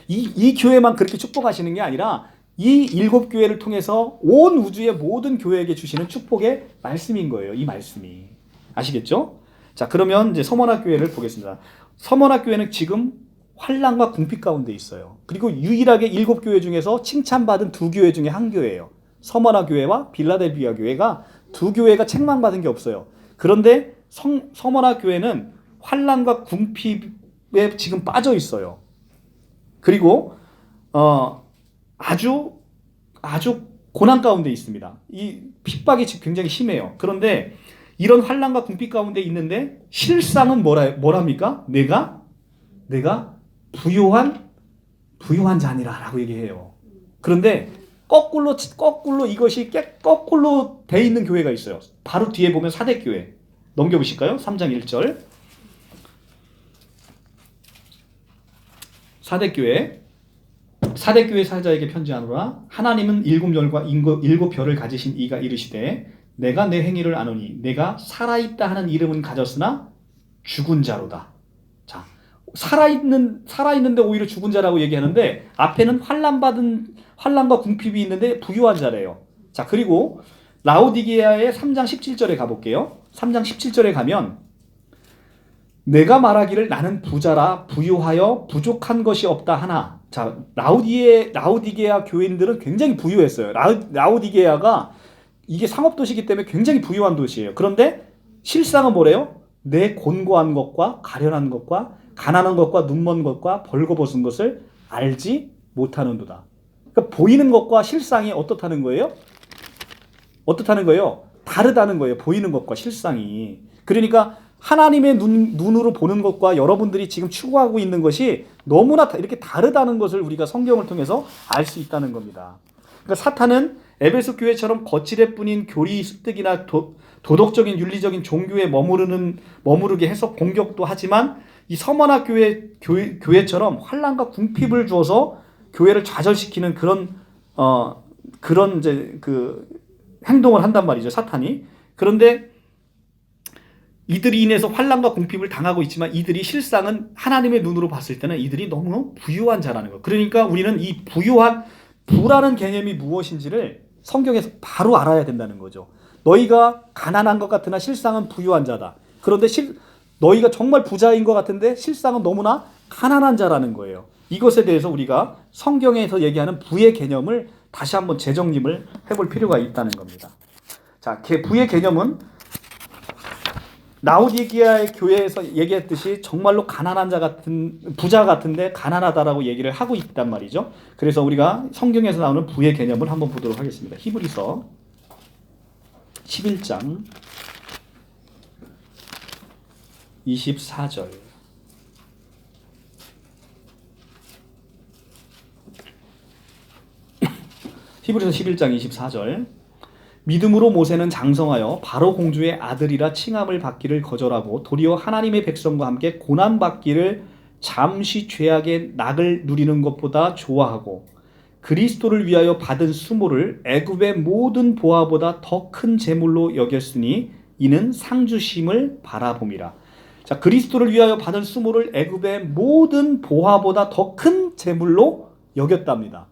이 교회만 그렇게 축복하시는 게 아니라 이 7교회를 통해서 온 우주의 모든 교회에게 주시는 축복의 말씀인 거예요. 이 말씀이. 아시겠죠? 자, 그러면 이제 서머나 교회를 보겠습니다. 서머나 교회는 지금 환난과 궁핍 가운데 있어요. 그리고 유일하게 7교회 중에서 칭찬받은 2교회 중에 한 교회예요. 서머나 교회와 빌라델비아 교회가 2교회가 책망받은 게 없어요. 그런데 서머나 교회는 환난과 궁핍에 지금 빠져 있어요. 그리고 아주 고난 가운데 있습니다. 이 핍박이 지금 굉장히 심해요. 그런데 이런 환난과 궁핍 가운데 있는데 실상은 뭐랍니까? 내가 부유한 자니라라고 얘기해요. 그런데 거꾸로 이것이 거꾸로 돼 있는 교회가 있어요. 바로 뒤에 보면 사대교회 넘겨보실까요? 3장 1절 사대교회 사자에게 편지하노라. 하나님은 7열과 7별을 가지신 이가 이르시되 내가 내 행위를 아노니 내가 살아있다 하는 이름은 가졌으나 죽은 자로다. 자, 살아있는데 오히려 죽은 자라고 얘기하는데 앞에는 환난과 궁핍이 있는데 부유한 자래요. 자, 그리고 라오디게아의 3장 17절에 가볼게요. 3장 17절에 가면 내가 말하기를 나는 부자라 부유하여 부족한 것이 없다 하나. 자, 라오디게아 교인들은 굉장히 부유했어요. 라오디게아가 이게 상업도시이기 때문에 굉장히 부유한 도시예요. 그런데 실상은 뭐래요? 내 곤고한 것과 가련한 것과 가난한 것과 눈먼 것과 벌거벗은 것을 알지 못하는도다. 그러니까 보이는 것과 실상이 어떻다는 거예요? 어떻다는 거예요? 다르다는 거예요. 보이는 것과 실상이. 그러니까 하나님의 눈으로 보는 것과 여러분들이 지금 추구하고 있는 것이 너무나 이렇게 다르다는 것을 우리가 성경을 통해서 알 수 있다는 겁니다. 그러니까 사탄은 에베소 교회처럼 거칠애 뿐인 교리 습득이나 도덕적인 윤리적인 종교에 머무르게 해서 공격도 하지만 이 서머나 교회처럼 환난과 궁핍을 주어서 교회를 좌절시키는 그런 이제 그 행동을 한단 말이죠, 사탄이. 그런데 이들이 인해서 환난과 궁핍을 당하고 있지만 이들이 실상은 하나님의 눈으로 봤을 때는 이들이 너무 부유한 자라는 거예요. 그러니까 우리는 이 부라는 개념이 무엇인지를 성경에서 바로 알아야 된다는 거죠. 너희가 가난한 것 같으나 실상은 부유한 자다. 그런데 너희가 정말 부자인 것 같은데 실상은 너무나 가난한 자라는 거예요. 이것에 대해서 우리가 성경에서 얘기하는 부의 개념을 다시 한번 재정립을 해볼 필요가 있다는 겁니다. 자, 부의 개념은 라오디게아의 교회에서 얘기했듯이 정말로 부자 같은데 가난하다라고 얘기를 하고 있단 말이죠. 그래서 우리가 성경에서 나오는 부의 개념을 한번 보도록 하겠습니다. 히브리서 11장 24절. 히브리서 11장 24절. 믿음으로 모세는 장성하여 바로 공주의 아들이라 칭함을 받기를 거절하고 도리어 하나님의 백성과 함께 고난받기를 잠시 죄악의 낙을 누리는 것보다 좋아하고 그리스도를 위하여 받은 수모를 애굽의 모든 보화보다 더 큰 재물로 여겼으니 이는 상주심을 바라봄이라. 자, 그리스도를 위하여 받은 수모를 애굽의 모든 보화보다 더 큰 재물로 여겼답니다.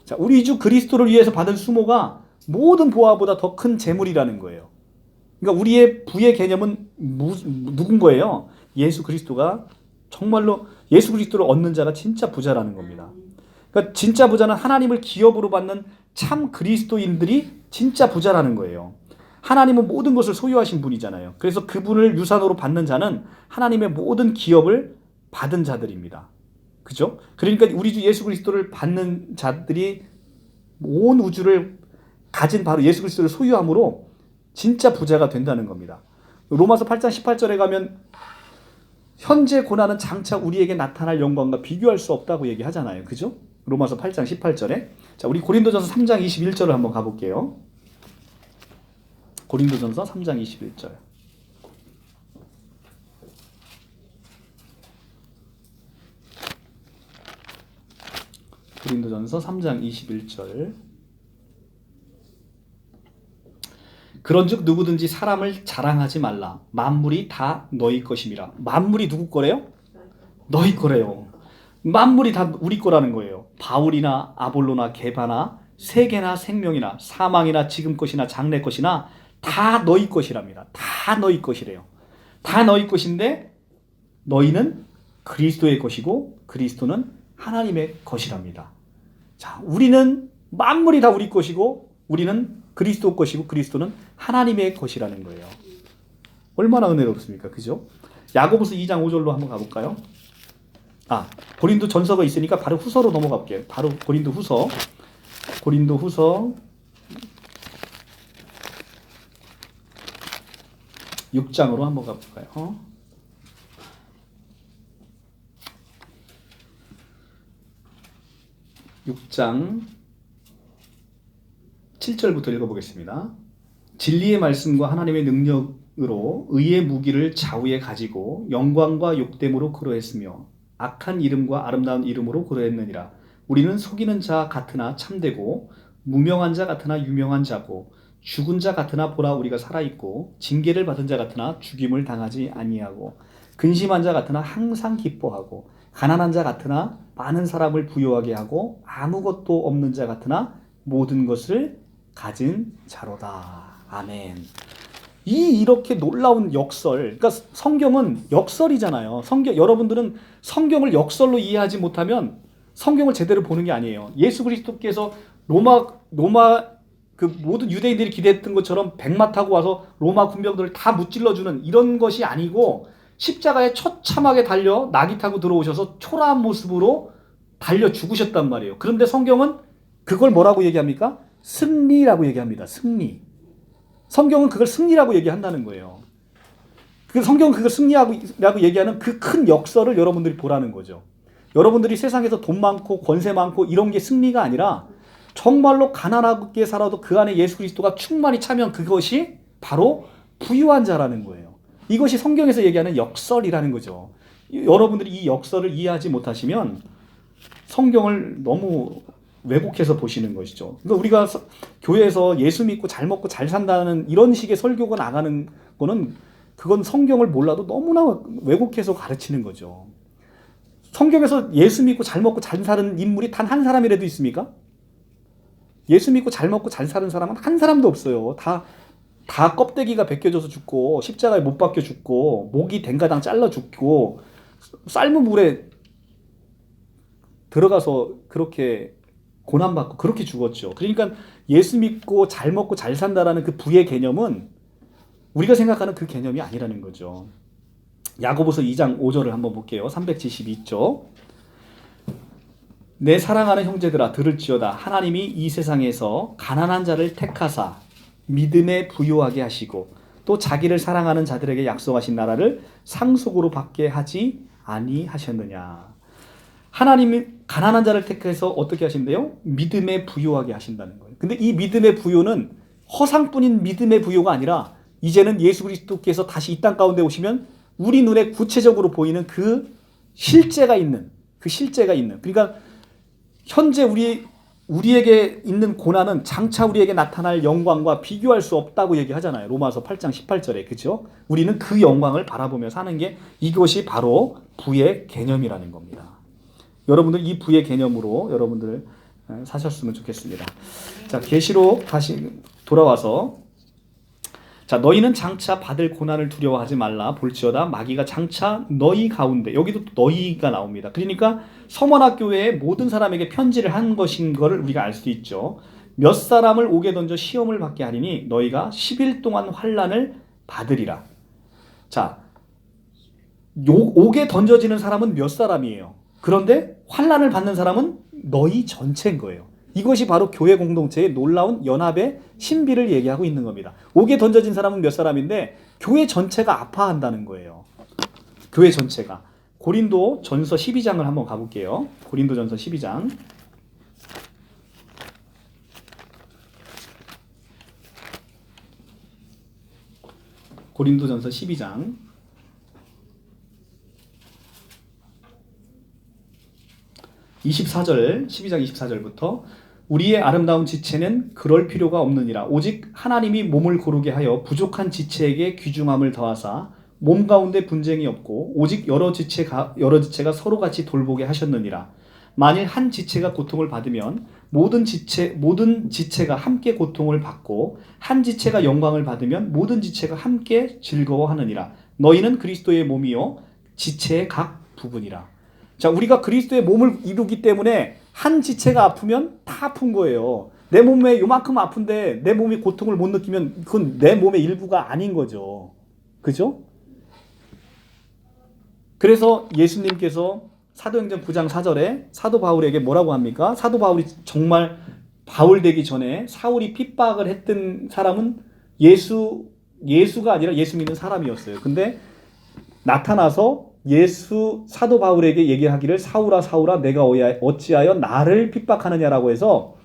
자, 우리 주 그리스도를 위해서 받은 수모가 모든 보화보다 더 큰 재물이라는 거예요. 그러니까 우리의 부의 개념은 누군 거예요? 예수 그리스도가 정말로 예수 그리스도를 얻는 자가 진짜 부자라는 겁니다. 그러니까 진짜 부자는 하나님을 기업으로 받는 참 그리스도인들이 진짜 부자라는 거예요. 하나님은 모든 것을 소유하신 분이잖아요. 그래서 그분을 유산으로 받는 자는 하나님의 모든 기업을 받은 자들입니다. 그죠? 그러니까 우리 주 예수 그리스도를 받는 자들이 온 우주를 가진 바로 예수 그리스도를 소유함으로 진짜 부자가 된다는 겁니다. 로마서 8장 18절에 가면 현재 고난은 장차 우리에게 나타날 영광과 비교할 수 없다고 얘기하잖아요. 그죠? 로마서 8장 18절에. 자, 우리 고린도전서 3장 21절을 한번 가볼게요. 고린도전서 3장 21절. 고린도전서 3장 21절. 그런즉 누구든지 사람을 자랑하지 말라. 만물이 다 너희 것임이라. 만물이 누구 거래요? 너희 거래요. 만물이 다 우리 거라는 거예요. 바울이나 아볼로나 게바나 세계나 생명이나 사망이나 지금 것이나 장래 것이나 다 너희 것이랍니다. 다 너희 것이래요. 다 너희 것인데 너희는 그리스도의 것이고 그리스도는 하나님의 것이랍니다. 자, 우리는 만물이 다 우리 것이고 우리는 그리스도 것이고 그리스도는 하나님의 것이라는 거예요. 얼마나 은혜롭습니까? 그죠? 야고보서 2장 5절로 한번 가볼까요? 고린도 전서가 있으니까 바로 후서로 넘어가 볼게요. 바로 고린도 후서 6장으로 한번 가볼까요? 6장 7절부터 읽어보겠습니다. 진리의 말씀과 하나님의 능력으로 의의 무기를 좌우에 가지고 영광과 욕됨으로 그러했으며 악한 이름과 아름다운 이름으로 그러했느니라. 우리는 속이는 자 같으나 참되고 무명한 자 같으나 유명한 자고 죽은 자 같으나 보라 우리가 살아있고 징계를 받은 자 같으나 죽임을 당하지 아니하고 근심한 자 같으나 항상 기뻐하고 가난한 자 같으나 많은 사람을 부유하게 하고 아무것도 없는 자 같으나 모든 것을 가진 자로다. 아멘. 이렇게 놀라운 역설, 그러니까 성경은 역설이잖아요. 여러분들은 성경을 역설로 이해하지 못하면 성경을 제대로 보는 게 아니에요. 예수 그리스도께서 로마 그 모든 유대인들이 기대했던 것처럼 백마 타고 와서 로마 군병들을 다 무찔러주는 이런 것이 아니고 십자가에 처참하게 달려 나귀 타고 들어오셔서 초라한 모습으로 달려 죽으셨단 말이에요. 그런데 성경은 그걸 뭐라고 얘기합니까? 승리라고 얘기합니다. 승리. 성경은 그걸 승리라고 얘기한다는 거예요. 성경은 그걸 승리라고 얘기하는 그 큰 역설을 여러분들이 보라는 거죠. 여러분들이 세상에서 돈 많고 권세 많고 이런 게 승리가 아니라 정말로 가난하게 살아도 그 안에 예수 그리스도가 충만히 차면 그것이 바로 부유한 자라는 거예요. 이것이 성경에서 얘기하는 역설이라는 거죠. 여러분들이 이 역설을 이해하지 못하시면 성경을 너무 왜곡해서 보시는 것이죠. 그러니까 우리가 교회에서 예수 믿고 잘 먹고 잘 산다는 이런 식의 설교가 나가는 거는 그건 성경을 몰라도 너무나 왜곡해서 가르치는 거죠. 성경에서 예수 믿고 잘 먹고 잘 사는 인물이 단 한 사람이라도 있습니까? 예수 믿고 잘 먹고 잘 사는 사람은 한 사람도 없어요. 다 껍데기가 벗겨져서 죽고 십자가에 못 박혀 죽고 목이 댕가당 잘라 죽고 삶은 물에 들어가서 그렇게 고난받고 그렇게 죽었죠. 그러니까 예수 믿고 잘 먹고 잘 산다라는 그 부의 개념은 우리가 생각하는 그 개념이 아니라는 거죠. 야고보서 2장 5절을 한번 볼게요. 372쪽. 내 사랑하는 형제들아 들을지어다. 하나님이 이 세상에서 가난한 자를 택하사 믿음에 부유하게 하시고 또 자기를 사랑하는 자들에게 약속하신 나라를 상속으로 받게 하지 아니하셨느냐. 하나님이 가난한 자를 택해서 어떻게 하신대요? 믿음에 부유하게 하신다는 거예요. 근데 이 믿음의 부유는 허상뿐인 믿음의 부유가 아니라 이제는 예수 그리스도께서 다시 이 땅 가운데 오시면 우리 눈에 구체적으로 보이는 그 실제가 있는 그러니까 현재 우리에게 있는 고난은 장차 우리에게 나타날 영광과 비교할 수 없다고 얘기하잖아요. 로마서 8장 18절에. 그죠? 우리는 그 영광을 바라보며 사는 게 이것이 바로 부의 개념이라는 겁니다. 여러분들 이 부의 개념으로 여러분들 사셨으면 좋겠습니다. 자, 계시록 다시 돌아와서 자, 너희는 장차 받을 고난을 두려워하지 말라. 볼지어다 마귀가 장차 너희 가운데, 여기도 너희가 나옵니다. 그러니까 서머나 교회의 모든 사람에게 편지를 한 것인 것을 우리가 알 수 있죠. 몇 사람을 옥에 던져 시험을 받게 하리니 너희가 10일 동안 환난을 받으리라. 자, 옥에 던져지는 사람은 몇 사람이에요? 그런데 환난을 받는 사람은 너희 전체인 거예요. 이것이 바로 교회 공동체의 놀라운 연합의 신비를 얘기하고 있는 겁니다. 옥에 던져진 사람은 몇 사람인데 교회 전체가 아파한다는 거예요. 교회 전체가. 고린도 전서 12장을 한번 가볼게요. 고린도 전서 12장. 고린도 전서 12장. 12장 24절부터 우리의 아름다운 지체는 그럴 필요가 없느니라. 오직 하나님이 몸을 고르게 하여 부족한 지체에게 귀중함을 더하사 몸 가운데 분쟁이 없고 오직 여러 지체가 서로 같이 돌보게 하셨느니라. 만일 한 지체가 고통을 받으면 모든 지체가 함께 고통을 받고 한 지체가 영광을 받으면 모든 지체가 함께 즐거워하느니라. 너희는 그리스도의 몸이요 지체의 각 부분이라. 자, 우리가 그리스도의 몸을 이루기 때문에 한 지체가 아프면 다 아픈 거예요. 내 몸에 요만큼 아픈데 내 몸이 고통을 못 느끼면 그건 내 몸의 일부가 아닌 거죠. 그죠? 그래서 예수님께서 사도행전 9장 4절에 사도 바울에게 뭐라고 합니까? 사도 바울이 정말 바울 되기 전에 사울이 핍박을 했던 사람은 예수가 아니라 예수 믿는 사람이었어요. 근데 나타나서 사도 바울에게 얘기하기를 사울아 사울아 내가 어찌하여 나를 핍박하느냐라고 해서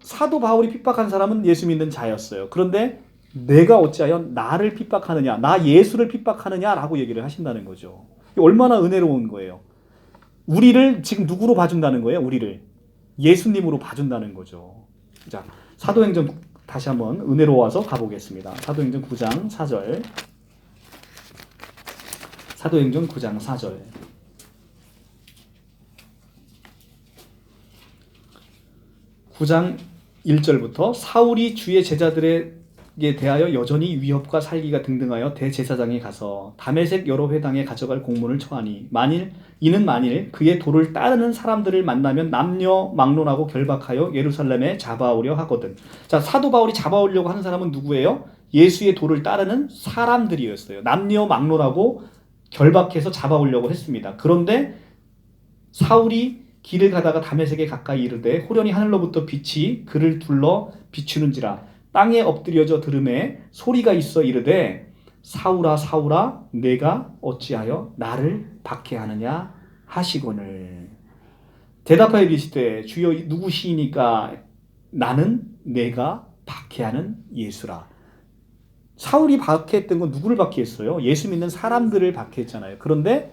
사도 바울이 핍박한 사람은 예수 믿는 자였어요. 그런데 내가 어찌하여 나를 핍박하느냐, 나 예수를 핍박하느냐라고 얘기를 하신다는 거죠. 얼마나 은혜로운 거예요. 우리를 지금 누구로 봐준다는 거예요? 우리를 예수님으로 봐준다는 거죠. 자, 사도행전 다시 한번 은혜로워서 가보겠습니다. 사도행전 9장 4절. 사도행전 9장 4절. 9장 1절부터 사울이 주의 제자들에게 대하여 여전히 위협과 살기가 등등하여 대제사장에 가서 다메섹 여러 회당에 가져갈 공문을 청하니 만일 그의 도를 따르는 사람들을 만나면 남녀 막론하고 결박하여 예루살렘에 잡아오려 하거든. 자, 사도 바울이 잡아오려고 하는 사람은 누구예요? 예수의 도를 따르는 사람들이었어요. 남녀 막론하고 결박해서 잡아오려고 했습니다. 그런데 사울이 길을 가다가 다메섹에 가까이 이르되 호련히 하늘로부터 빛이 그를 둘러 비추는지라 땅에 엎드려져 들음에 소리가 있어 이르되 사울아 사울아 내가 어찌하여 나를 박해하느냐 하시거늘. 대답하여 이르시되 주여 누구시니까 나는 내가 박해하는 예수라. 사울이 박해했던 건 누구를 박해했어요? 예수 믿는 사람들을 박해했잖아요. 그런데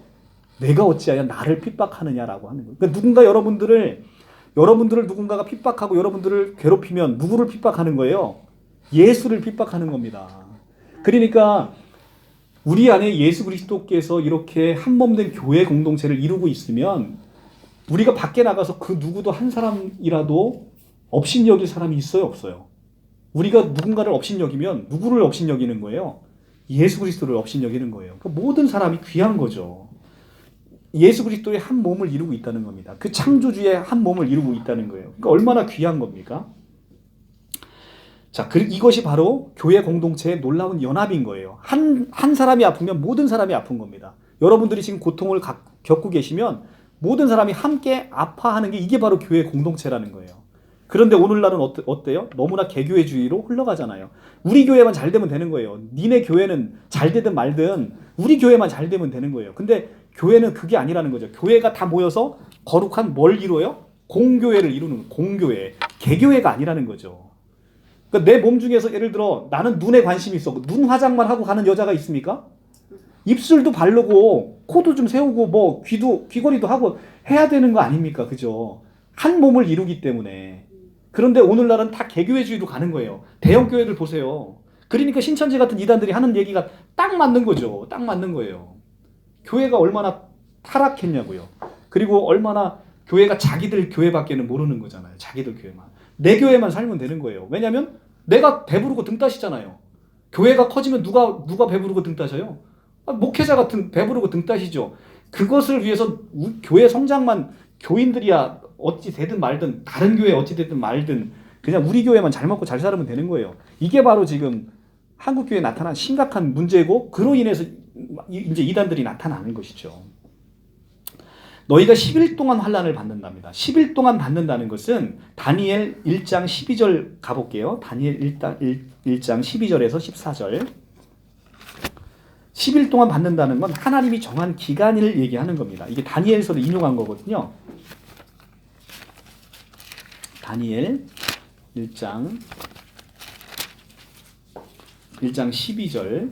내가 어찌하여 나를 핍박하느냐라고 하는 거예요. 그러니까 누군가 여러분들을 누군가가 핍박하고 여러분들을 괴롭히면 누구를 핍박하는 거예요? 예수를 핍박하는 겁니다. 그러니까 우리 안에 예수 그리스도께서 이렇게 한몸된 교회 공동체를 이루고 있으면 우리가 밖에 나가서 그 누구도 한 사람이라도 업신여길 사람이 있어요, 없어요? 우리가 누군가를 업신여기면 누구를 업신여기는 거예요? 예수 그리스도를 업신여기는 거예요. 그러니까 모든 사람이 귀한 거죠. 예수 그리스도의 한 몸을 이루고 있다는 겁니다. 그 창조주의 한 몸을 이루고 있다는 거예요. 그러니까 얼마나 귀한 겁니까? 자, 이것이 바로 교회 공동체의 놀라운 연합인 거예요. 한 사람이 아프면 모든 사람이 아픈 겁니다. 여러분들이 지금 고통을 겪고 계시면 모든 사람이 함께 아파하는 게 이게 바로 교회 공동체라는 거예요. 그런데 오늘날은 어때요? 너무나 개교회주의로 흘러가잖아요. 우리 교회만 잘 되면 되는 거예요. 니네 교회는 잘 되든 말든 우리 교회만 잘 되면 되는 거예요. 근데 교회는 그게 아니라는 거죠. 교회가 다 모여서 거룩한 뭘 이루어요? 공교회를 이루는 공교회. 개교회가 아니라는 거죠. 그러니까 내 몸 중에서 예를 들어 나는 눈에 관심이 있어. 눈 화장만 하고 가는 여자가 있습니까? 입술도 바르고 코도 좀 세우고 뭐 귀걸이도 하고 해야 되는 거 아닙니까? 그죠? 한 몸을 이루기 때문에. 그런데 오늘날은 다 개교회주의로 가는 거예요. 대형 교회들 보세요. 그러니까 신천지 같은 이단들이 하는 얘기가 딱 맞는 거죠. 딱 맞는 거예요. 교회가 얼마나 타락했냐고요. 그리고 얼마나 교회가 자기들 교회밖에는 모르는 거잖아요. 자기들 교회만. 내 교회만 살면 되는 거예요. 왜냐하면 내가 배부르고 등 따시잖아요. 교회가 커지면 누가 배부르고 등 따셔요? 목회자 같은 배부르고 등 따시죠. 그것을 위해서 교회 성장만 교인들이야 어찌 되든 말든 다른 교회 어찌 되든 말든 그냥 우리 교회만 잘 먹고 잘 살면 되는 거예요. 이게 바로 지금 한국 교회에 나타난 심각한 문제고 그로 인해서 이제 이단들이 나타나는 것이죠. 너희가 10일 동안 환난을 받는답니다. 10일 동안 받는다는 것은 다니엘 1장 12절 가볼게요. 다니엘 1장 12절에서 14절. 10일 동안 받는다는 건 하나님이 정한 기간을 얘기하는 겁니다. 이게 다니엘서를 인용한 거거든요. 다니엘 1장 12절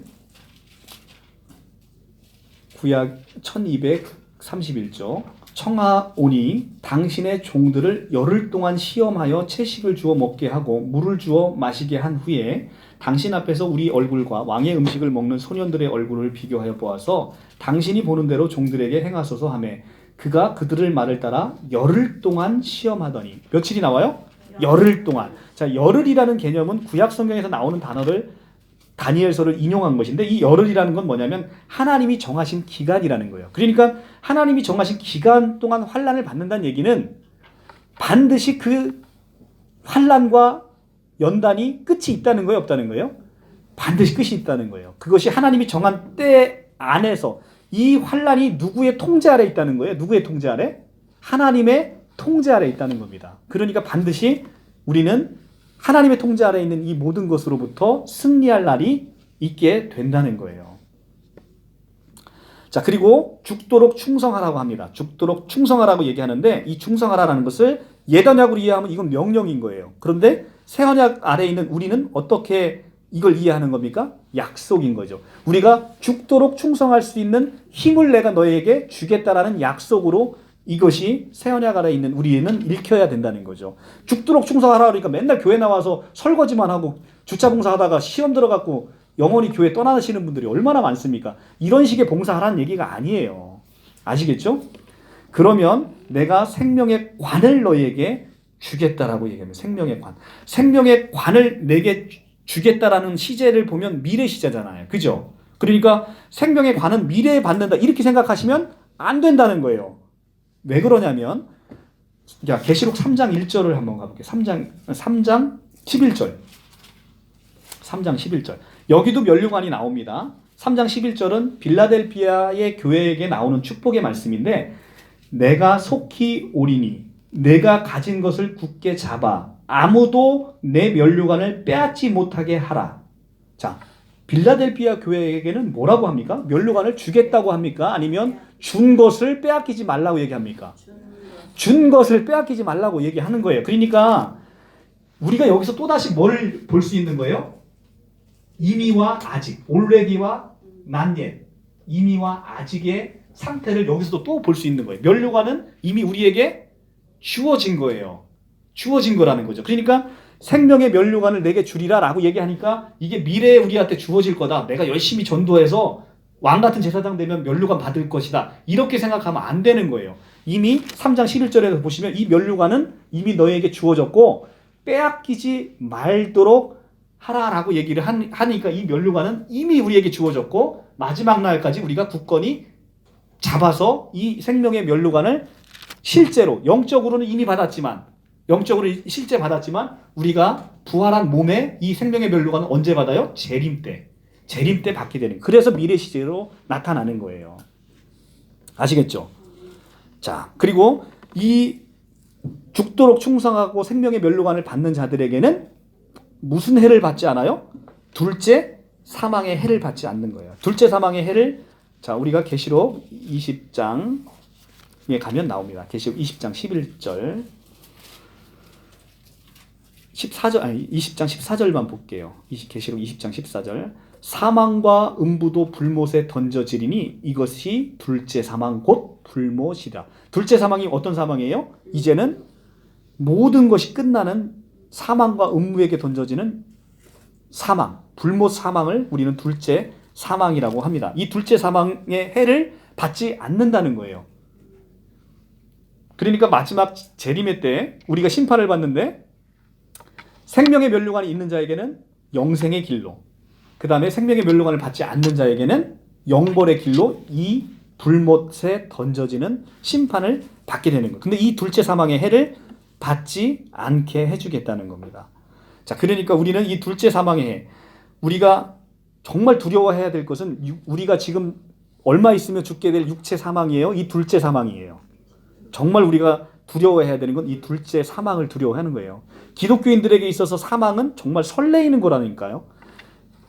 구약 1231조 청하오니 당신의 종들을 열흘 동안 시험하여 채식을 주어 먹게 하고 물을 주어 마시게 한 후에 당신 앞에서 우리 얼굴과 왕의 음식을 먹는 소년들의 얼굴을 비교하여 보아서 당신이 보는 대로 종들에게 행하소서 하매 그가 그들을 말을 따라 열흘 동안 시험하더니 며칠이 나와요? 열흘 동안. 자, 열흘이라는 개념은 구약 성경에서 나오는 단어를 다니엘서를 인용한 것인데 이 열흘이라는 건 뭐냐면 하나님이 정하신 기간이라는 거예요. 그러니까 하나님이 정하신 기간 동안 환난을 받는다는 얘기는 반드시 그 환난과 연단이 끝이 있다는 거예요, 없다는 거예요? 반드시 끝이 있다는 거예요. 그것이 하나님이 정한 때 안에서 이 환난이 누구의 통제 아래 있다는 거예요? 누구의 통제 아래? 하나님의 통제 아래 있다는 겁니다. 그러니까 반드시 우리는 하나님의 통제 아래 있는 이 모든 것으로부터 승리할 날이 있게 된다는 거예요. 자, 그리고 죽도록 충성하라고 합니다. 죽도록 충성하라고 얘기하는데 이 충성하라는 것을 옛언약으로 이해하면 이건 명령인 거예요. 그런데 새언약 아래 있는 우리는 어떻게 이걸 이해하는 겁니까? 약속인 거죠. 우리가 죽도록 충성할 수 있는 힘을 내가 너에게 주겠다라는 약속으로 이것이 새언약 아래 있는 우리는 읽혀야 된다는 거죠. 죽도록 충성하라 그러니까 맨날 교회 나와서 설거지만 하고 주차봉사 하다가 시험 들어갖고 영원히 교회 떠나시는 분들이 얼마나 많습니까? 이런 식의 봉사하라는 얘기가 아니에요. 아시겠죠? 그러면 내가 생명의 관을 너에게 주겠다라고 얘기합니다. 생명의 관. 생명의 관을 내게 주겠다라는 시제를 보면 미래 시제잖아요. 그죠? 그러니까 생명의 관은 미래에 받는다. 이렇게 생각하시면 안 된다는 거예요. 왜 그러냐면 자, 계시록 3장 1절을 한번 가볼게요. 3장 11절. 3장 11절. 여기도 면류관이 나옵니다. 3장 11절은 빌라델피아의 교회에게 나오는 축복의 말씀인데 내가 속히 오리니 내가 가진 것을 굳게 잡아 아무도 내 면류관을 빼앗지 못하게 하라. 자, 빌라델피아 교회에게는 뭐라고 합니까? 면류관을 주겠다고 합니까? 아니면 준 것을 빼앗기지 말라고 얘기합니까? 준 것을 빼앗기지 말라고 얘기하는 거예요. 그러니까 우리가 여기서 또다시 뭘 볼 수 있는 거예요? 이미와 아직, already와 not yet, 이미와 아직의 상태를 여기서도 또 볼 수 있는 거예요. 면류관은 이미 우리에게 주어진 거예요. 주어진 거라는 거죠. 그러니까 생명의 면류관을 내게 주리라 라고 얘기하니까 이게 미래에 우리한테 주어질 거다. 내가 열심히 전도해서 왕 같은 제사장 되면 면류관 받을 것이다. 이렇게 생각하면 안 되는 거예요. 이미 3장 11절에서 보시면 이 면류관은 이미 너에게 주어졌고 빼앗기지 말도록 하라라고 얘기를 하니까 이 면류관은 이미 우리에게 주어졌고 마지막 날까지 우리가 굳건히 잡아서 이 생명의 면류관을 실제로 영적으로는 이미 받았지만 영적으로 실제 받았지만 우리가 부활한 몸에 이 생명의 면류관은 언제 받아요? 재림 때 받게 되는 거예요. 그래서 미래 시제로 나타나는 거예요. 아시겠죠? 자, 그리고 이 죽도록 충성하고 생명의 면류관을 받는 자들에게는 무슨 해를 받지 않아요? 둘째 사망의 해를 받지 않는 거예요. 둘째 사망의 해를 자, 우리가 계시록 20장에 가면 나옵니다. 계시록 20장 11절 14절 아니 20장 14절만 볼게요. 계시록 20장 14절 사망과 음부도 불못에 던져지리니 이것이 둘째 사망 곧 불못이라. 둘째 사망이 어떤 사망이에요? 이제는 모든 것이 끝나는 사망과 음부에게 던져지는 사망, 불못 사망을 우리는 둘째 사망이라고 합니다. 이 둘째 사망의 해를 받지 않는다는 거예요. 그러니까 마지막 재림의 때 우리가 심판을 받는데 생명의 면류관이 있는 자에게는 영생의 길로, 그 다음에 생명의 면류관을 받지 않는 자에게는 영벌의 길로 이 불못에 던져지는 심판을 받게 되는 거예요. 근데 이 둘째 사망의 해를 받지 않게 해주겠다는 겁니다. 자, 그러니까 우리는 이 둘째 사망의 해, 우리가 정말 두려워해야 될 것은 우리가 지금 얼마 있으면 죽게 될 육체 사망이에요? 이 둘째 사망이에요. 정말 우리가 두려워해야 되는 건 이 둘째 사망을 두려워하는 거예요. 기독교인들에게 있어서 사망은 정말 설레이는 거라니까요.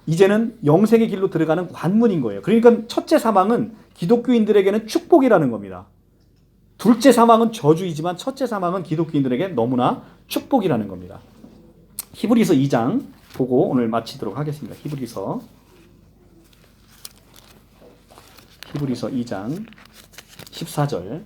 이제는 영생의 길로 들어가는 관문인 거예요. 그러니까 첫째 사망은 기독교인들에게는 축복이라는 겁니다. 둘째 사망은 저주이지만 첫째 사망은 기독교인들에게 너무나 축복이라는 겁니다. 히브리서 2장 보고 오늘 마치도록 하겠습니다. 히브리서 2장 14절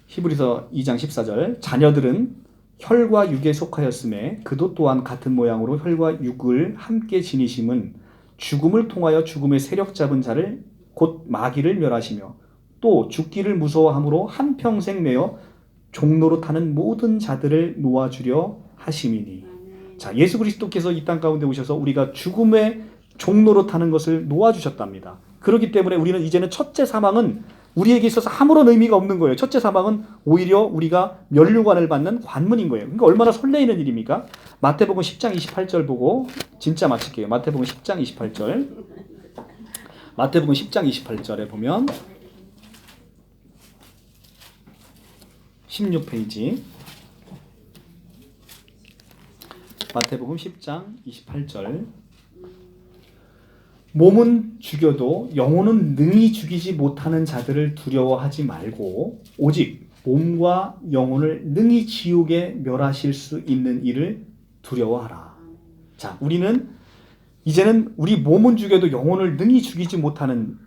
히브리서 2장 14절 자녀들은 혈과 육에 속하였음에 그도 또한 같은 모양으로 혈과 육을 함께 지니심은 죽음을 통하여 죽음의 세력 잡은 자를 곧 마귀를 멸하시며 또 죽기를 무서워함으로 한평생 매어 종로로 타는 모든 자들을 놓아주려 하심이니. 자, 예수 그리스도께서 이 땅 가운데 오셔서 우리가 죽음의 종로로 타는 것을 놓아주셨답니다. 그렇기 때문에 우리는 이제는 첫째 사망은 우리에게 있어서 아무런 의미가 없는 거예요. 첫째 사망은 오히려 우리가 면류관을 받는 관문인 거예요. 그러니까 얼마나 설레이는 일입니까? 마태복음 10장 28절 보고 진짜 마칠게요. 마태복음 10장 28절. 마태복음 10장 28절에 보면 16페이지 마태복음 10장 28절 몸은 죽여도 영혼은 능히 죽이지 못하는 자들을 두려워하지 말고 오직 몸과 영혼을 능히 지옥에 멸하실 수 있는 이를 두려워하라. 자, 우리는 이제는 우리 몸은 죽여도 영혼을 능히 죽이지 못하는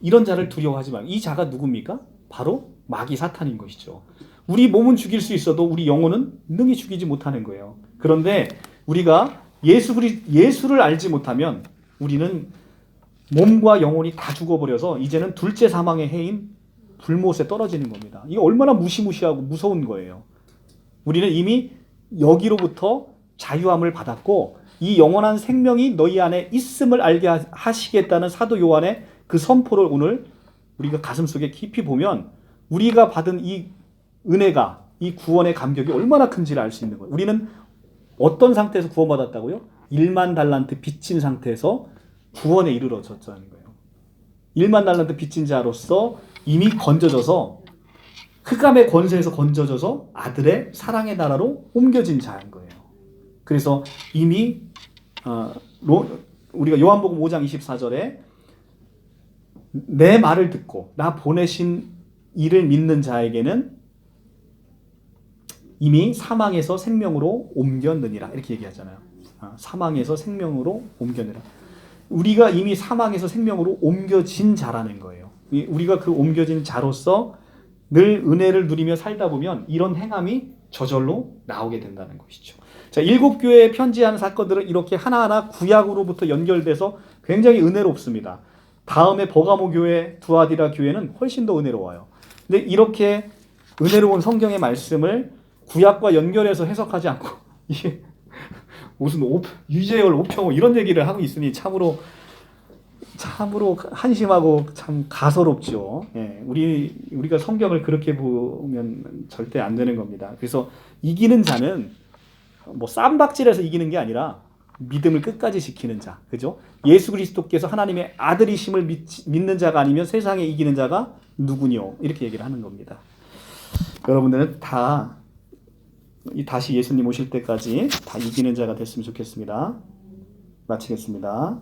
이런 자를 두려워하지 말고, 이 자가 누굽니까? 바로 마귀 사탄인 것이죠. 우리 몸은 죽일 수 있어도 우리 영혼은 능히 죽이지 못하는 거예요. 그런데 우리가 예수를 알지 못하면 우리는 몸과 영혼이 다 죽어버려서 이제는 둘째 사망의 해인 불못에 떨어지는 겁니다. 이게 얼마나 무시무시하고 무서운 거예요. 우리는 이미 여기로부터 자유함을 받았고 이 영원한 생명이 너희 안에 있음을 알게 하시겠다는 사도 요한의 그 선포를 오늘 우리가 가슴속에 깊이 보면 우리가 받은 이 은혜가 이 구원의 감격이 얼마나 큰지를 알 수 있는 거예요. 우리는 어떤 상태에서 구원받았다고요? 1만 달란트 빚진 상태에서 구원에 이르러졌다는 거예요. 1만 달란트 빚진 자로서 이미 건져져서 흑암의 권세에서 건져져서 아들의 사랑의 나라로 옮겨진 자인 거예요. 그래서 이미 우리가 요한복음 5장 24절에 내 말을 듣고 나 보내신 이를 믿는 자에게는 이미 사망에서 생명으로 옮겼느니라 이렇게 얘기하잖아요. 사망에서 생명으로 옮겼느니라. 우리가 이미 사망에서 생명으로 옮겨진 자라는 거예요. 우리가 그 옮겨진 자로서 늘 은혜를 누리며 살다 보면 이런 행함이 저절로 나오게 된다는 것이죠. 자, 7교회에 편지하는 사건들은 이렇게 하나하나 구약으로부터 연결돼서 굉장히 은혜롭습니다. 다음에 버가모 교회, 두아디라 교회는 훨씬 더 은혜로워요. 근데 이렇게 은혜로운 성경의 말씀을 구약과 연결해서 해석하지 않고 이게 무슨 유재열 오평호 이런 얘기를 하고 있으니 참으로 한심하고 참 가소롭죠. 예, 우리가 성경을 그렇게 보면 절대 안 되는 겁니다. 그래서 이기는 자는 뭐 쌈박질해서 이기는 게 아니라 믿음을 끝까지 지키는 자, 그죠? 예수 그리스도께서 하나님의 아들이심을 믿는 자가 아니면 세상에 이기는 자가 누구뇨? 이렇게 얘기를 하는 겁니다. 여러분들은 다시 예수님 오실 때까지 다 이기는 자가 됐으면 좋겠습니다. 마치겠습니다.